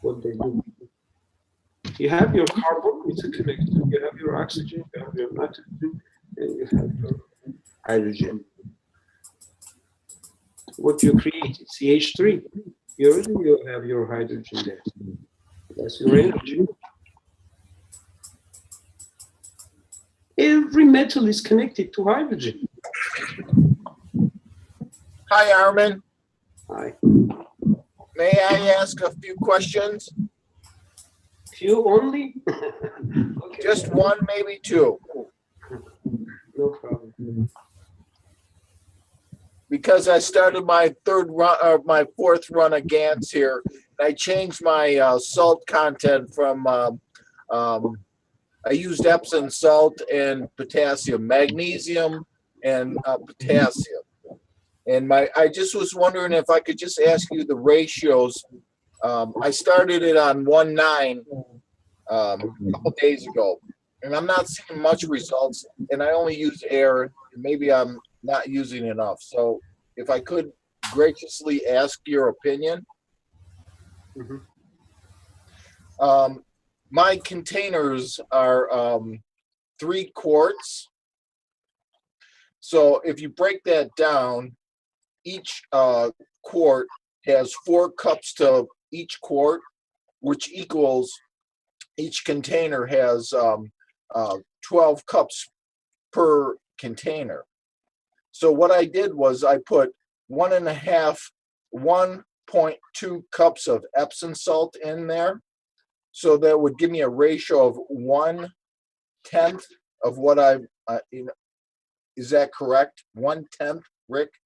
what they do. You have your carbon, it's a connector. You have your oxygen, you have your nitrogen, and you have your hydrogen. What you create is CH3. You already have your hydrogen there. That's your energy. Every metal is connected to hydrogen. Hi, Armen. Hi. May I ask a few questions? Few only? Okay. Just one, maybe two. No problem. Because I started my third run, or my fourth run of GANs here, I changed my salt content from I used Epsom salt and potassium, magnesium and potassium. And I just was wondering if I could just ask you the ratios. I started it on 1:9 a couple days ago, and I'm not seeing much results. And I only use air. Maybe I'm not using enough. So if I could graciously ask your opinion. Mm-hmm. My containers are 3 quarts. So if you break that down, each quart has 4 cups to each quart, which equals each container has 12 cups per container. So what I did was I put 1.2 cups of Epsom salt in there. So that would give me a ratio of 1/10 of what is that correct? 1/10, Rick?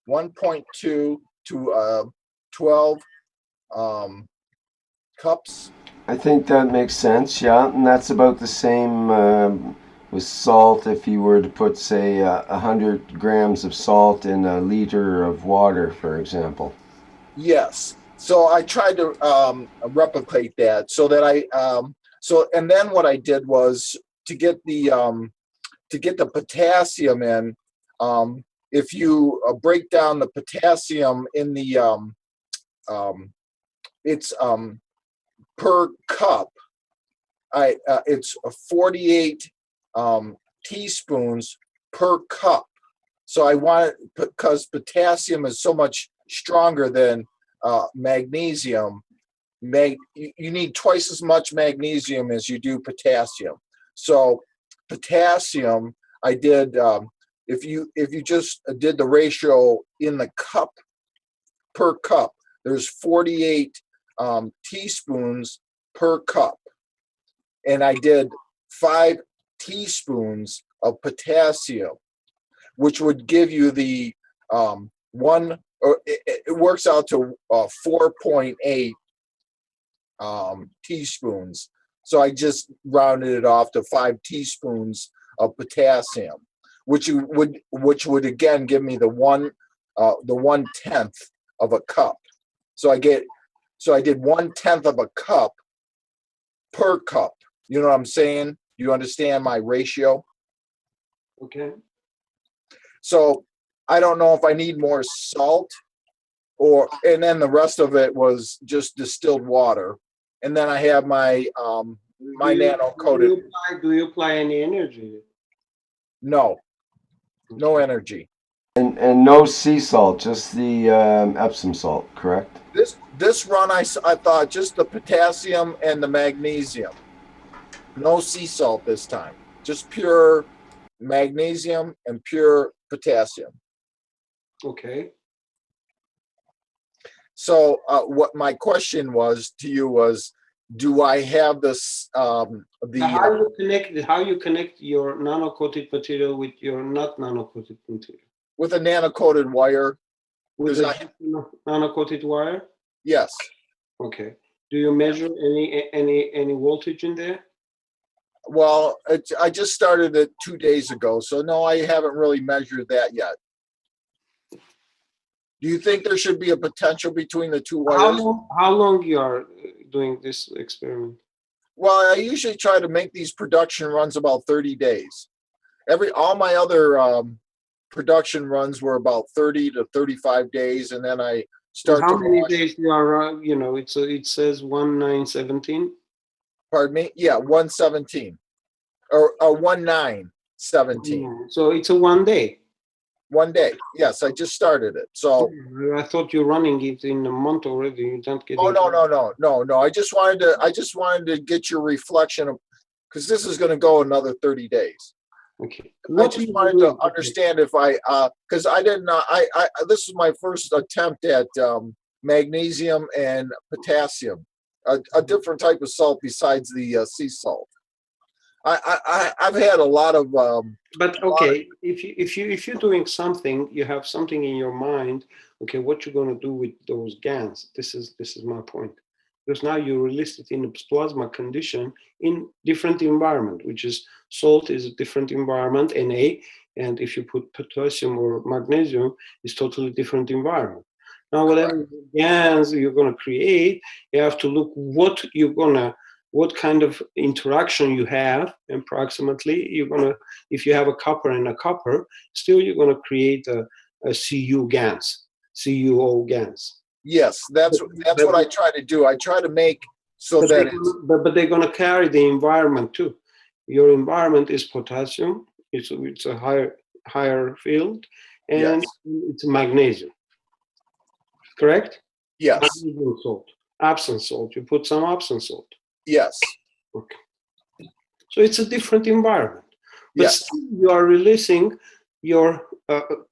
1.2 to 12 cups. I think that makes sense, yeah, and that's about the same with salt. If you were to put, say, 100 grams of salt in a liter of water, for example. Yes. So I tried to replicate that so that and then what I did was to get the potassium in. If you break down the potassium in the it's per cup. It's 48 teaspoons per cup. So I want it because potassium is so much stronger than magnesium. You need twice as much magnesium as you do potassium. So potassium, I did. If you just did the ratio in the cup per cup, there's 48 teaspoons per cup, and I did 5 teaspoons of potassium, which would give you the one. Or it works out to 4.8 teaspoons. So I just rounded it off to 5 teaspoons of potassium, which would again give me the 1/10 of a cup. So I did 1/10 of a cup per cup. You know what I'm saying? You understand my ratio? Okay. So I don't know if I need more salt and then the rest of it was just distilled water. And then I have my nano-coated. Do you apply any energy? No energy. And no sea salt, just the Epsom salt, correct? This run, I thought just the potassium and the magnesium. No sea salt this time. Just pure magnesium and pure potassium. Okay. So what my question was to you was, do I have this how you connect your nano-coated material with your not nano-coated material? With a nano-coated wire. With a nano-coated wire? Yes. Okay. Do you measure any voltage in there? Well, I just started it 2 days ago, so no, I haven't really measured that yet. Do you think there should be a potential between the two wires? How long you are doing this experiment? Well, I usually try to make these production runs about 30 days. All my other production runs were about 30 to 35 days, and then I start How to many wash. days you are, it says 1917? Pardon me? Yeah, 117 or 1917. So it's a 1 day. 1 day. Yes, I just started it. So I thought you're running it in a month already. You don't get. oh no. I just wanted to get your reflection of, because this is going to go another 30 days. Okay. I just wanted to understand if because I didn't this is my first attempt at magnesium and potassium, a different type of salt besides the sea salt. I've had a lot of but okay, if you're doing something, you have something in your mind. Okay, what you're going to do with those GANs? This is my point, because now you release it in a plasma condition in different environment, which is salt is a different environment, Na, and if you put potassium or magnesium, it's totally different environment. Now, whatever GANs you're going to create, you have to look what kind of interaction you have. Approximately, you're gonna, if you have a copper and a copper, still you're gonna create a Cu GANs, CuO GANs. Yes, that's what I try to do. I try to make so that but they're gonna carry the environment too. Your environment is potassium. It's a higher field, and it's magnesium. Correct? Yes. Magnesium salt, Epsom salt. You put some Epsom salt. Yes. Okay. So it's a different environment, but yes. Still you are releasing your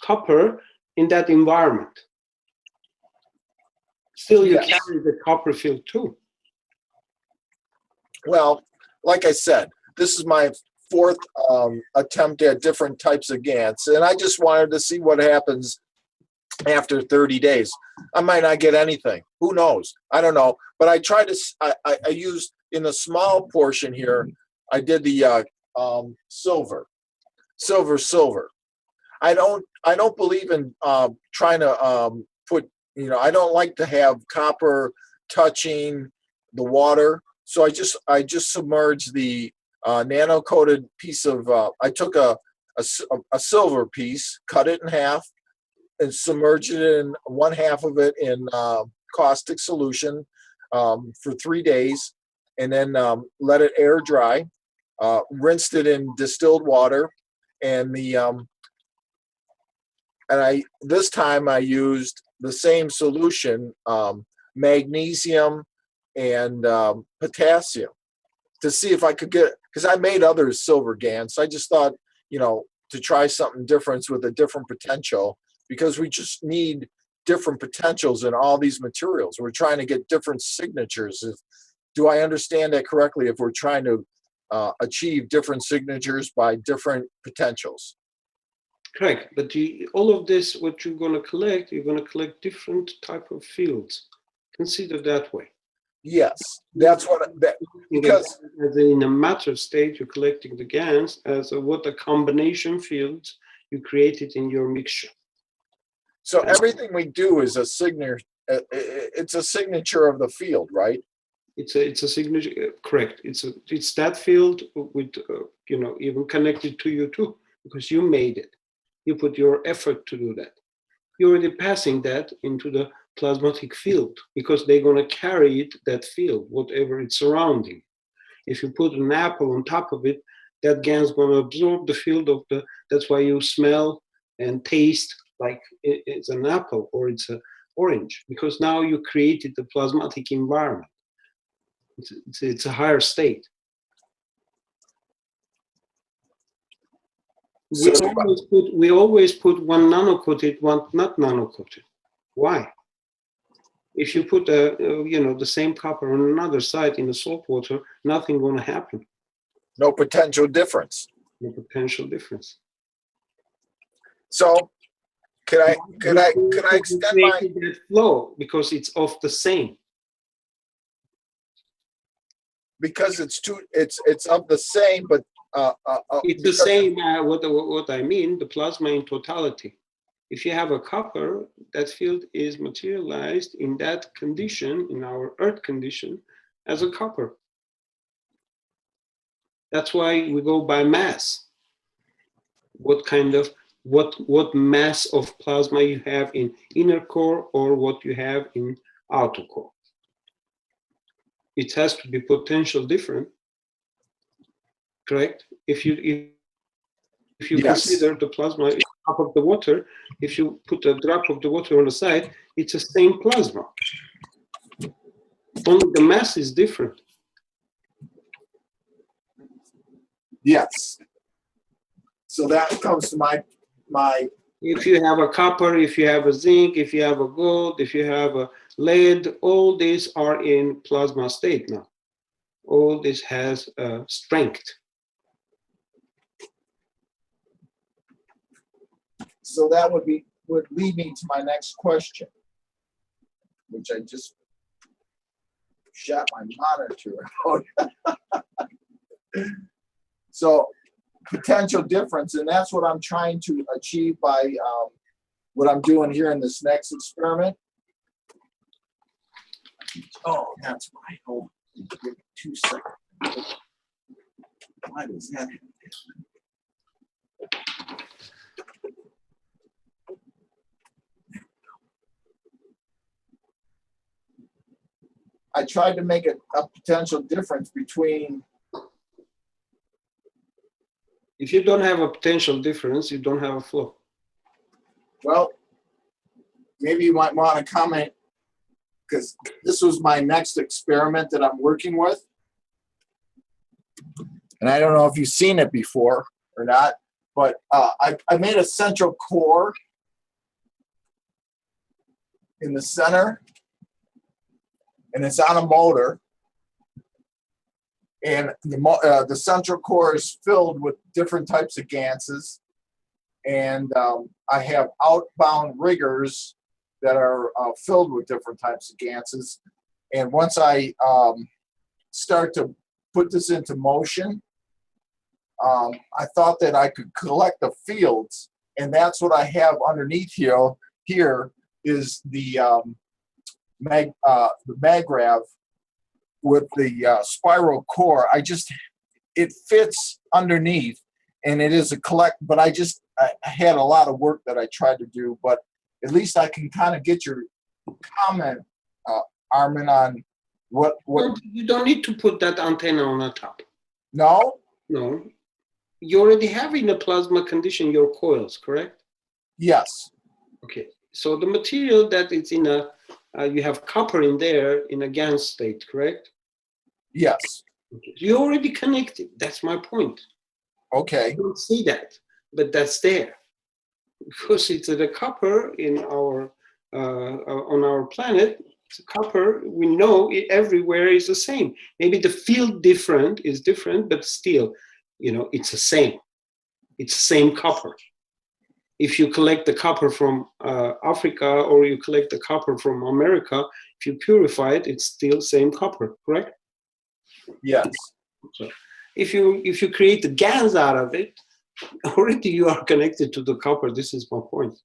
copper in that environment. Still, you carry the copper field too. Well, like I said, this is my fourth attempt at different types of GANs, and I just wanted to see what happens after 30 days. I might not get anything. Who knows? I don't know. But I tried to. I used in the small portion here. I did the silver. I don't believe in trying to put. I don't like to have copper touching the water. So I just submerged the nano-coated piece of. I took a silver piece, cut it in half, and submerged it in one half of it in caustic solution for 3 days, and then let it air dry. Rinsed it in distilled water, and this time I used the same solution, magnesium and potassium, to see if I could get, because I made other silver GANs. So I just thought, to try something different with a different potential, because we just need different potentials in all these materials. We're trying to get different signatures. Do I understand that correctly? If we're trying to achieve different signatures by different potentials. Correct, but all of this, what you're going to collect different type of fields. Consider that way. Yes, that's because in a matter state, you're collecting the GANs as what a combination fields you created in your mixture. So everything we do is a signature. It's a signature of the field, right? It's a signature. Correct. It's that field with even connected to you too, because you made it. You put your effort to do that. You're already passing that into the plasmatic field, because they're going to carry that field, whatever it's surrounding. If you put an apple on top of it, that GAN's going to absorb the field of that's why you smell and taste like it's an apple or it's an orange, because now you created the plasmatic environment. It's a higher state. We always put one nano-coated, one not nano-coated. Why? If you put the same copper on another side in the salt water, nothing going to happen. No potential difference. No potential difference. So, Could I extend my, created that flow because it's of the same. because it's of the same, but It's the same. What I mean, the plasma in totality. If you have a copper, that field is materialized in that condition, in our Earth condition, as a copper. That's why we go by mass. What kind of what mass of plasma you have in inner core or what you have in outer core. It has to be potential different, correct? If you yes. Consider the plasma is drop of the water, if you put a drop of the water on the side, it's the same plasma. Only the mass is different. Yes. So that comes to my. If you have a copper, if you have a zinc, if you have a gold, if you have a lead, all these are in plasma state now. All this has strength. So that would lead me to my next question, which I just shot my monitor out. So potential difference, and that's what I'm trying to achieve by what I'm doing here in this next experiment. Oh, that's my home. Give me 2 seconds. Why does that happen? I tried to make a potential difference between. If you don't have a potential difference, you don't have a flow. Well, maybe you might want to comment, because this was my next experiment that I'm working with. And I don't know if you've seen it before or not, but I made a central core in the center, and it's on a motor. And the central core is filled with different types of ganses. And I have outbound riggers that are filled with different types of ganses. And once I start to put this into motion, I thought that I could collect the fields. And that's what I have underneath here is the magrav with the spiral core. It fits underneath, and it is a collect, but I had a lot of work that I tried to do, but at least I can kind of get your comment, Armen, on what. You don't need to put that antenna on the top. No? No. You already have in a plasma condition your coils, correct? Yes. Okay. So the material that is in you have copper in there in a GaN state, correct? Yes. Okay. You already connected. That's my point. Okay. You don't see that, but that's there. Because it's the copper in our on our planet. Copper, we know it everywhere is the same. Maybe the field is different, but still, it's the same. It's the same copper. If you collect the copper from Africa or you collect the copper from America, if you purify it, it's still same copper, correct? Yes. So if you create the GaNs out of it, already you are connected to the copper. This is my point.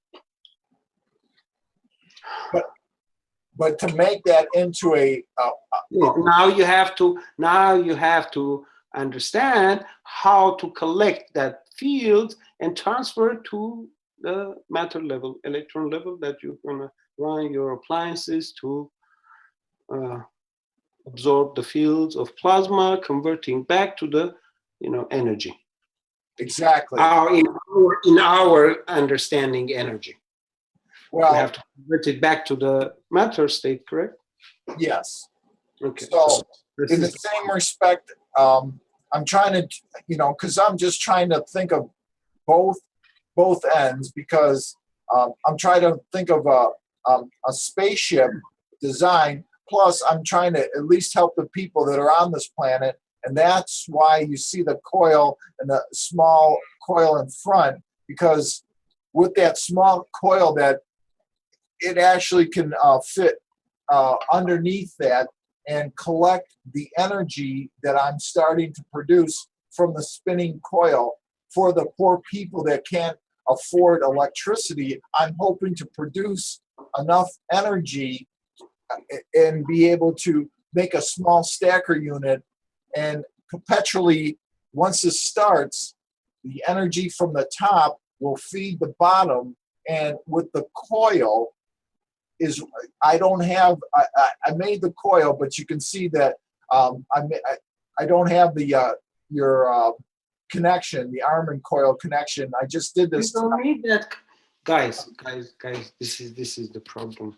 But to make that into now you have to understand how to collect that field and transfer to the matter level, electron level, that you're gonna run your appliances to absorb the fields of plasma, converting back to the energy. Exactly. In our understanding, energy. Well, we have to convert it back to the matter state, correct? Yes. Okay. So in the same respect, I'm trying to, because I'm just trying to think of both ends, because I'm trying to think of a spaceship design. Plus, I'm trying to at least help the people that are on this planet, and that's why you see the coil and the small coil in front, because with that small coil that it actually can fit underneath that and collect the energy that I'm starting to produce from the spinning coil for the poor people that can't afford electricity. I'm hoping to produce enough energy and be able to make a small stacker unit, and perpetually, once this starts, the energy from the top will feed the bottom, and with the coil is, I don't have, I made the coil, but you can see that I don't have the your connection, the Armen coil connection. I just did this. You don't need that, guys. This is the problem.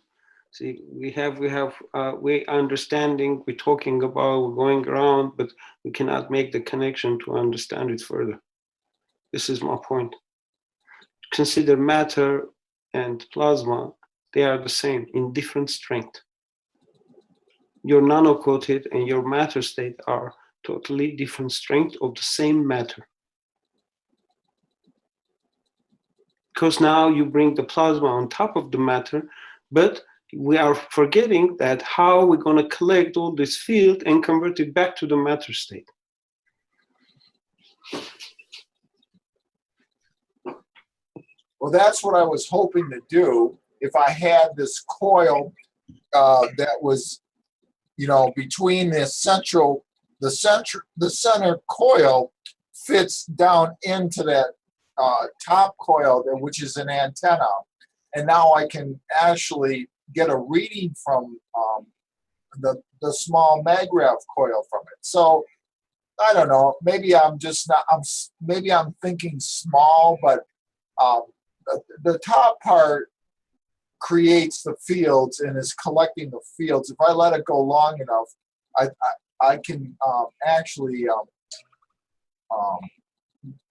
See, we understanding. We're talking about. We're going around, but we cannot make the connection to understand it further. This is my point. Consider matter and plasma. They are the same in different strength. Your nano-coated and your matter state are totally different strength of the same matter. Because now you bring the plasma on top of the matter, but we are forgetting that how we're going to collect all this field and convert it back to the matter state. Well, that's what I was hoping to do if I had this coil that was, you know, between the center coil fits down into that top coil, which is an antenna. And now I can actually get a reading from the small maggraph coil from it. So I don't know, maybe I'm just not, maybe I'm thinking small, but the top part creates the fields and is collecting the fields. If I let it go long enough, I can actually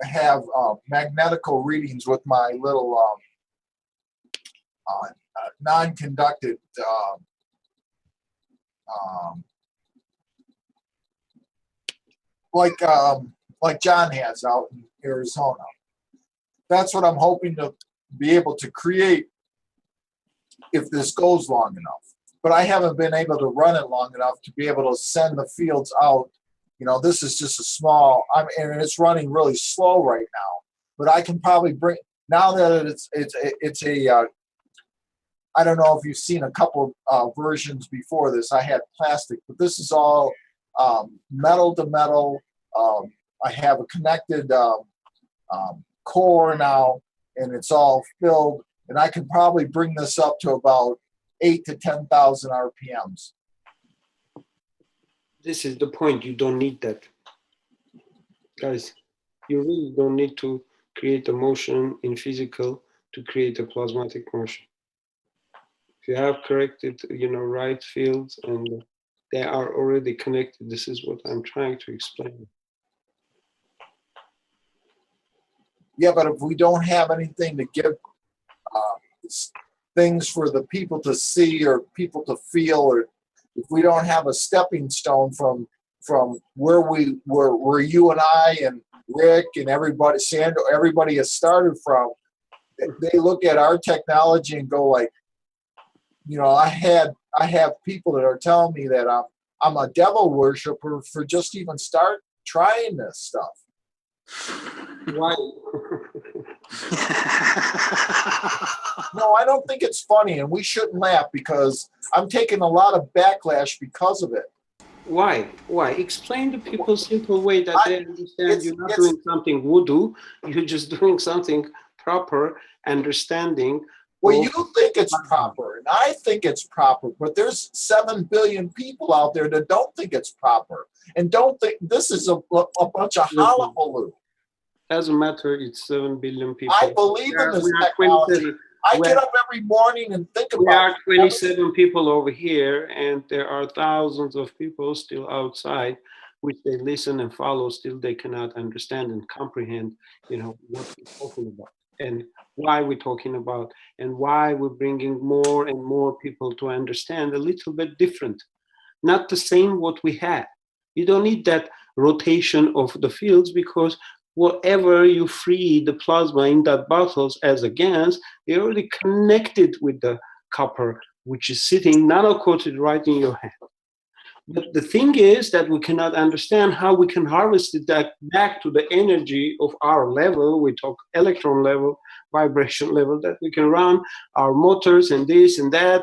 have magnetical readings with my little non-conducted like John has out in Arizona. That's what I'm hoping to be able to create if this goes long enough. But I haven't been able to run it long enough to be able to send the fields out. You know, this is just a small, and it's running really slow right now. But I can probably bring, now that it's a, I don't know if you've seen a couple versions before this. I had plastic, but this is all metal to metal. I have a connected core now, and it's all filled. And I can probably bring this up to about 8,000 to 10,000 RPMs. This is the point. You don't need that, guys. You really don't need to create a motion in physical to create a plasmatic motion. If you have corrected, right fields and they are already connected, this is what I'm trying to explain. Yeah, but if we don't have anything to give things for the people to see or people to feel, or if we don't have a stepping stone from where you and I and Rick and everybody, Sandor, everybody has started from, they look at our technology and go like, I have people that are telling me that I'm a devil worshiper for just even start trying this stuff. Why? No, I don't think it's funny, and we shouldn't laugh because I'm taking a lot of backlash because of it. Why? Why? Explain to people simple way that they understand you're not doing something voodoo, you're just doing something proper, understanding. Well, you think it's proper, and I think it's proper, but there's 7 billion people out there that don't think it's proper and don't think this is a bunch of hullabaloo. Doesn't matter, it's 7 billion people. I believe in this technology. I get up every morning and think about it. We are 27 people over here, and there are thousands of people still outside, which they listen and follow. Still, they cannot understand and comprehend, what we're talking about and why we're talking about and why we're bringing more and more people to understand a little bit different, not the same what we had. You don't need that rotation of the fields because whatever you free the plasma in that bottles as a gas, they're already connected with the copper, which is sitting nano-coated right in your hand. But the thing is that we cannot understand how we can harvest it back to the energy of our level. We talk electron level, vibration level, that we can run our motors and this and that.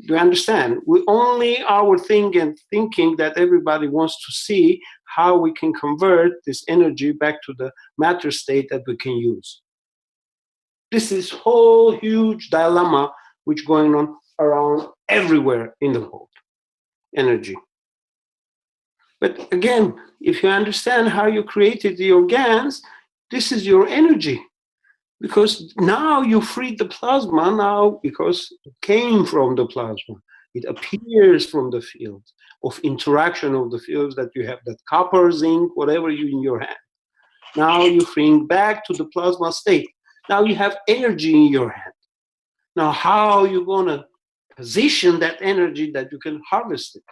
Do you understand? We only our thinking that everybody wants to see how we can convert this energy back to the matter state that we can use. This is whole huge dilemma which going on around everywhere in the world. Energy. But again, if you understand how you created the organs, this is your energy. Because now you freed the plasma now because it came from the plasma. It appears from the field of interaction of the fields that you have, that copper, zinc, whatever you in your hand. Now you bring back to the plasma state. Now you have energy in your hand. Now how are you going to position that energy that you can harvest it?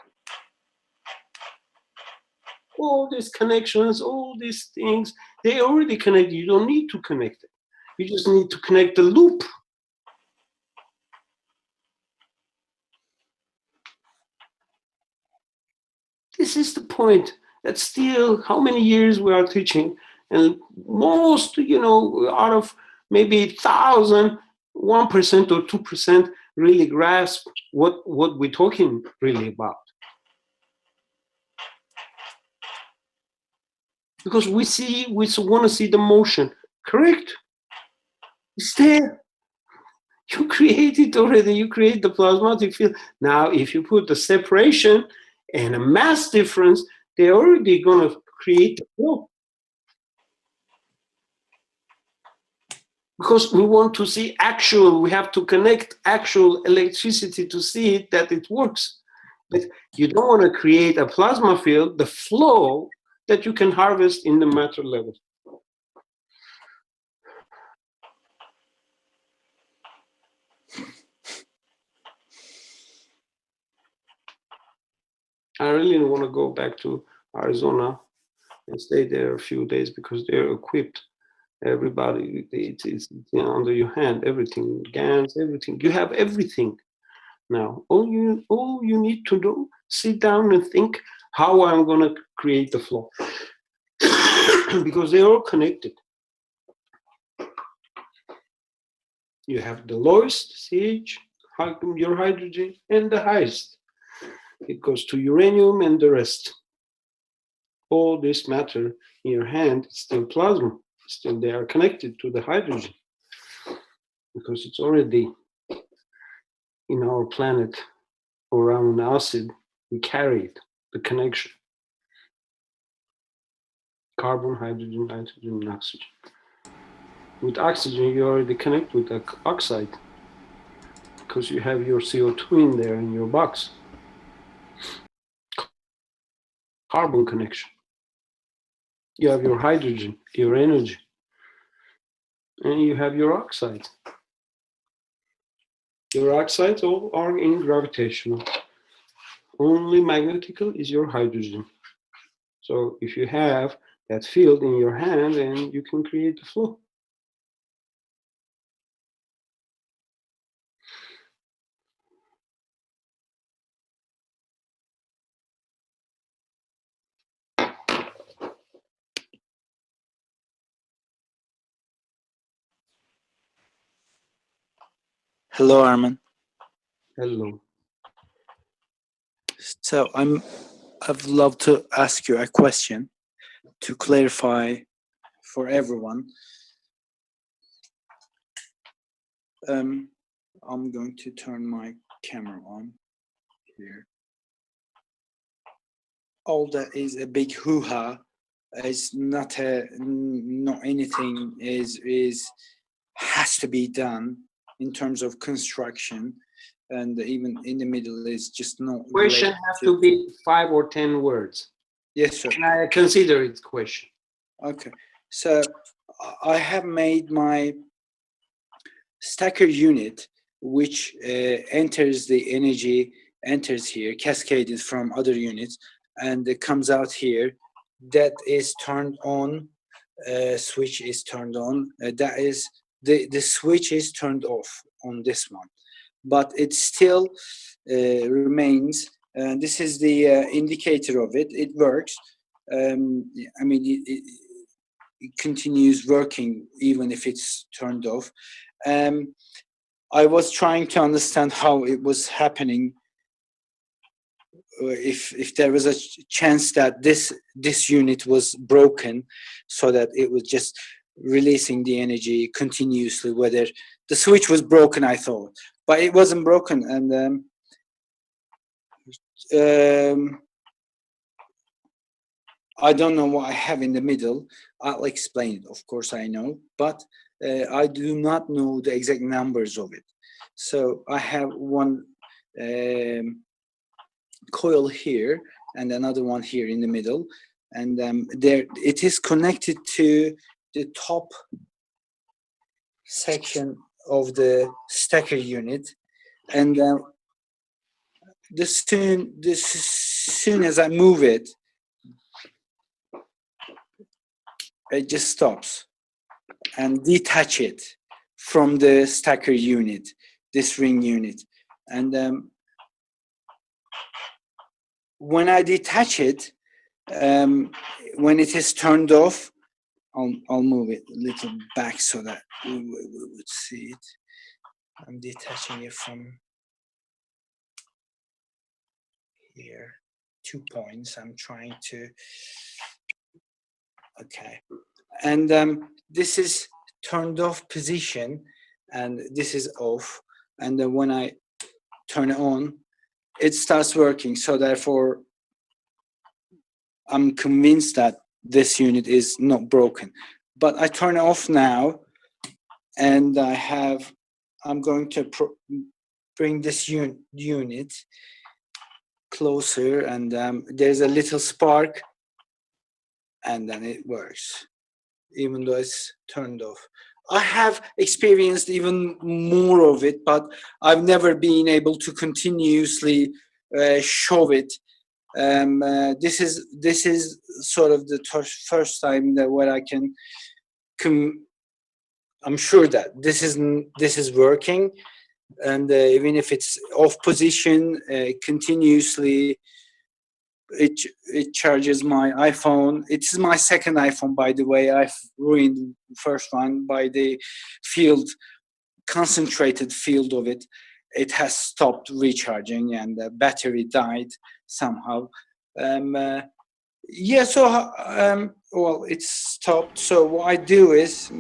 All these connections, all these things, they already connected. You don't need to connect it. You just need to connect the loop. This is the point that still, how many years we are teaching, and most, out of maybe 1,000, 1% or 2% really grasp what we're talking really about. Because we want to see the motion. Correct? It's there. You create it already. You create the plasmatic field. Now, if you put the separation and a mass difference, they're already going to create the flow. Because we want to see actual, we have to connect actual electricity to see it, that it works. But you don't want to create a plasma field, the flow that you can harvest in the matter level. I really want to go back to Arizona and stay there a few days because they're equipped. Everybody, it's under your hand, everything, GANs, everything. You have everything now. All you need to do, sit down and think how I'm going to create the flow. Because they're all connected. You have the lowest CH, your hydrogen, and the highest. It goes to uranium and the rest. All this matter in your hand is still plasma. Still, they are connected to the hydrogen because it's already in our planet around acid. We carry it, the connection. Carbon, hydrogen, nitrogen, and oxygen. With oxygen, you already connect with the oxide because you have your CO2 in there in your box. Carbon connection. You have your hydrogen, your energy, and you have your oxides. Your oxides all are in gravitational. Only magnetical is your hydrogen. So if you have that field in your hand, then you can create the flow. Hello, Armen. Hello. So I'd love to ask you a question to clarify for everyone. I'm going to turn my camera on here. All that is a big hoo-ha. Is not anything has to be done in terms of construction, and even in the middle is just no Question has to be 5 or 10 words. Yes, sir. And I consider it question. Okay, so I have made my stacker unit, which enters the energy, enters here, cascaded from other units, and it comes out here. That is turned on switch is turned on. That is, the switch is turned off on this one, but it still remains. This is the indicator of it. It works. I mean, it continues working even if it's turned off. I was trying to understand how it was happening. If there was a chance that this unit was broken, so that it was just releasing the energy continuously, whether the switch was broken, I thought, but it wasn't broken. And I don't know what I have in the middle. I'll explain it, of course I know, but I do not know the exact numbers of it. So I have one coil here and another one here in the middle, and there it is connected to the top section of the stacker unit, and as soon as I move it, it just stops and detach it from the stacker unit, this ring unit. And when I detach it, when it is turned off, I'll move it a little back so that we would see it. I'm detaching it from here. 2 points. I'm trying to. Okay. And this is turned off position, and this is off. And then when I turn it on, it starts working. So therefore, I'm convinced that this unit is not broken. But I turn it off now, and I'm going to bring this unit closer, and there's a little spark, and then it works, even though it's turned off. I have experienced even more of it, but I've never been able to continuously show it. This is sort of the first time that where I can I'm sure that this is working, and even if it's off position continuously, it charges my iPhone. It's my second iPhone, by the way. I've ruined the first one by the concentrated field of it. It has stopped recharging, and the battery died somehow. Yeah, so well, it's stopped. So what I do is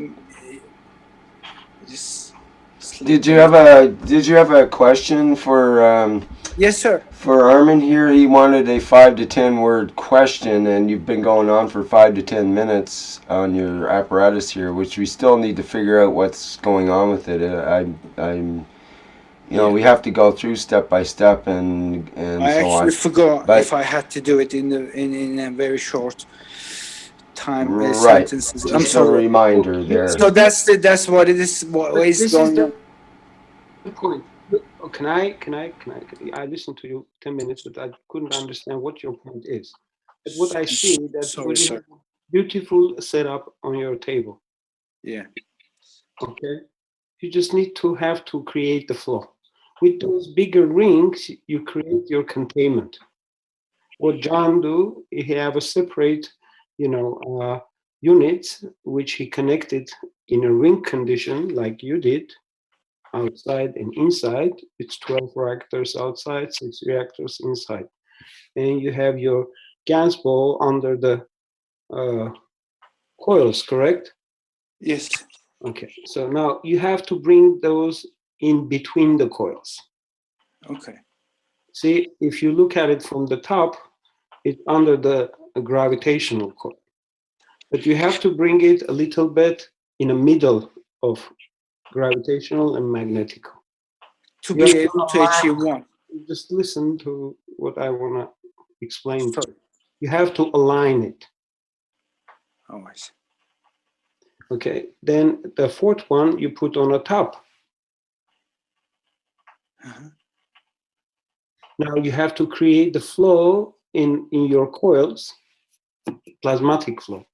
just. Did you have a question for? Yes, sir. For Armen here, he wanted a 5 to 10 word question, and you've been going on for 5 to 10 minutes on your apparatus here, which we still need to figure out what's going on with it. We have to go through step by step, and I so on. actually forgot if I had to do it in a very short time sentences. Just I'm sorry. a reminder there. So that's what it is. What is going on? The point. Can I? I listened to you 10 minutes, but I couldn't understand what your point is. But what I see that you have a beautiful setup on your table. Yeah. Okay. You just need to have to create the flow. With those bigger rings, you create your containment. What John do, he have a separate, units which he connected in a ring condition like you did. Outside and inside, it's 12 reactors outside, 6 reactors inside. And you have your gas ball under the coils, correct? Yes. Okay, so now you have to bring those in between the coils. Okay. See, if you look at it from the top, it's under the gravitational coil. But you have to bring it a little bit in the middle of gravitational and magnetic. To be able to achieve one. Just listen to what I want to explain. You have to align it. Oh, I see. Okay, then the fourth one you put on the top. Now you have to create the flow in your coils, plasmatic flow.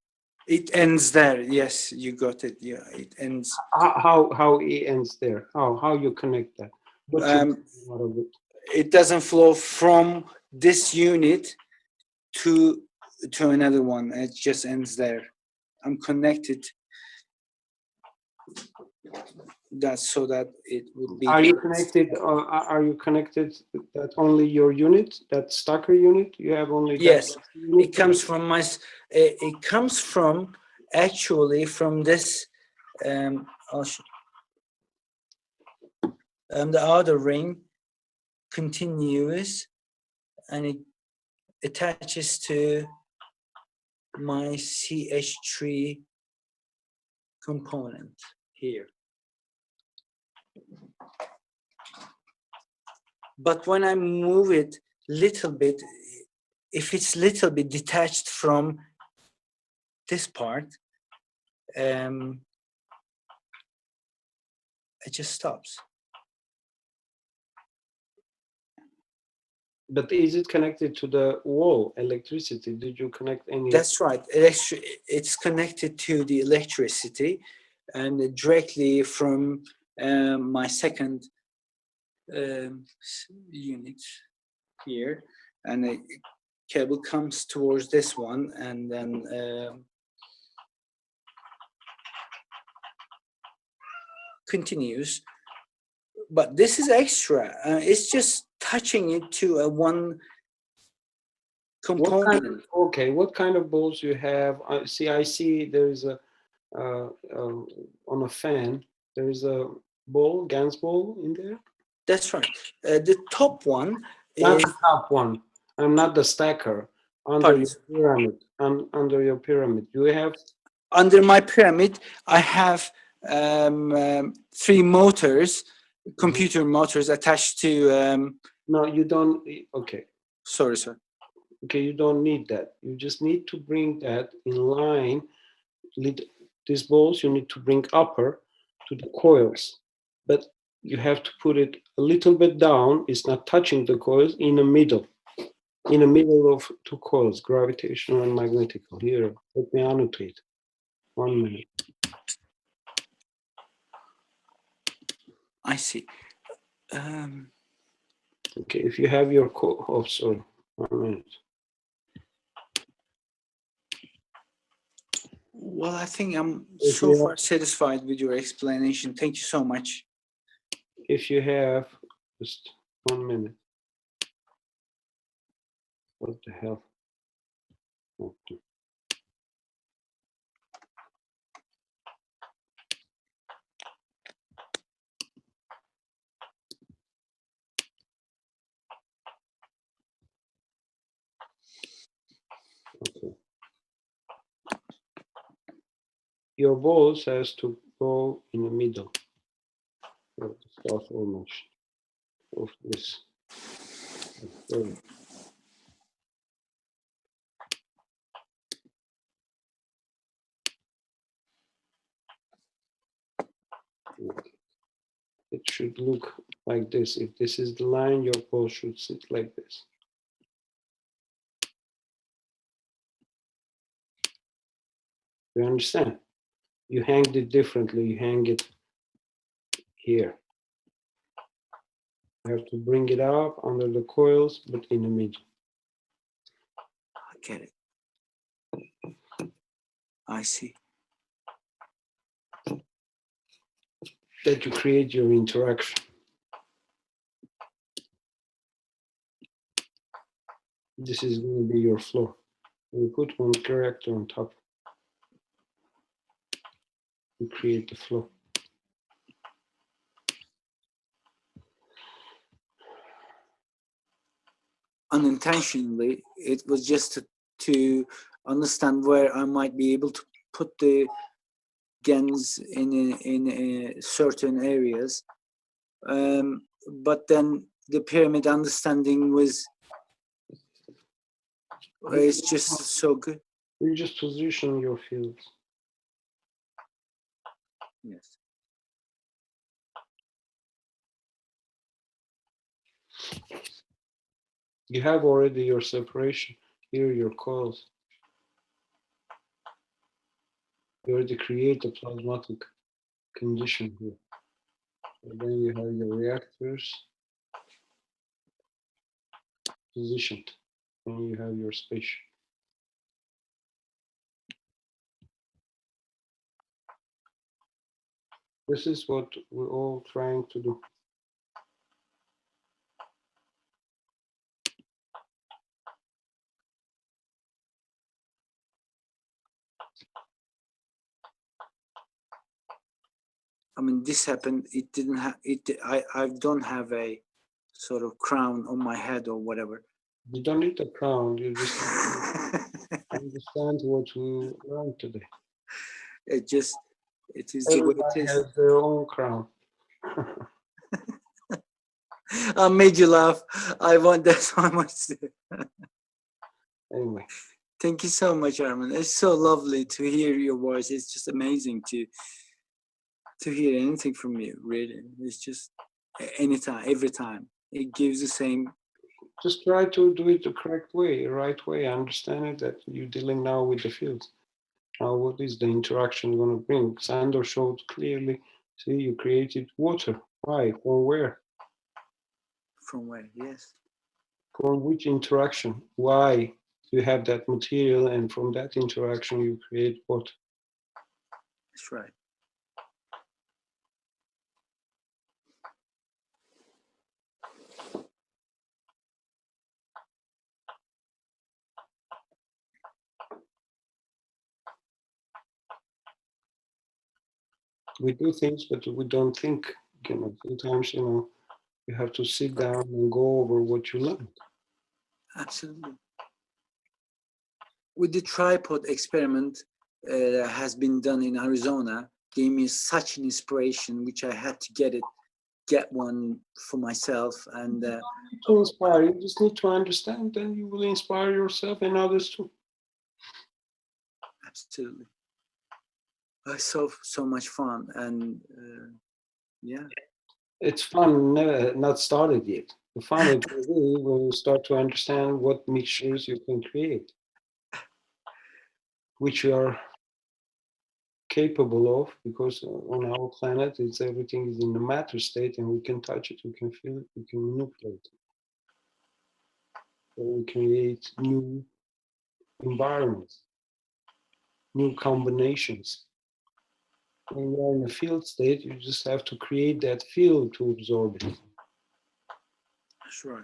It ends there. Yes, you got it. Yeah, it ends. How it ends there? How you connect that? What out of it? It doesn't flow from this unit to another one. It just ends there. I'm connected. That's so that it would be. Are you connected? Are you connected? That only your unit, that stacker unit, you have only. Yes, that unit? it comes from my. It comes from actually from this. I'll show. The outer ring continues, and it attaches to my CH3 component here. But when I move it little bit, if it's little bit detached from this part, it just stops. But is it connected to the wall, electricity? Did you connect any? That's right. It's connected to the electricity, and directly from my second unit here, and a cable comes towards this one, and then continues. But this is extra. It's just touching it to a one component. What kind of balls you have? I see there is a on a fan. There is a ball, GANS ball in there. That's right. The top one Not is the top one. I'm not the stacker. Under your pyramid. Under your pyramid, you have. Under my pyramid, I have 3 motors, computer motors attached to. No, you don't. Okay. Sorry, sir. Okay, you don't need that. You just need to bring that in line. These balls you need to bring upper to the coils, but you have to put it a little bit down. It's not touching the coils, in the middle of 2 coils, gravitational and magnetic. Here, let me annotate. 1 minute. I see. Okay, if you have your sorry, 1 minute. Well, I think I'm so far satisfied with your explanation. Thank you so much. If you have just 1 minute. What the hell? Okay. Okay. Your balls has to go in the middle of the star formation of this. Okay. It should look like this. If this is the line, your ball should sit like this. You understand? You hang it differently. You hang it here. You have to bring it up under the coils, but in the middle. I get it. I see. That you create your interaction. This is going to be your floor. You put one reactor on top. You create the flow. Unintentionally, it was just to understand where I might be able to put the GANs in certain areas. But then the pyramid understanding was, it's just so good. You just position your fields. Yes. You have already your separation. Here are your coils. You already create a plasmatic condition here. And then you have your reactors positioned, and you have your spaceship. This is what we're all trying to do. I mean, this happened. It didn't have it. I don't have a sort of crown on my head or whatever. You don't need a crown. You just understand what we learned today. It is the way Everybody it is. has their own crown. I made you laugh. I want that so much. Anyway, thank you so much, Armen. It's so lovely to hear your voice. It's just amazing to hear anything from you. Really, it's just anytime, every time. It gives the same. Just try to do it the correct way, right way. Understand it that you're dealing now with the field. Now, what is the interaction going to bring? Sandor showed clearly. See, you created water. Why? From where? From where? Yes. From which interaction? Why you have that material, and from that interaction you create what? That's right. We do things, but we don't think. Sometimes, you have to sit down and go over what you learned. Absolutely. With the tripod experiment has been done in Arizona, gave me such an inspiration, which I had to get one for myself. And to inspire, you just need to understand, then you will inspire yourself and others too. Absolutely. It's so much fun, and yeah. It's fun, not started yet. The fun it will be when you start to understand what mixtures you can create, which you are capable of, because on our planet, everything is in the matter state, and we can touch it, we can feel it, we can manipulate it. So we create new environments, new combinations. When you're in a field state, you just have to create that field to absorb it. That's right.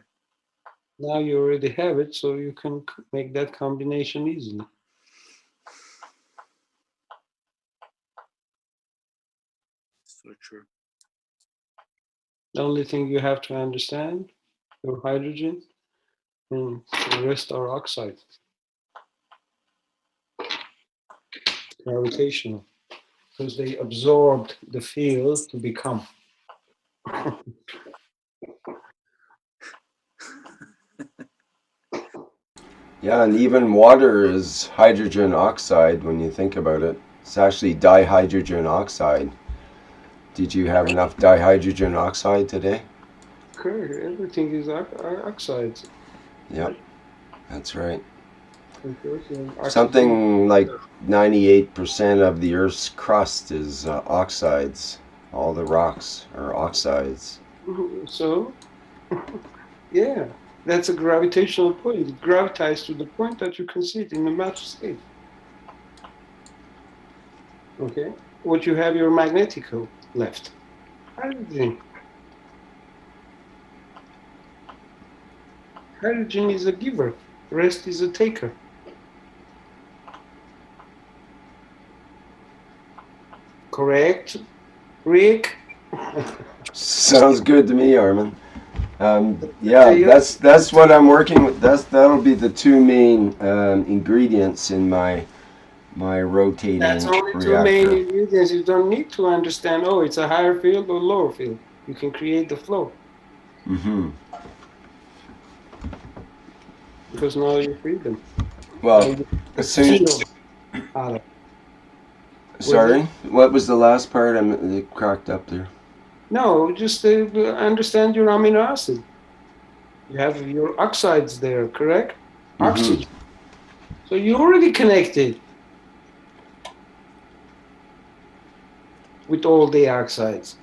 Now you already have it, so you can make that combination easily. So true. The only thing you have to understand, your hydrogen, and the rest are oxide. Gravitational, because they absorbed the field to become. Yeah, and even water is hydrogen oxide when you think about it. It's actually dihydrogen oxide. Did you have enough dihydrogen oxide today? Okay, everything is oxides. Yep, that's right. Oxygen. Something like 98% of the Earth's crust is oxides. All the rocks are oxides. So, yeah, that's a gravitational point. It gravitates to the point that you can see it in the matter state. Okay, what you have your magnetical left. Hydrogen. Hydrogen is a giver, rest is a taker. Correct, Rick? Sounds good to me, Armen. Yeah, that's what I'm working with. That'll be the two main ingredients in my rotating That's only reactor. two main ingredients. You don't need to understand, oh, it's a higher field or lower field. You can create the flow. Mm-hmm. Because now you free them. Well, as soon Sorry, what was the last part? It cracked up there. No, just understand your amino acid. You have your oxides there, correct? Oxygen. So you already connected. with all the oxides.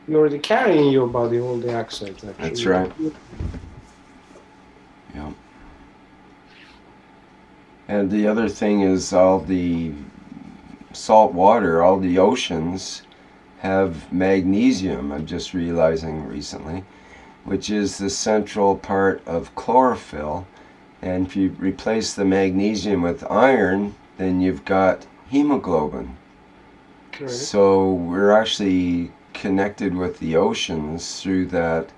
You're already carrying in your body all the oxides, actually. That's right. Yeah. And the other thing is all the salt water, all the oceans have magnesium, I'm just realizing recently, which is the central part of chlorophyll. And if you replace the magnesium with iron, then you've got hemoglobin. Correct. So we're actually connected with the oceans through that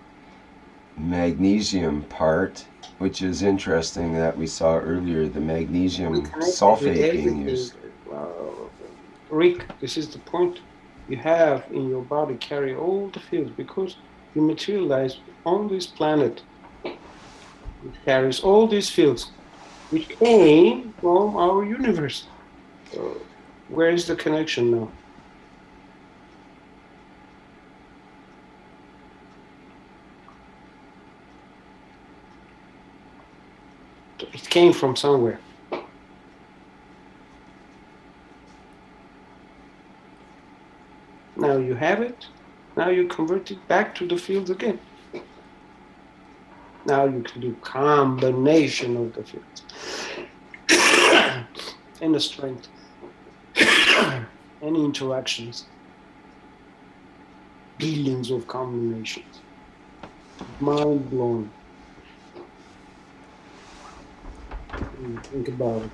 magnesium part, which is interesting that we saw earlier the magnesium sulfate being used. Rick, this is the point. You have in your body carry all the fields because you materialize on this planet. It carries all these fields which came from our universe. So where is the connection now? It came from somewhere. Now you have it. Now you convert it back to the fields again. Now you can do combination of the fields and the strength and interactions. Billions of combinations. Mind blowing. Think about it.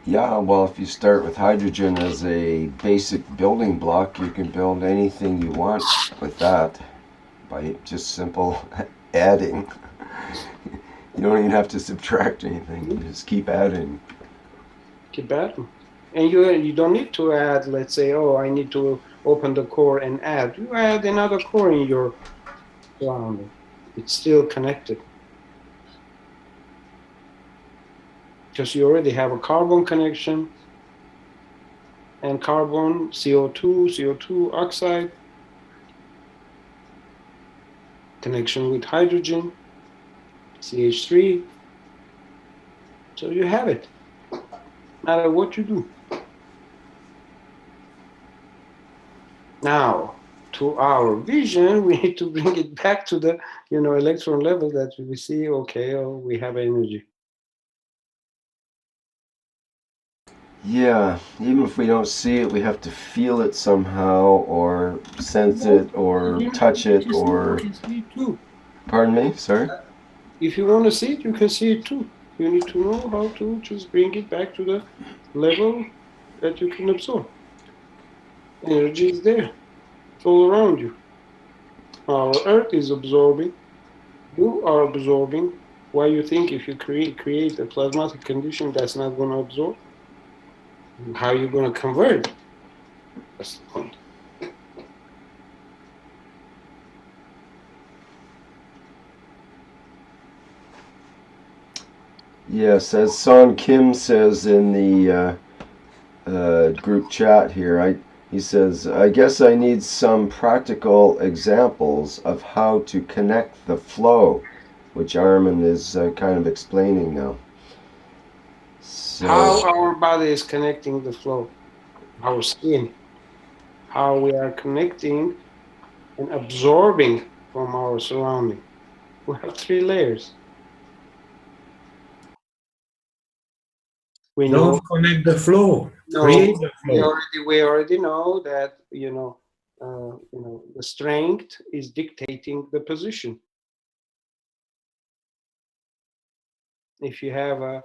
Yeah, well, if you start with hydrogen as a basic building block, you can build anything you want with that by just simple adding. You don't even have to subtract anything. You just keep adding. Keep adding. And you don't need to add, let's say, oh, I need to open the core and add. You add another core in your surrounding. It's still connected. Because you already have a carbon connection and carbon, CO2 oxide, connection with hydrogen, CH3. So you have it, no matter what you do. Now, to our vision, we need to bring it back to the electron level that we see, okay, oh, we have energy. Yeah, even if we don't see it, we have to feel it somehow, or sense it, or touch it, or... You can see it too. Pardon me? Sorry? If you want to see it, you can see it too. You need to know how to just bring it back to the level that you can absorb. Energy is there. It's all around you. Our Earth is absorbing. You are absorbing. Why you think if you create a plasmatic condition that's not going to absorb? How are you going to convert? That's the point. Yes, as Son Kim says in the group chat here, he says, I guess I need some practical examples of how to connect the flow, which Armen is kind of explaining now. So, How our body is connecting the flow, our skin, how we are connecting and absorbing from our surrounding. We have 3 layers. We know. Don't connect the flow. No, Create the flow. we already know that the strength is dictating the position. If you have a,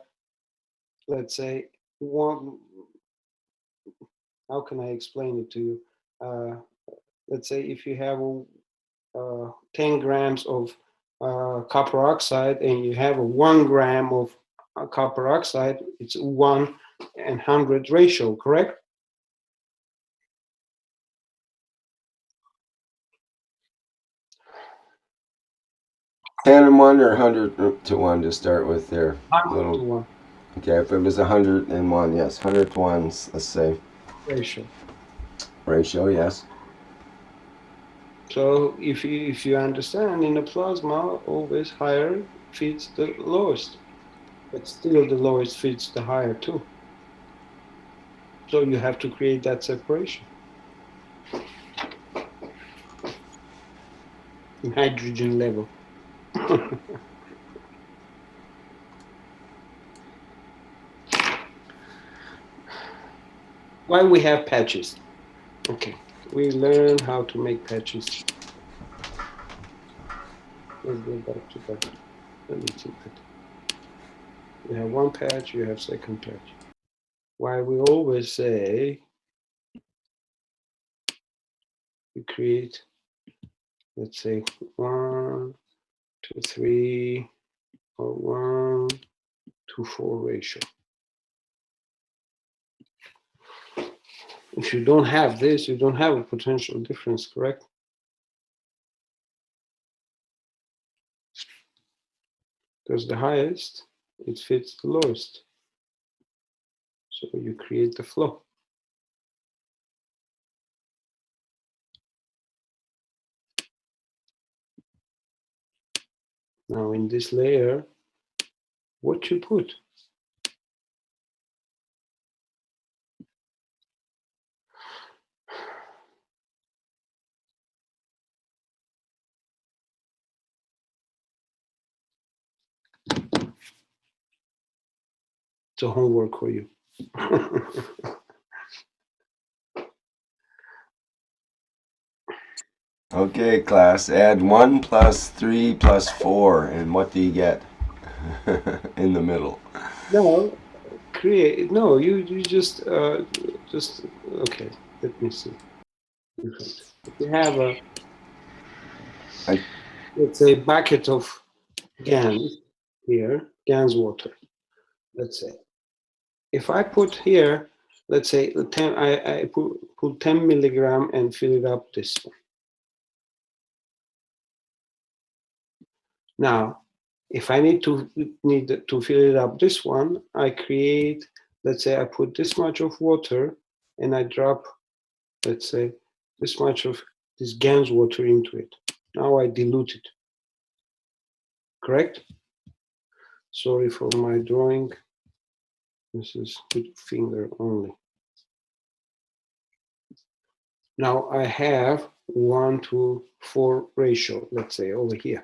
let's say, one, how can I explain it to you? Let's say if you have 10 grams of copper oxide and you have a 1 gram of copper oxide, it's 1:100 ratio, correct? ten and 1 or 100 to 1 to start with there. 100 to 1. Okay, if it was 101, yes, 100 to 1, let's say. Ratio, yes. So if you understand, in a plasma, always higher feeds the lowest, but still the lowest feeds the higher too. So you have to create that separation. In hydrogen level. Why we have patches? Okay, we learn how to make patches. Let's go back to that. Let me see that. You have one patch, you have second patch. Why we always say you create, let's say 1, 2, 3, or 1 to 4 ratio. If you don't have this, you don't have a potential difference, correct? Because the highest, it fits the lowest. So you create the flow. Now in this layer, what you put? It's a homework for you. Okay, class, add 1 plus 3 plus 4, and what do you get in the middle? No, you just okay. Let me see. If you have a let's say bucket of GANs here, GANs water. Let's say if I put here, let's say 10, I put 10 milligram and fill it up this one. Now, if I need to fill it up this one, I create, let's say I put this much of water and I drop, let's say, this much of this GANs water into it. Now I dilute it. Correct? Sorry for my drawing. This is with finger only. Now I have 1 to 4 ratio, let's say over here.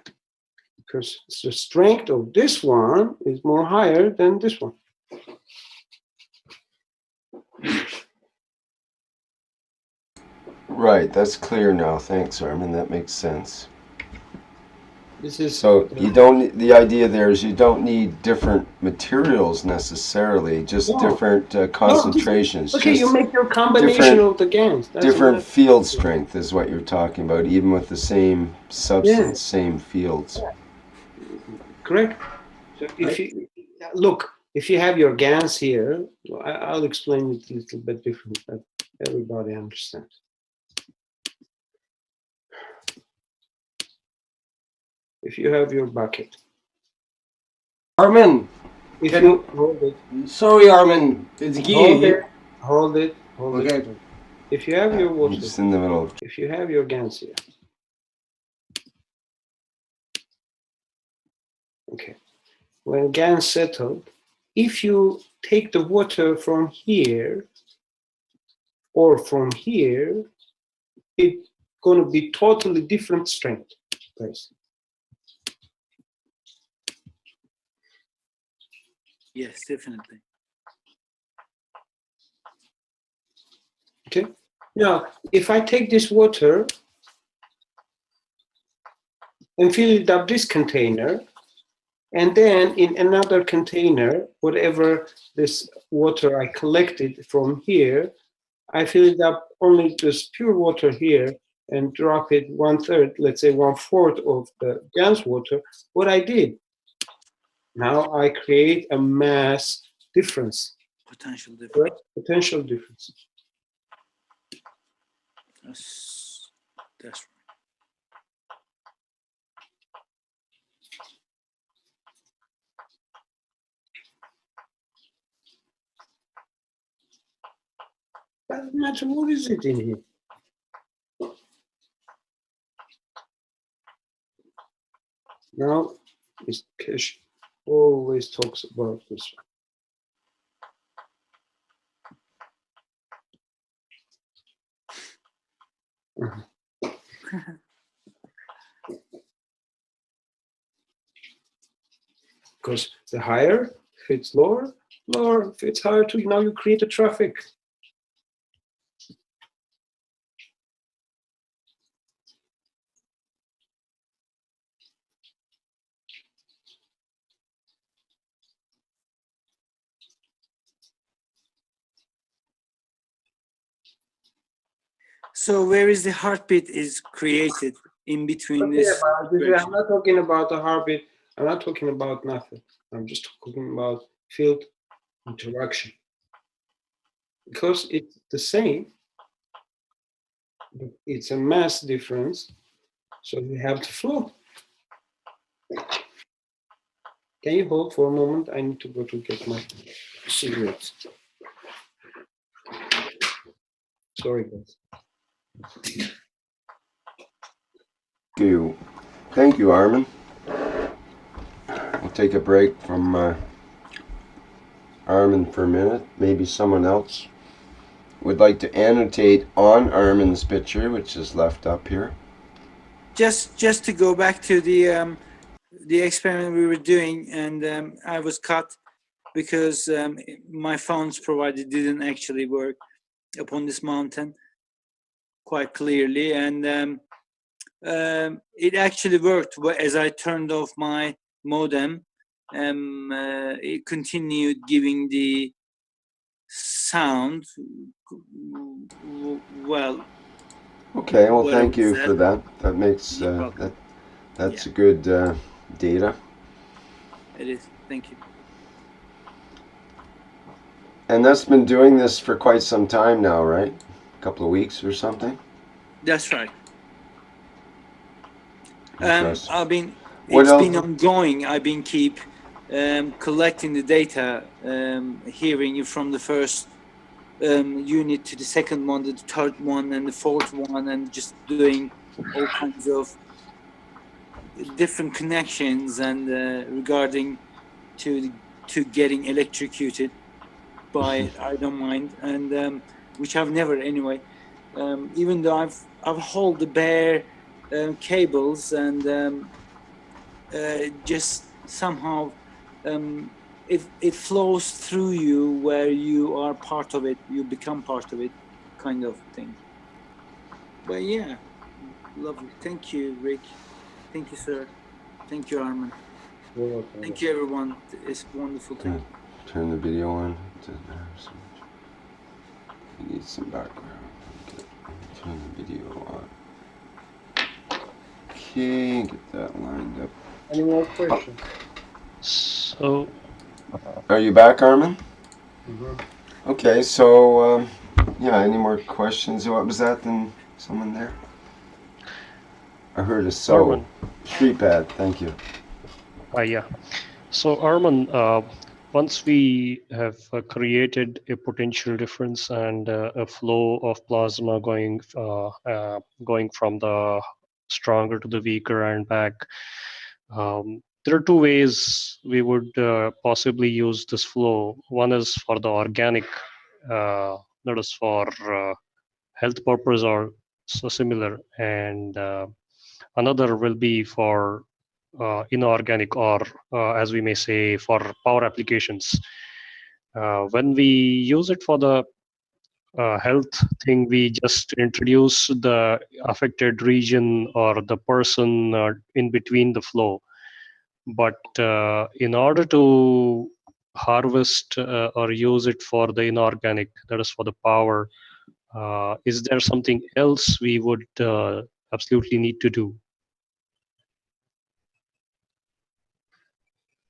Because the strength of this one is more higher than this one. Right, that's clear now. Thanks, Armen. That makes sense. This is so you don't. The idea there is you don't need different materials necessarily, just different concentrations. Okay, just you make your combination of the GANs. Different field strength is what you're talking about, even with the same substance, same fields. Correct. So if you look, if you have your GANs here, I'll explain it a little bit different, but everybody understands. If you have your bucket. Armen, if you hold it. Sorry, Armen. It's Guy. Hold it. Okay. If you have your water, just in the middle. If you have your GANs here. Okay. When GANs settled, if you take the water from here or from here, it's going to be totally different strength, guys. Yes, definitely. Okay. Now, if I take this water and fill it up this container, and then in another container, whatever this water I collected from here, I fill it up only just pure water here and drop it 1/3, let's say 1/4 of the GANs water. What I did, now I create a mass difference. Potential difference. Correct? Potential difference. That's right. Doesn't matter what is it in here. Now, Mr. Keshe always talks about this one. Because the higher, if it's lower, lower. If it's higher too, now you create a traffic. So where is the heartbeat is created in between this? I'm not talking about the heartbeat. I'm not talking about nothing. I'm just talking about field interaction. Because it's the same, but it's a mass difference. So we have to flow. Can you hold for a moment? I need to go to get my cigarettes. Sorry, guys. Thank you, Armen. We'll take a break from Armen for a minute. Maybe someone else would like to annotate on Armen's picture, which is left up here. Just to go back to the experiment we were doing, and I was cut because my phone's provider didn't actually work upon this mountain quite clearly, and it actually worked as I turned off my modem. It continued giving the sound well. Okay, well, thank you for that. That makes that's a good data. It is. Thank you. And that's been doing this for quite some time now, right? A couple of weeks or something? That's right. It's been ongoing. I've been keep collecting the data, hearing you from the first unit to the second one, the third one, and the fourth one, and just doing all kinds of different connections and regarding to getting electrocuted by I don't mind, and which I've never anyway. Even though I've hauled the bare cables and just somehow it flows through you where you are part of it, you become part of it, kind of thing. But yeah, lovely. Thank you, Rick. Thank you, sir. Thank you, Armen. Thank you, everyone. It's wonderful. Thank you. Turn the video on. You need some background. Okay. Turn the video on. Okay, get that lined up. Any more questions? So, are you back, Armen? Mm-hmm. Okay, so yeah, any more questions? What was that? Then someone there? I heard a so. Shripad, thank you. Yeah. So, Armen, once we have created a potential difference and a flow of plasma going from the stronger to the weaker and back, there are two ways we would possibly use this flow. One is for the organic, that is for health purpose or so similar, and another will be for inorganic or as we may say for power applications. When we use it for the health thing, we just introduce the affected region or the person in between the flow. But in order to harvest or use it for the inorganic, that is for the power, is there something else we would absolutely need to do?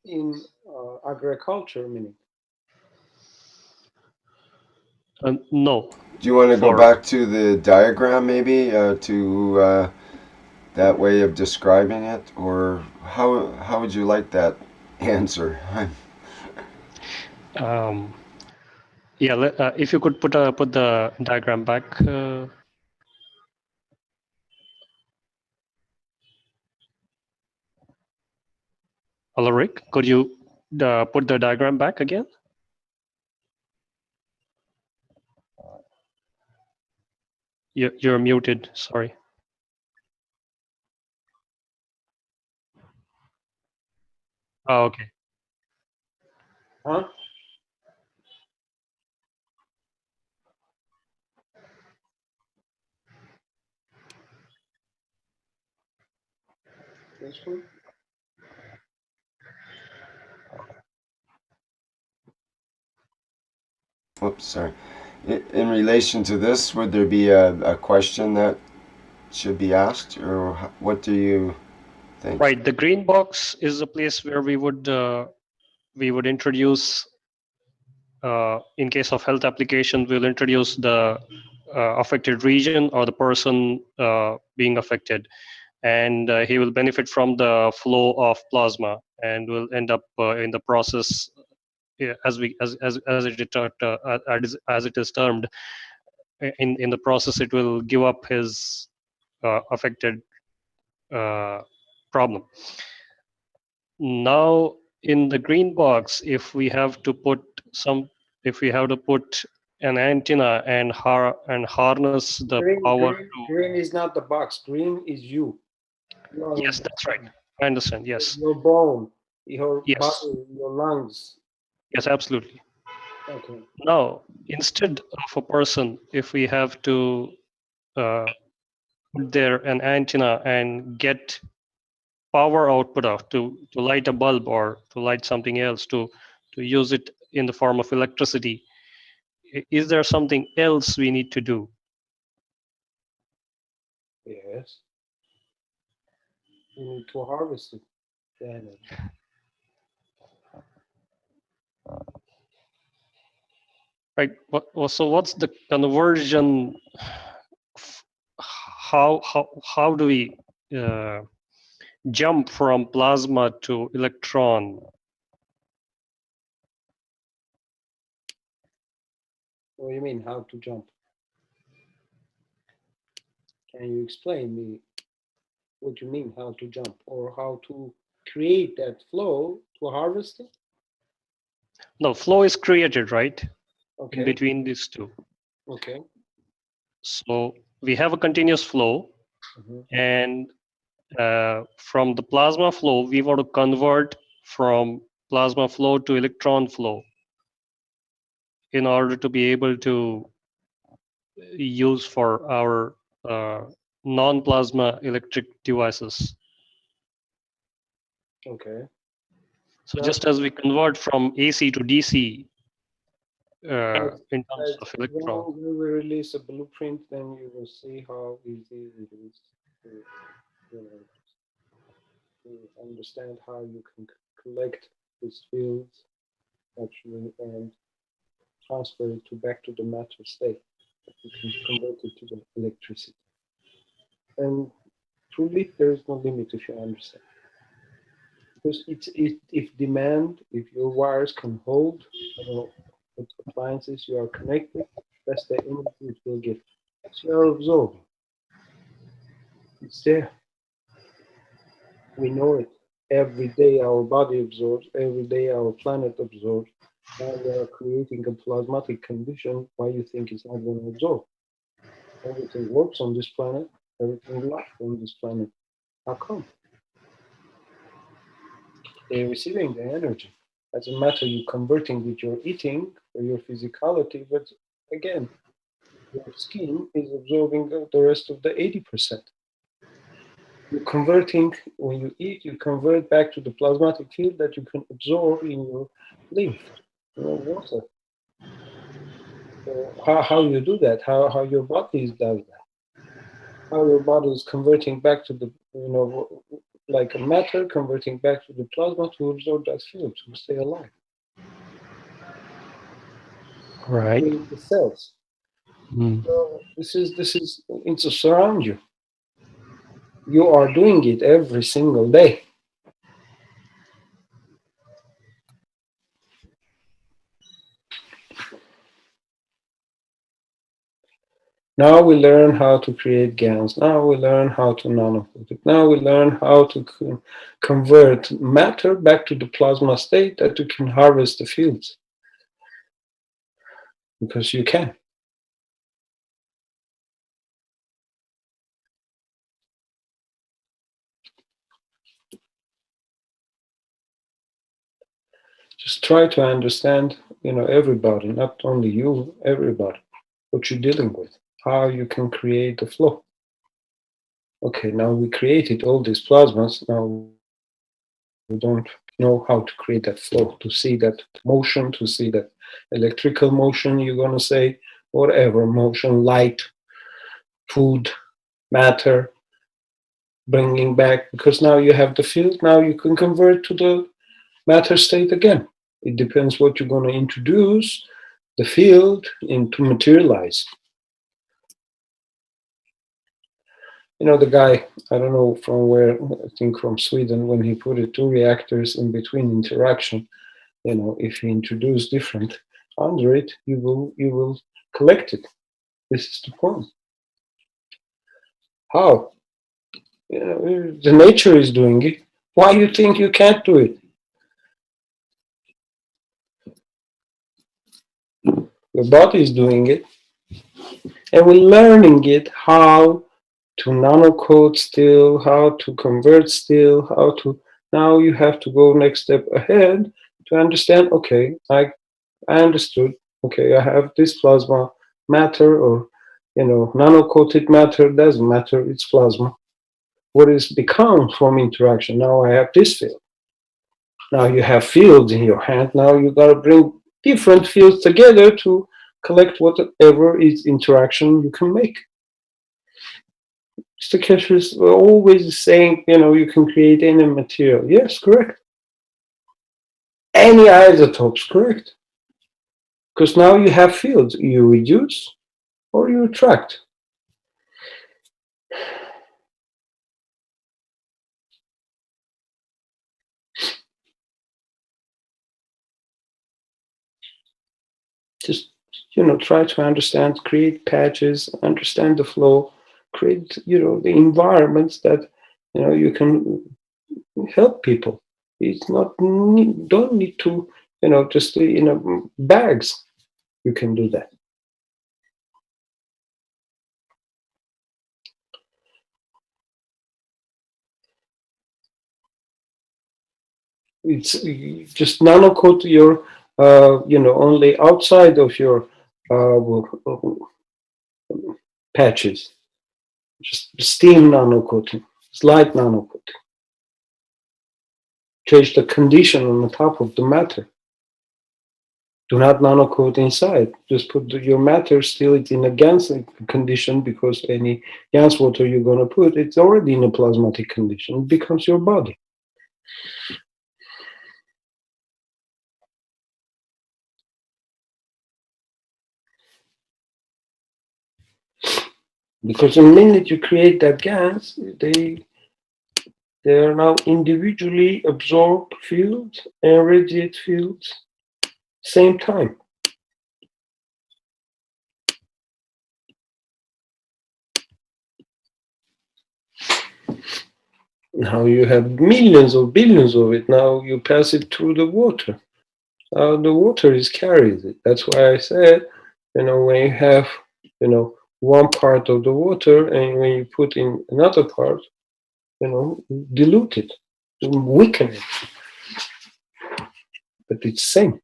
In agriculture, meaning? No. Do you want to go back to the diagram maybe to that way of describing it, or how would you like that answer? Yeah, if you could put the diagram back. Hello, Rick. Could you put the diagram back again? You're muted. Sorry. Oh, okay. Huh? This one? Oops, sorry. In relation to this, would there be a question that should be asked, or what do you think? Right. The green box is a place where we would introduce, in case of health application, we'll introduce the affected region or the person being affected, and he will benefit from the flow of plasma, and will end up in the process, yeah, as it is termed, in the process it will give up his affected problem. Now in the green box, if we have to put an antenna and harness the power to, Green is not the box. Green is you. yes, that's right, I understand, yes, Your bone, your yes, body, your lungs. yes, absolutely. Okay. Now instead of a person, if we have to put there an antenna and get power output of to light a bulb or to light something else, to use it in the form of electricity, is there something else we need to do? Yes. You need to harvest it. The energy. Right. So what's the conversion? How do we jump from plasma to electron? What do you mean, how to jump? Can you explain me what you mean, how to jump, or how to create that flow to harvest it? No, flow is created, right? Okay. In between these two. Okay. So we have a continuous flow, and from the plasma flow, we want to convert from plasma flow to electron flow in order to be able to use for our non-plasma electric devices. Okay. So just as we convert from AC to DC in terms As of electron. when we will release a blueprint, then you will see how easy it is to, you know, to understand how you can collect these fields actually and transfer it back to the matter state. You can convert it to the electricity. And truly, there is no limit if you understand. Because if demand, if your wires can hold, I don't know what appliances you are connected, that's the energy it will give. So you are absorbing. It's there. We know it. Every day our body absorbs, every day our planet absorbs. Now we are creating a plasmatic condition. Why you think it's not going to absorb? Everything works on this planet, everything life on this planet. How come? They're receiving the energy. Doesn't matter you converting with your eating or your physicality, but again, your skin is absorbing the rest of the 80%. You're converting, when you eat, you convert back to the plasmatic field that you can absorb in your lymph, water. So how you do that? How your body does that? How your body is converting back to the, like a matter, converting back to the plasma to absorb that field to stay alive. Right. The cells. So this is it's around you. You are doing it every single day. Now we learn how to create GANs. Now we learn how to nano-coat it. Now we learn how to convert matter back to the plasma state that you can harvest the fields. Because you can. Just try to understand, everybody, not only you, everybody, what you're dealing with, how you can create the flow. Okay, now we created all these plasmas. Now we don't know how to create that flow, to see that motion, to see that electrical motion, you're going to say, whatever motion, light, food, matter, bringing back, because now you have the field, now you can convert to the matter state again. It depends what you're going to introduce the field into materialize. The guy, I don't know from where, I think from Sweden, when he put it 2 reactors in between interaction, if you introduce different under it, you will collect it. This is the point. How? The nature is doing it. Why you think you can't do it? Your body is doing it, and we're learning it how to nano-code still, how to convert still, how to. Now you have to go next step ahead to understand. Okay, I understood. Okay, I have this plasma matter, or nano-coated matter. Doesn't matter. It's plasma. What is become from interaction? Now I have this field. Now you have fields in your hand. Now you got to bring different fields together to collect whatever is interaction you can make. Mr. Keshe is always saying, you can create any material. Yes, correct. Any isotopes, correct. Because now you have fields. You reduce or you attract. Just, try to understand, create patches, understand the flow, create, the environments that, you can help people. It's not, don't need to, just, bags. You can do that. It's just nano-coat your, only outside of your patches. Just steam nano-coating, slight nano-coating. Change the condition on the top of the matter. Do not nano-coat inside. Just put your matter still in a GANS condition, because any GANS water you're going to put, it's already in a plasmatic condition. It becomes your body. Because the minute you create that gas, they are now individually absorbed fields and radiate fields, same time. Now you have millions or billions of it. Now you pass it through the water. The water is carries it. That's why I said, when you have, one part of the water, and when you put in another part, dilute it, weaken it. But it's same.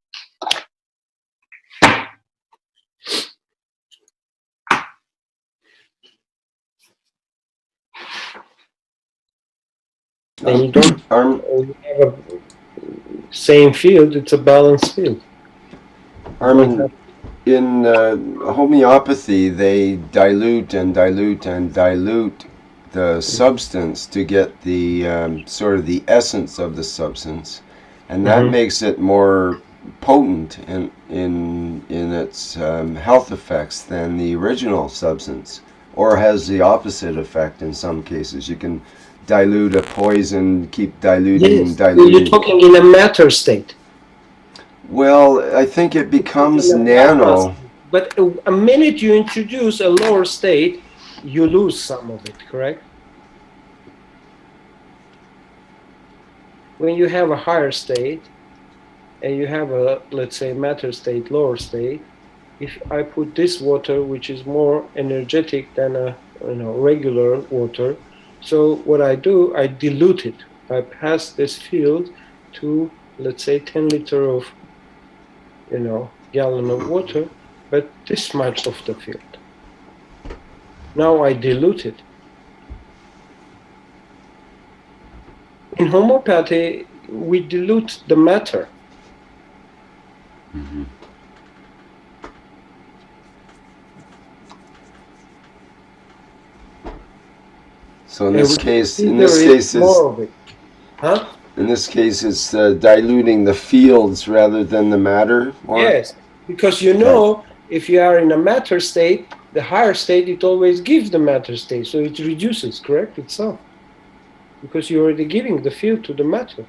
And you don't have a same field, it's a balanced field. Armen, in homeopathy, they dilute and dilute and dilute the substance to get the sort of the essence of the substance, and that makes it more potent in its health effects than the original substance, or has the opposite effect in some cases. You can dilute a poison, keep diluting and diluting. You're talking in a matter state. Well, I think it becomes nano. But a minute you introduce a lower state, you lose some of it, correct? When you have a higher state, and you have a, let's say, matter state, lower state, if I put this water, which is more energetic than a regular water, so what I do, I dilute it. I pass this field to let's say 10 liter of, gallon of water, but this much of the field. Now I dilute it. In homeopathy, we dilute the matter. Mm-hmm. So in this case, more of it. Huh? In this case, it's diluting the fields rather than the matter. Yes, because if you are in a matter state, the higher state, it always gives the matter state, so it reduces, correct, itself. Because you're already giving the field to the matter.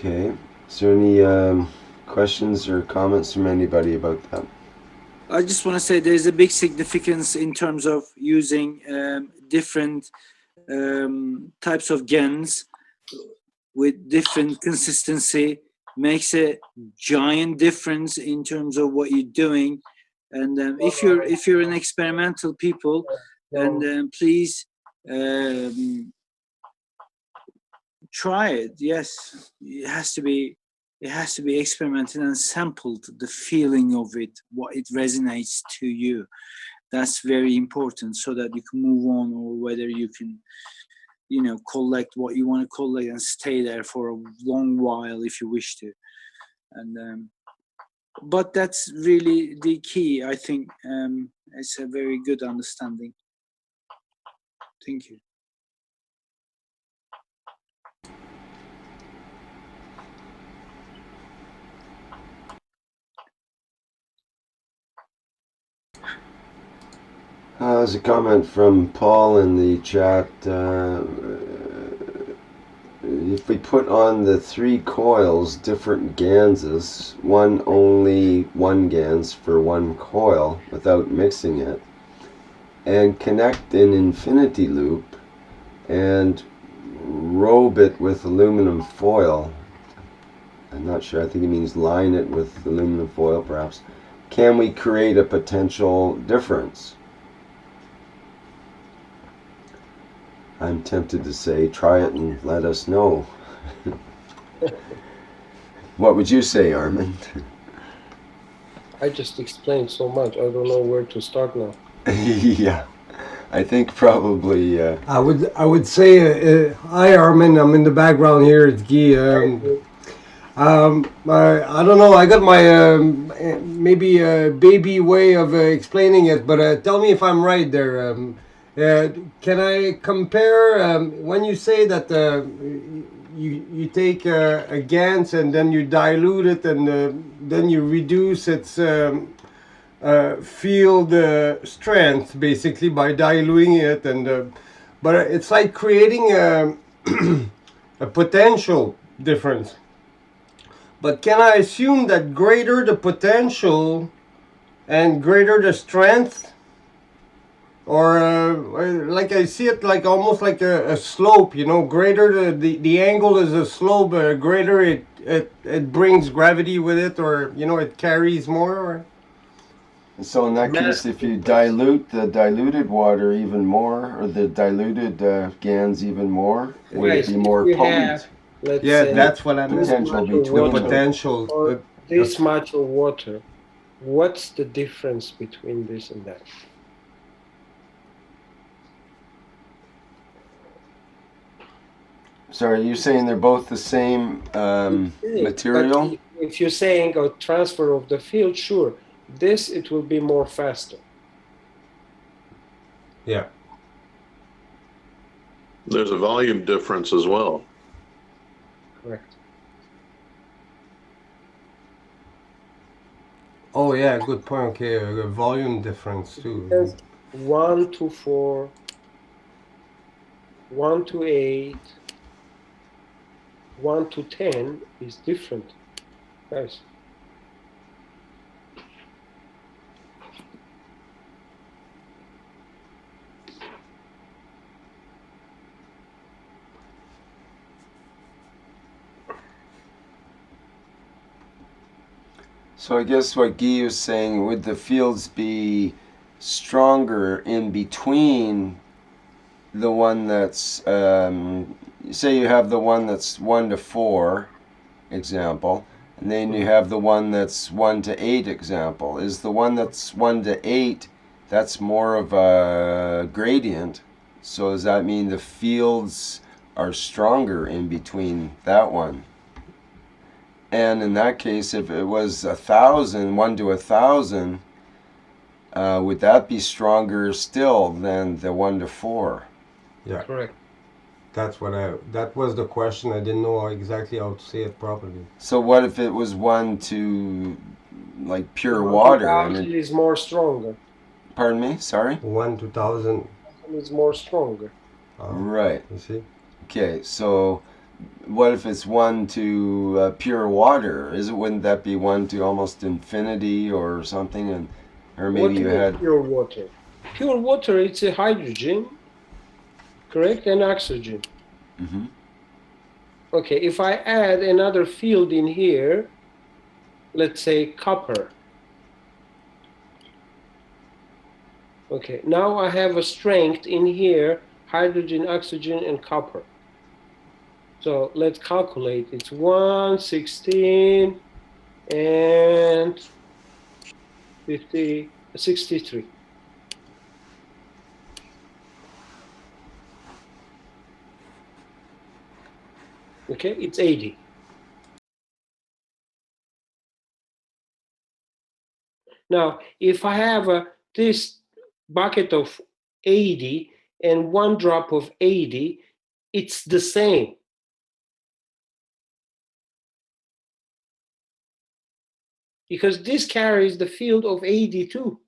Okay. Is there any questions or comments from anybody about that? I just want to say there's a big significance in terms of using different types of gens with different consistency. Makes a giant difference in terms of what you're doing. And if you're an experimental people, and please try it. Yes, it has to be experimented and sampled, the feeling of it, what it resonates to you. That's very important, so that you can move on, or whether you can collect what you want to collect and stay there for a long while if you wish to. And but that's really the key, I think. It's a very good understanding. Thank you. There's a comment from Paul in the chat. If we put on the 3 coils, different ganses, only one gans for one coil without mixing it, and connect an infinity loop and robe it with aluminum foil. I'm not sure, I think it means line it with aluminum foil perhaps. Can we create a potential difference? I'm tempted to say, try it and let us know. What would you say, Armen? I just explained so much. I don't know where to start now. Yeah, I think probably. I would say, hi Armen, I'm in the background here. It's Guy. I don't know. I got my maybe a baby way of explaining it, but tell me if I'm right there. Can I compare when you say that you take a GANS and then you dilute it and then you reduce its field strength basically by diluting it, and but it's like creating a potential difference. But can I assume that greater the potential and greater the strength, or like I see it like almost like a slope, greater the angle is a slope, greater it brings gravity with it, or it carries more, or? So in that case, if you dilute the diluted water even more, or the diluted GANs even more, would it be more potent? Let's Yeah, say that's what I mean. Potential The between them. potential. or this much of water. What's the difference between this and that? Sorry, you're saying they're both the same material? But if you're saying a transfer of the field, sure. This, it will be more faster. Yeah. There's a volume difference as well. Correct. Oh yeah, good point. Okay, a volume difference too. Because 1 to 4, 1 to 8, 1 to 10 is different, guys. So I guess what Guy was saying, would the fields be stronger in between the one that's, say you have the one that's 1 to 4 example, and then you have the one that's 1 to 8 example. Is the one that's 1 to 8, that's more of a gradient, so does that mean the fields are stronger in between that one? And in that case, if it was 1,000, 1 to 1,000, would that be stronger still than the 1 to 4? Yeah, Correct. that was the question. I didn't know exactly how to say it properly. So what if it was 1 to like pure 1 water? to And 1,000 is more stronger. pardon me, sorry? 1 to 1,000. Is more stronger. Right. You see? Okay, so what if it's 1 to pure water? Wouldn't that be 1 to almost infinity or something? And or maybe What you is had pure water? Pure water, it's a hydrogen, correct, and oxygen. Mhm. Okay, if I add another field in here, let's say copper. Okay, now I have a strength in here, hydrogen, oxygen, and copper. So let's calculate. It's 116 and 63. Okay, it's 80. Now, if I have this bucket of 80 and 1 drop of 80, it's the same. Because this carries the field of 80 too.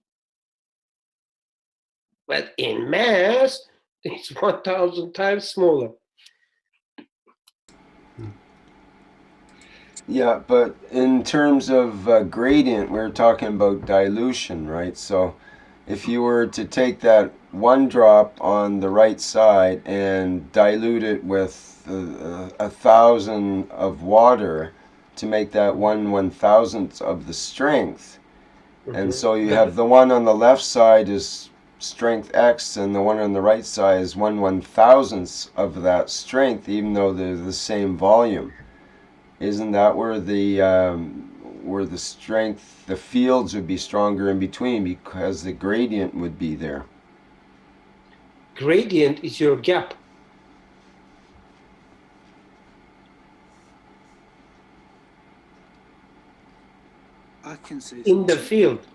But in mass, it's 1,000 times smaller. Yeah, but in terms of gradient, we're talking about dilution, right? So if you were to take that 1 drop on the right side and dilute it with 1,000 of water to make that 1/1,000th of the strength, and so you have the one on the left side is strength X, and the one on the right side is 1/1,000th of that strength, even though they're the same volume. Isn't that where the strength, the fields would be stronger in between because the gradient would be there? Gradient is your gap. I can say in the something. field.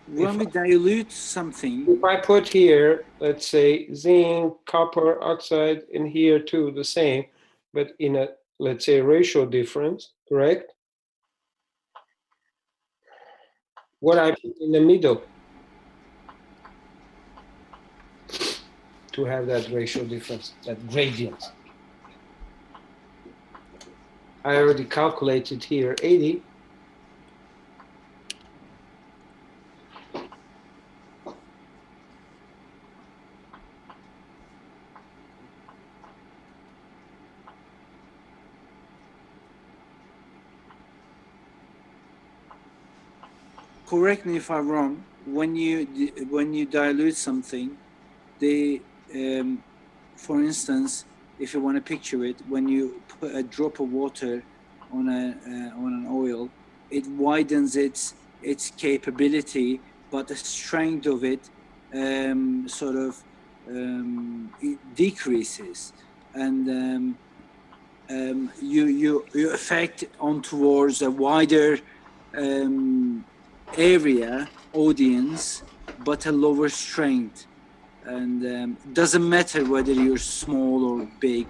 When we dilute something, If I put here, let's say zinc, copper oxide, and here too the same, but in a, let's say, ratio difference, correct? What I put in the middle to have that ratio difference, that gradient. I already calculated here 80. correct me if I'm wrong, when you dilute something, they for instance, if you want to picture it, when you put a drop of water on an oil, it widens its capability, but the strength of it it decreases, and you affect on towards a wider area audience, but a lower strength. And doesn't matter whether you're small or big.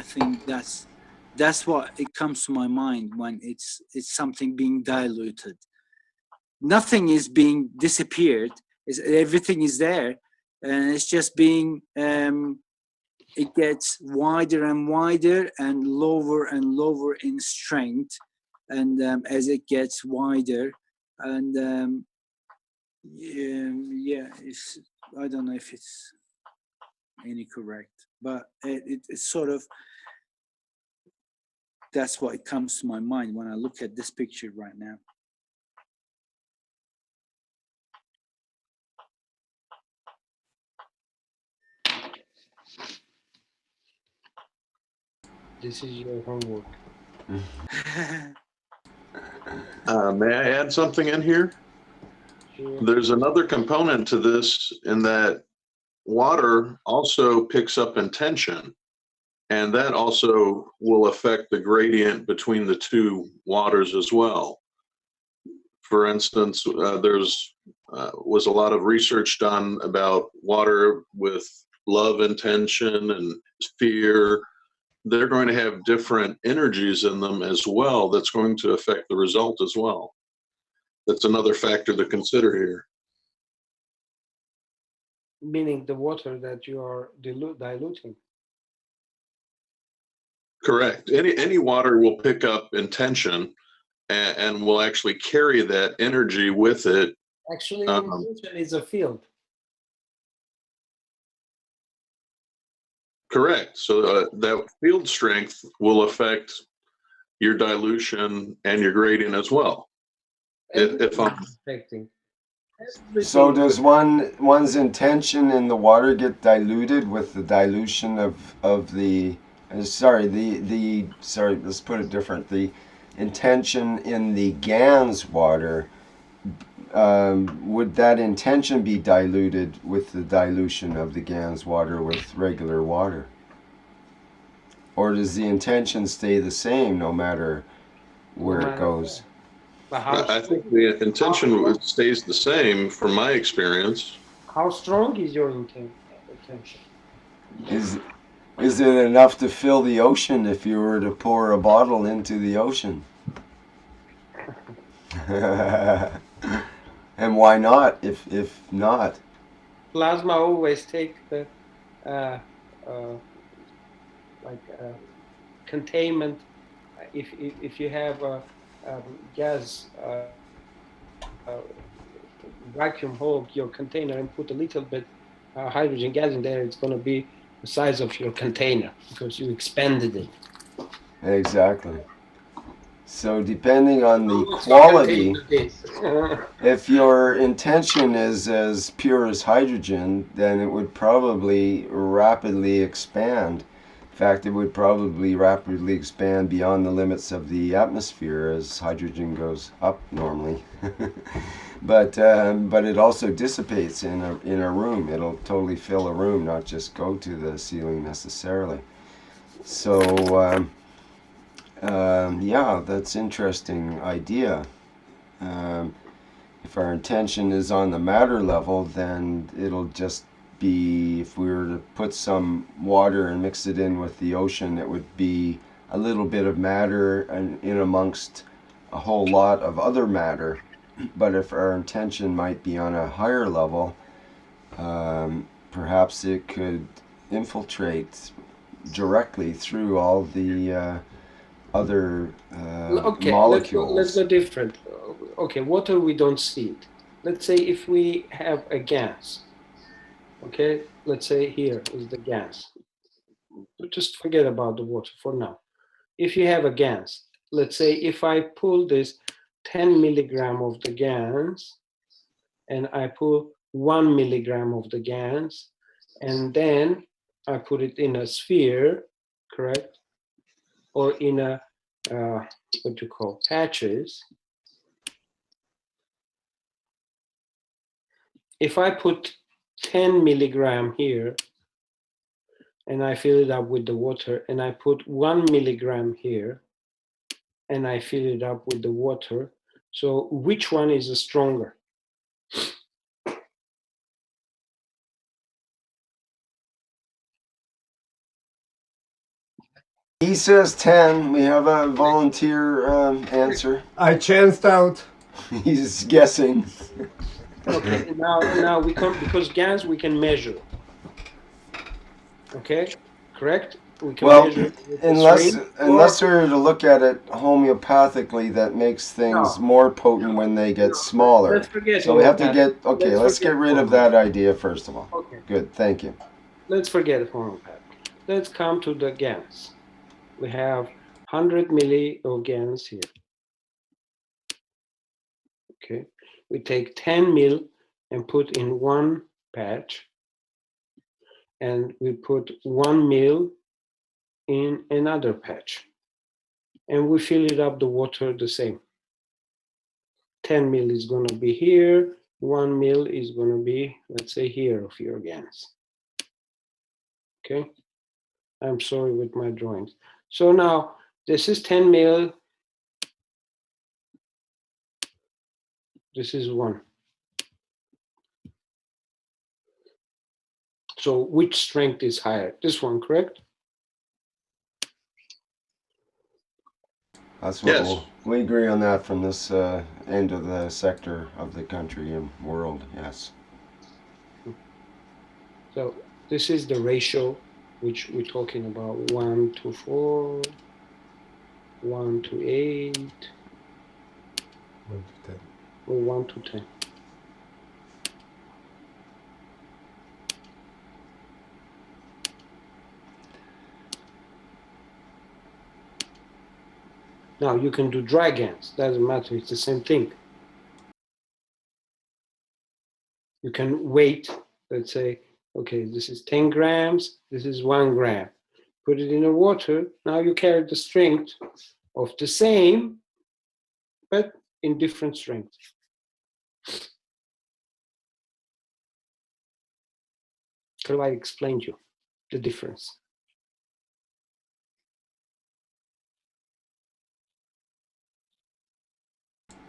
I think that's what it comes to my mind when it's something being diluted. Nothing is being disappeared. Everything is there, and it's just being it gets wider and wider and lower in strength and as it gets wider, and yeah, I don't know if it's any correct, but it's sort of, that's what comes to my mind when I look at this picture right now. This is your homework. May I add something in here? Sure. There's another component to this in that water also picks up in tension, and that also will affect the gradient between the two waters as well. For instance, there's was a lot of research done about water with love and tension and fear. They're going to have different energies in them as well. That's going to affect the result as well. That's another factor to consider here. Meaning the water that you are diluting. Correct. Any water will pick up intention and will actually carry that energy with it. Actually, intention is a field. Correct. So that field strength will affect your dilution and your gradient as well. If I'm affecting. So does one's intention in the water get diluted with the dilution of the sorry, let's put it different. The intention in the GANS water, would that intention be diluted with the dilution of the GANS water with regular water? Or does the intention stay the same no matter where it goes? I think the intention stays the same from my experience. How strong is your intention? Is it enough to fill the ocean if you were to pour a bottle into the ocean? And why not if not? Plasma always take the containment. If you have a gas vacuum hold your container and put a little bit hydrogen gas in there, it's going to be the size of your container because you expanded it. Exactly. So depending on the quality, if your intention is as pure as hydrogen, then it would probably rapidly expand. In fact, it would probably rapidly expand beyond the limits of the atmosphere as hydrogen goes up normally. But it also dissipates in a room. It'll totally fill a room, not just go to the ceiling necessarily. So yeah, that's interesting idea. If our intention is on the matter level, then it'll just be, if we were to put some water and mix it in with the ocean, it would be a little bit of matter and in amongst a whole lot of other matter. But if our intention might be on a higher level, perhaps it could infiltrate directly through all the other molecules. Let's go different. Okay, water, we don't see it. Let's say if we have a gas. Okay, let's say here is the gas. Just forget about the water for now. If you have a gas, let's say if I pull this 10 milligram of the gas and I pull 1 milligram of the gas and then I put it in a sphere, correct? Or in a, what you call patches. If I put 10 milligram here and I fill it up with the water and I put 1 milligram here and I fill it up with the water, so which one is stronger? He says 10. We have a volunteer answer. I chanced out. He's guessing. Okay, now we come, because gas we can measure. Okay, correct? We can Well, measure it with the unless syringe, unless or we were to look at it homeopathically, that makes things no, more potent when they get smaller. let's forget So we have to homeopathic. get okay. Let's Forget get rid of homeopathic. that idea first of all. Okay, Good, thank you. let's forget homeopathic. Let's come to the GANs. We have 100 milli of GANs here. Okay, we take 10 mil and put in one patch, and we put 1 mil in another patch, and we fill it up the water the same. 10 mil is going to be here, 1 mil is going to be, let's say, here of your GANs. Okay, I'm sorry with my drawings. So now this is 10 mil, this is 1. So which strength is higher? This one, correct? That's what Yes. we agree on that from this end of the sector of the country and world. Yes. So this is the ratio which we're talking about: 1 to 4, 1 to 8, 1 to 10. or 1 to 10. Now you can do dry GANs, doesn't matter, it's the same thing. You can weight, let's say, okay, this is 10 grams, this is 1 gram. Put it in the water, now you carry the strength of the same, but in different strength. Have I explained you the difference?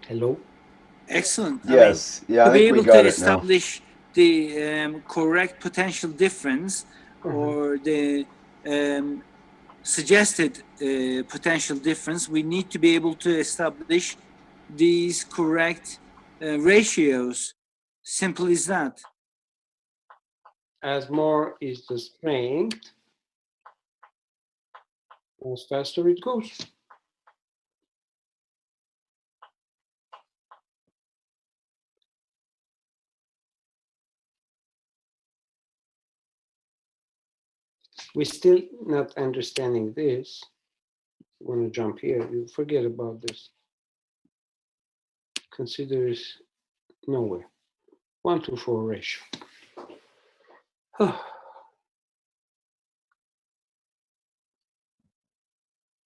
Hello? Excellent. Yes. Yeah, To I be think we able to got it now. establish the correct potential difference or the suggested potential difference, we need to be able to establish these correct ratios. Simple as that. As more is the strength, as faster it goes. We're still not understanding this. I'm going to jump here. You forget about this. Consider it nowhere. 1 to 4 ratio.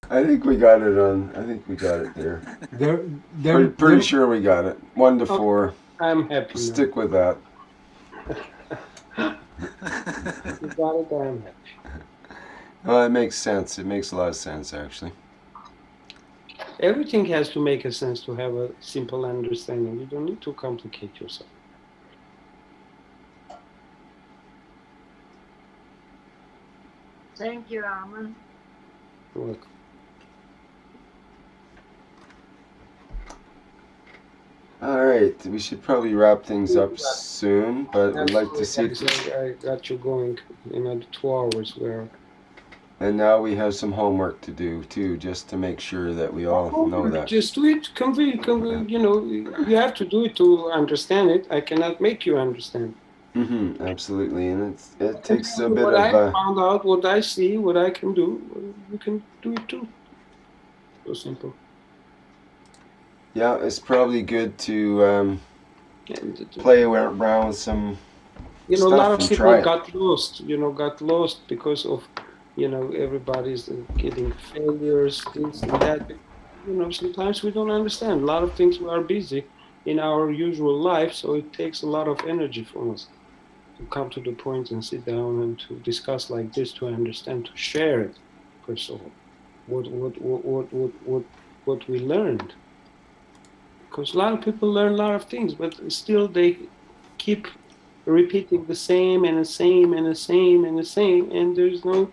I think we got it on. I think we got it there. Pretty sure we got it. 1 to 4. I'm happy now. Stick with that. You got it, I'm happy. Well, it makes sense. It makes a lot of sense, actually. Everything has to make a sense to have a simple understanding. You don't need to complicate yourself. Thank you, Armen. You're welcome. All right, we should probably wrap things up soon, but we'd like to see. I got you going another 2 hours where. And now we have some homework to do too, just to make sure that we all know that. Just do it. You know, you have to do it to understand it. I cannot make you understand. Absolutely, and it takes a bit what of. I found out, what I see, what I can do. You can do it too. So simple. Yeah, it's probably good to play around with some. You know, stuff a lot of and people try it. got lost. You know, got lost because of, you know, everybody's getting failures, this and that. You know, sometimes we don't understand. A lot of things we are busy in our usual life, so it takes a lot of energy from us to come to the point and sit down and to discuss like this, to understand, to share it, first of all, what we learned. Because a lot of people learn a lot of things, but still they keep repeating the same and the same and the same and the same, and there's no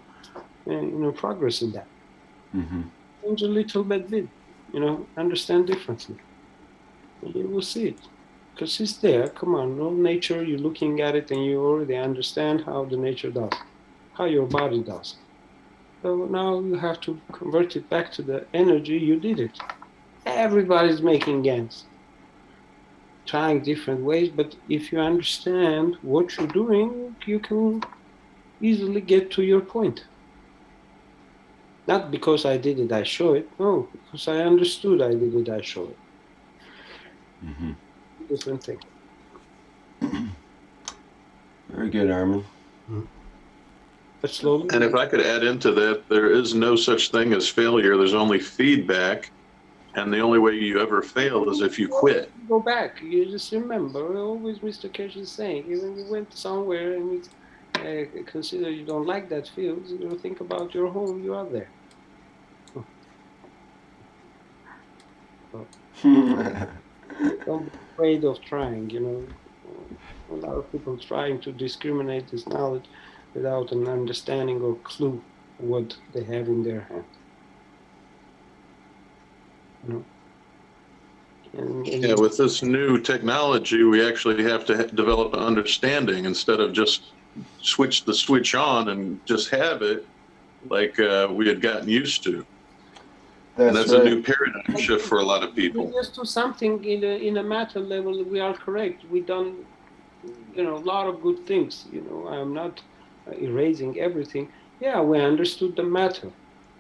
progress in that. Change a little bit, you know, understand differently, and you will see it, because it's there. Come on, no nature, you're looking at it and you already understand how the nature does, how your body does. So now you have to convert it back to the energy. You did it. Everybody's making GANs, trying different ways, but if you understand what you're doing, you can easily get to your point. Not because I did it, I show it. No, because I understood I did it, I show it. Mm-hmm. Different thing. Very good, Armen. But slowly. And if I could add into that, there is no such thing as failure. There's only feedback. And the only way you ever fail is if you quit. Go back. You just remember, always Mr. Keshe is saying, even you went somewhere and you consider you don't like that field, you think about your home, you are there. So, don't be afraid of trying, you know. A lot of people trying to discriminate this knowledge without an understanding or clue what they have in their hand. You know? And Yeah, with this new technology, we actually have to develop an understanding instead of just switch the switch on and just have it like we had gotten used to. And that's right. a new paradigm shift for a lot of people. Just to something in a matter level, we are correct. We done, you know, a lot of good things. You know, I'm not erasing everything. Yeah, we understood the matter.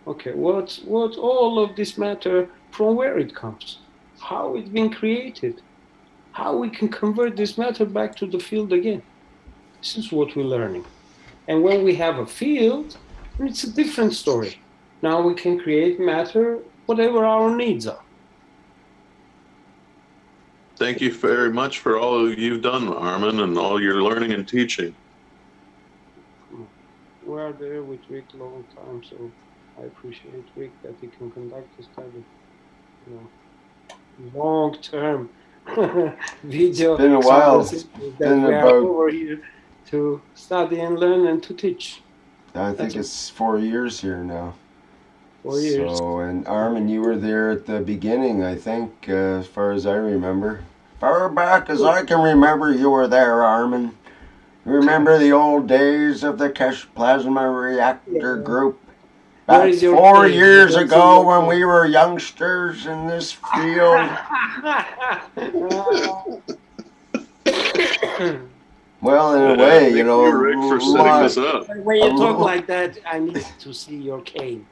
Okay, what's all of this matter, from where it comes, how it's been created, how we can convert this matter back to the field again. This is what we're learning. And when we have a field, it's a different story. Now we can create matter, whatever our needs are. Thank you very much for all you've done, Armen, and all your learning and teaching. We are there with Rick a long time, so I appreciate Rick that he can conduct this type of, you know, long-term video. It's been a while. It's been that we are about, over here to study and learn and to teach. I think it's 4 years here now. 4 years. So, and Armen, you were there at the beginning, I think, as far as I remember. Far back as I can remember, you were there, Armen. You remember the old days of the Keshe Plasma Reactor group? Back 4 years ago when we were youngsters in this field. Well, in a way, you know, Rick, for setting this up. When you talk like that, I need to see your cane.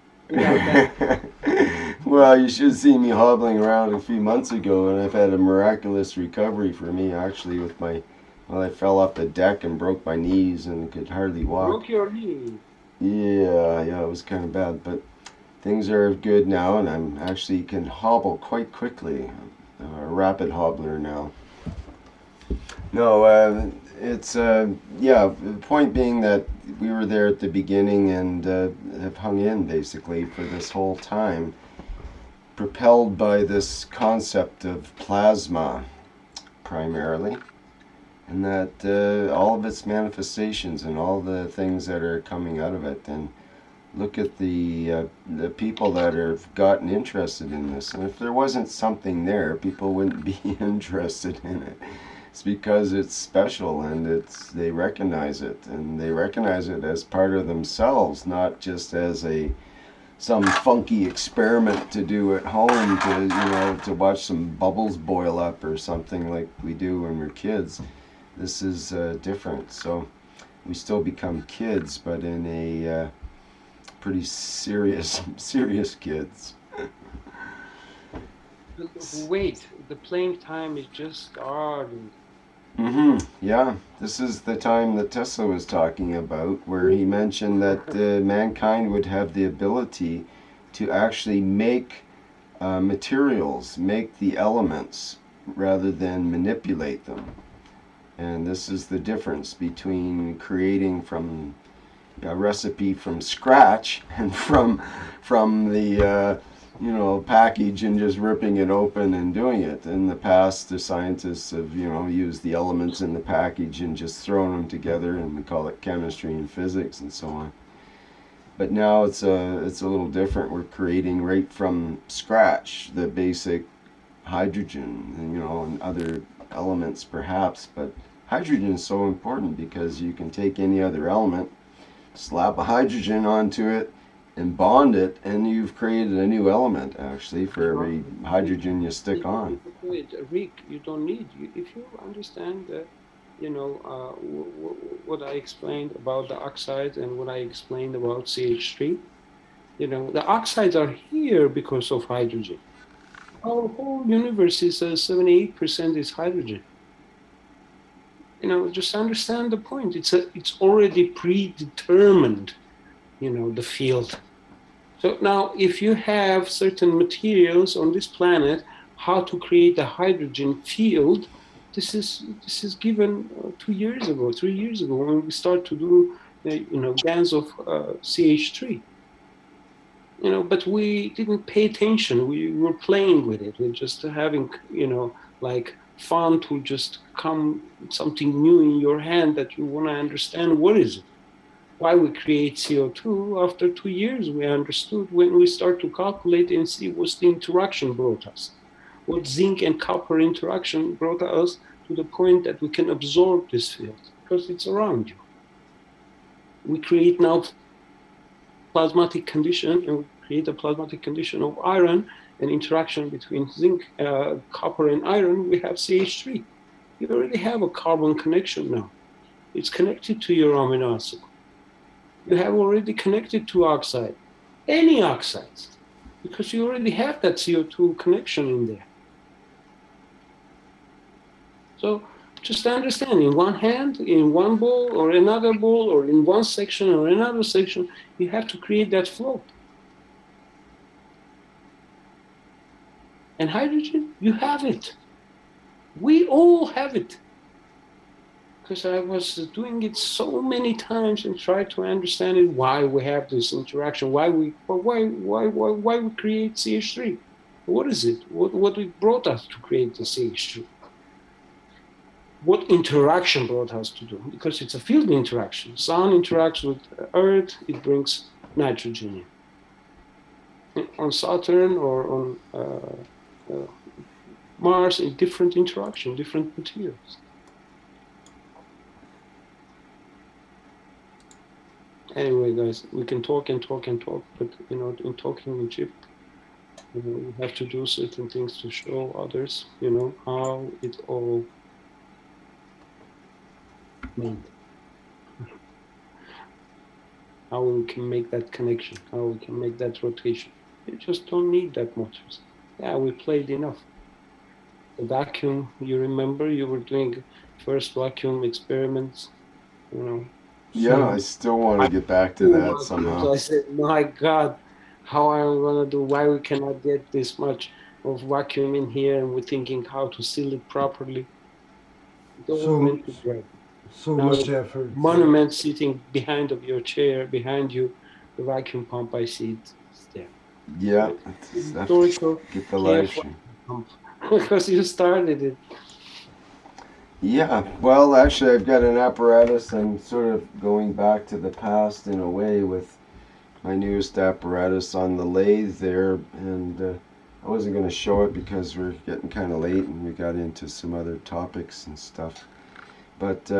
Well, you should see me hobbling around a few months ago, and I've had a miraculous recovery for me, actually, with my, well, I fell off the deck and broke my knees and could hardly walk. Broke your knee? Yeah, it was kind of bad, but things are good now, and I'm actually can hobble quite quickly. I'm a rapid hobbler now. No, it's yeah. The point being that we were there at the beginning and have hung in basically for this whole time, propelled by this concept of plasma, primarily, and that all of its manifestations and all the things that are coming out of it. And look at the people that have gotten interested in this. And if there wasn't something there, people wouldn't be interested in it. It's because it's special and they recognize it, and they recognize it as part of themselves, not just as some funky experiment to do at home to watch some bubbles boil up or something like we do when we're kids. This is different. So we still become kids, but in a pretty serious kids. Wait, the playing time is just starting. Yeah, this is the time that Tesla was talking about, where he mentioned that mankind would have the ability to actually make materials, make the elements, rather than manipulate them. And this is the difference between creating from a recipe from scratch and from the package and just ripping it open and doing it. In the past, the scientists have used the elements in the package and just thrown them together, and we call it chemistry and physics and so on. But now it's a little different. We're creating right from scratch the basic hydrogen and other elements perhaps, but hydrogen is so important because you can take any other element, slap a hydrogen onto it, and bond it, and you've created a new element actually for every hydrogen you stick on. Rick, you don't need if you understand what I explained about the oxides and what I explained about CH3. The oxides are here because of hydrogen. Our whole universe is 78% is hydrogen. Just understand the point. It's already predetermined. The field. So now, if you have certain materials on this planet, how to create a hydrogen field, this is given 2 years ago, 3 years ago, when we start to do GANs of CH3. But we didn't pay attention. We were playing with it. We're just having like fun to just come something new in your hand that you want to understand what is it. Why we create CO2, after 2 years, we understood when we start to calculate and see what's the interaction brought us. What zinc and copper interaction brought us to the point that we can absorb this field because it's around you. We create now plasmatic condition, and we create a plasmatic condition of iron, an interaction between zinc, copper and iron, we have CH3. You already have a carbon connection now. It's connected to your amino acid. You have already connected to oxide, any oxides, because you already have that CO2 connection in there. So just understand, in one hand, in one bowl or another bowl, or in one section or another section, you have to create that flow. And hydrogen, you have it. We all have it. Because I was doing it so many times and tried to understand it, why we have this interaction, why we create CH3. What is it? What it brought us to create the CH3? What interaction brought us to do? Because it's a field interaction. Sun interacts with Earth, it brings nitrogen in. On Saturn or on Mars, a different interaction, different materials. Anyway, guys, we can talk and talk and talk, but in talking in chip, we have to do certain things to show others, how it all made. How we can make that connection, how we can make that rotation. You just don't need that much. Yeah, we played enough. The vacuum, you remember, you were doing first vacuum experiments, Yeah, I still want to get back to that somehow. I said, my God, how am I going to do? Why we cannot get this much of vacuum in here? And we're thinking how to seal it properly. So much effort. Monument sitting behind of your chair, behind you, the vacuum pump, I see it there. Yeah, historical, get the lighting. Because you started it. Yeah, well, actually, I've got an apparatus. I'm sort of going back to the past in a way with my newest apparatus on the lathe there, and I wasn't going to show it because we're getting kind of late and we got into some other topics and stuff. But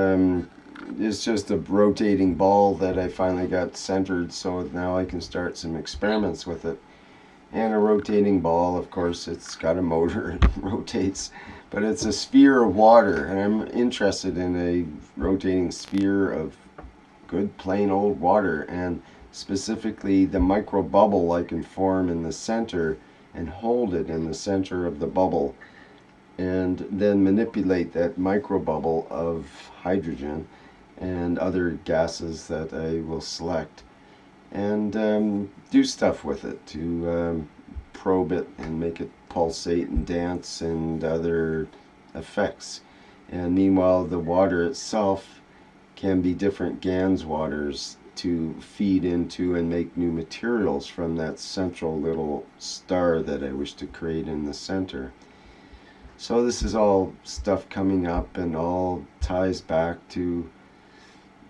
it's just a rotating ball that I finally got centered, so now I can start some experiments with it. And a rotating ball, of course, it's got a motor, it rotates, but it's a sphere of water, and I'm interested in a rotating sphere of good plain old water, and specifically the micro bubble I can form in the center and hold it in the center of the bubble, and then manipulate that micro bubble of hydrogen and other gases that I will select, and do stuff with it to probe it and make it pulsate and dance and other effects. And meanwhile, the water itself can be different GANS waters to feed into and make new materials from that central little star that I wish to create in the center. So this is all stuff coming up and all ties back to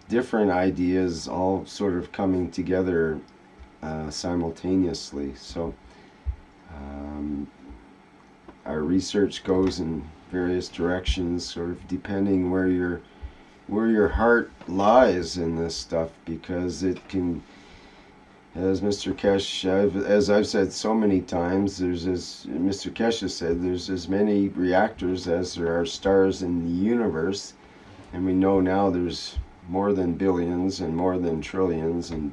different ideas all sort of coming together simultaneously. So our research goes in various directions, sort of depending where your heart lies in this stuff, because it can as Mr. Keshe, as I've said so many times, there's as Mr. Keshe said, there's as many reactors as there are stars in the universe, and we know now there's more than billions and more than trillions and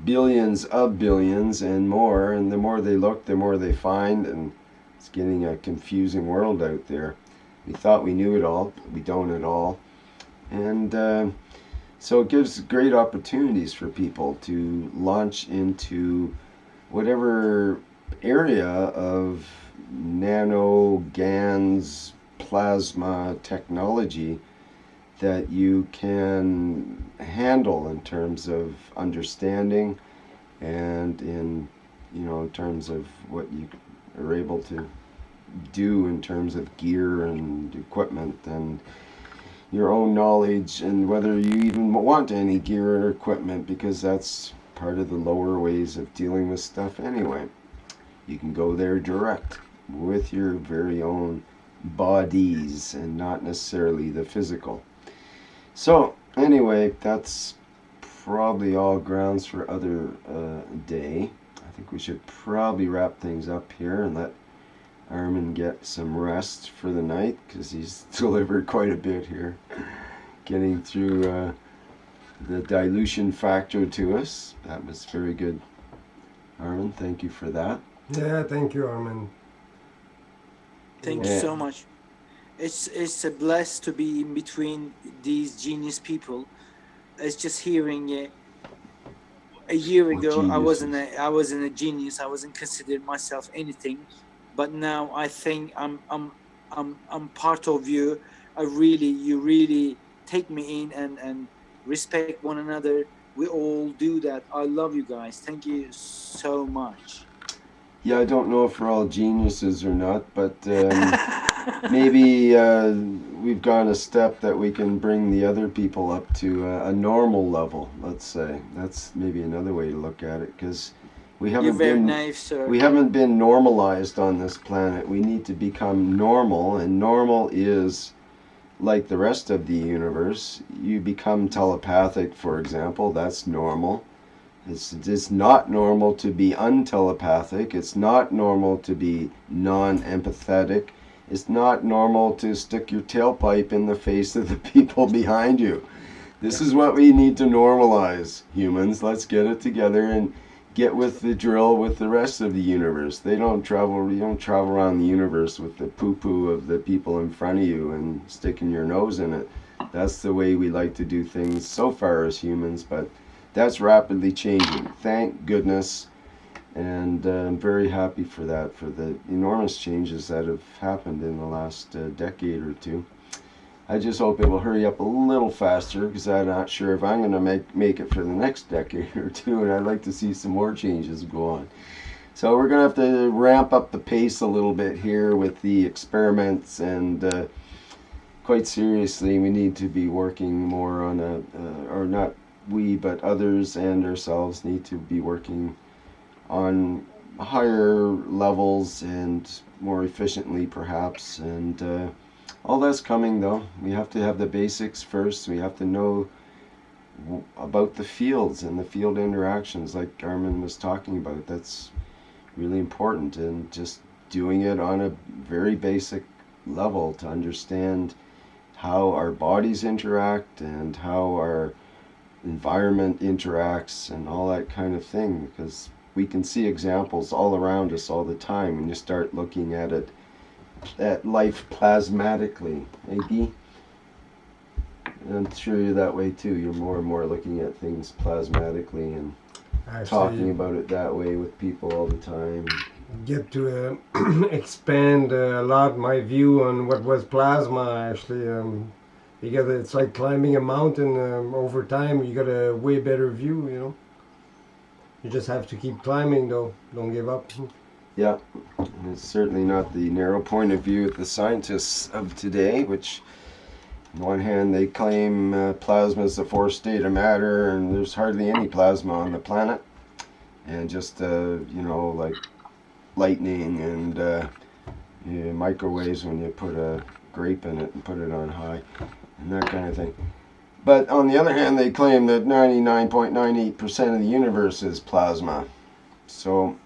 billions of billions and more. And the more they look, the more they find, and it's getting a confusing world out there. We thought we knew it all, but we don't at all, and so it gives great opportunities for people to launch into whatever area of nano, GANs, plasma technology that you can handle in terms of understanding and in terms of what you are able to do in terms of gear and equipment and your own knowledge, and whether you even want any gear or equipment, because that's part of the lower ways of dealing with stuff anyway. You can go there direct with your very own bodies and not necessarily the physical. So anyway, that's probably all grounds for other day. I think we should probably wrap things up here and let Armen get some rest for the night, because he's delivered quite a bit here, getting through the dilution factor to us. That was very good, Armen. Thank you for that. Yeah, thank you, Armen. Thank you so much. It's a bless to be in between these genius people. It's just hearing a year ago I wasn't a genius. I wasn't considered myself anything, but now I think I'm part of you. You really take me in and respect one another. We all do that. I love you guys. Thank you so much. Yeah, I don't know if we're all geniuses or not, but maybe we've gone a step that we can bring the other people up to a normal level, let's say. That's maybe another way to look at it, because we haven't we haven't been normalized on this planet. We need to become normal, and normal is like the rest of the universe. You become telepathic, for example. That's normal. It's not normal to be untelepathic. It's not normal to be non-empathetic. It's not normal to stick your tailpipe in the face of the people behind you. This is what we need to normalize, humans. Let's get it together and get with the drill with the rest of the universe. You don't travel around the universe with the poo-poo of the people in front of you and sticking your nose in it. That's the way we like to do things so far as humans, but that's rapidly changing, thank goodness, and I'm very happy for that, for the enormous changes that have happened in the last decade or two. I just hope it will hurry up a little faster, because I'm not sure if I'm going to make it for the next decade or two, and I'd like to see some more changes go on. So we're going to have to ramp up the pace a little bit here with the experiments, and quite seriously, we need to be working more on or not we, but others and ourselves need to be working on higher levels and more efficiently, perhaps, and all that's coming, though. We have to have the basics first. We have to know about the fields and the field interactions, like Armen was talking about. That's really important, and just doing it on a very basic level to understand how our bodies interact and how our environment interacts and all that kind of thing, because we can see examples all around us all the time when you start looking at life plasmatically. Maybe I'm sure you're that way too. You're more and more looking at things plasmatically and talking about it that way with people all the time. Get to expand a lot my view on what was plasma, actually. It's like climbing a mountain. Over time, you got a way better view. You just have to keep climbing, though. Don't give up. Yeah, and it's certainly not the narrow point of view of the scientists of today, which on one hand they claim plasma is the fourth state of matter, and there's hardly any plasma on the planet, and just like lightning and microwaves when you put a grape in it and put it on high and that kind of thing. But on the other hand, they claim that 99.98% of the universe is plasma. So,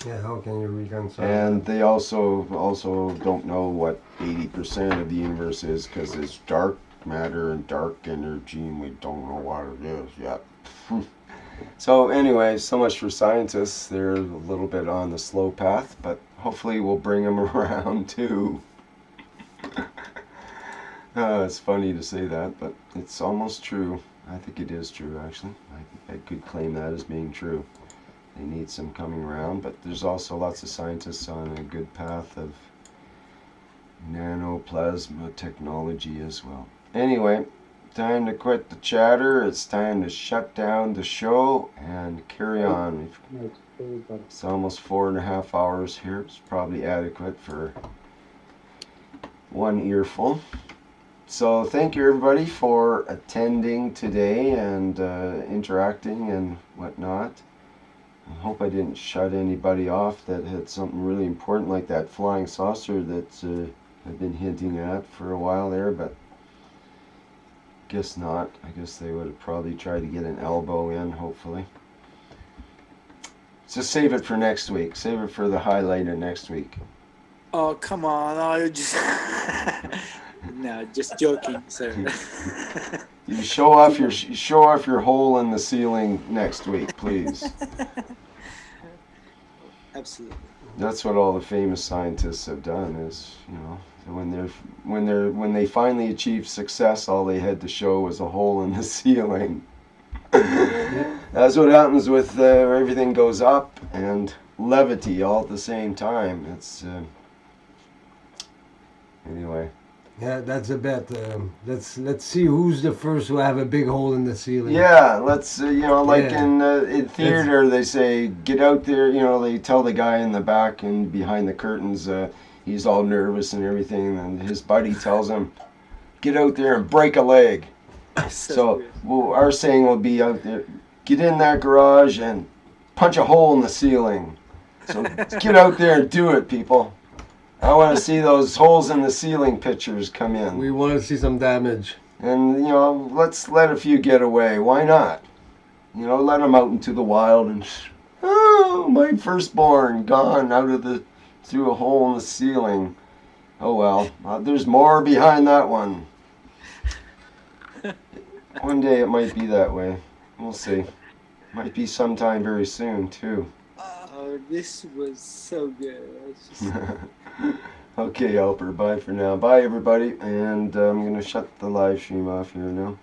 Yeah, how can you reconcile and that? they also don't know what 80% of the universe is because it's dark matter and dark energy, and we don't know what it is yet. So anyway, so much for scientists. They're a little bit on the slow path, but hopefully we'll bring them around too. It's funny to say that, but it's almost true. I think it is true, actually. I could claim that as being true. They need some coming around, but there's also lots of scientists on a good path of nano-plasma technology as well. Anyway, time to quit the chatter. It's time to shut down the show and carry on. It's almost 4.5 hours here. It's probably adequate for one earful. So thank you everybody for attending today and interacting and whatnot. I hope I didn't shut anybody off that had something really important like that flying saucer that I've been hinting at for a while there, but guess not. I guess they would have probably tried to get an elbow in, hopefully. So save it for next week. Save it for the highlight of next week. Oh, come on. I just... No, just joking, sir. You show off your hole in the ceiling next week, please. Absolutely. That's what all the famous scientists have done. Is when they finally achieved success, all they had to show was a hole in the ceiling. That's what happens with everything goes up and levity all at the same time. It's anyway. Yeah, that's a bet. Let's see who's the first to have a big hole in the ceiling. Yeah, let's like Yeah. in theater they say get out there. They tell the guy in the back and behind the curtains. He's all nervous and everything, and his buddy tells him, "Get out there and break a leg." So our saying will be out there, get in that garage and punch a hole in the ceiling. So get out there and do it, people. I want to see those holes in the ceiling pictures come in. We want to see some damage. And, let's let a few get away. Why not? Let them out into the wild and, oh, my firstborn gone through a hole in the ceiling. Oh well, there's more behind that one. One day it might be that way. We'll see. Might be sometime very soon, too. Oh, this was so good. Okay, Alper, bye for now. Bye, everybody. And I'm going to shut the live stream off here now.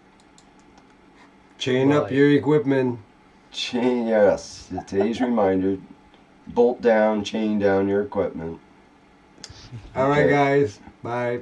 Chain up your equipment. Yes. Today's reminder. Bolt down, chain down your equipment. All right, guys. Bye.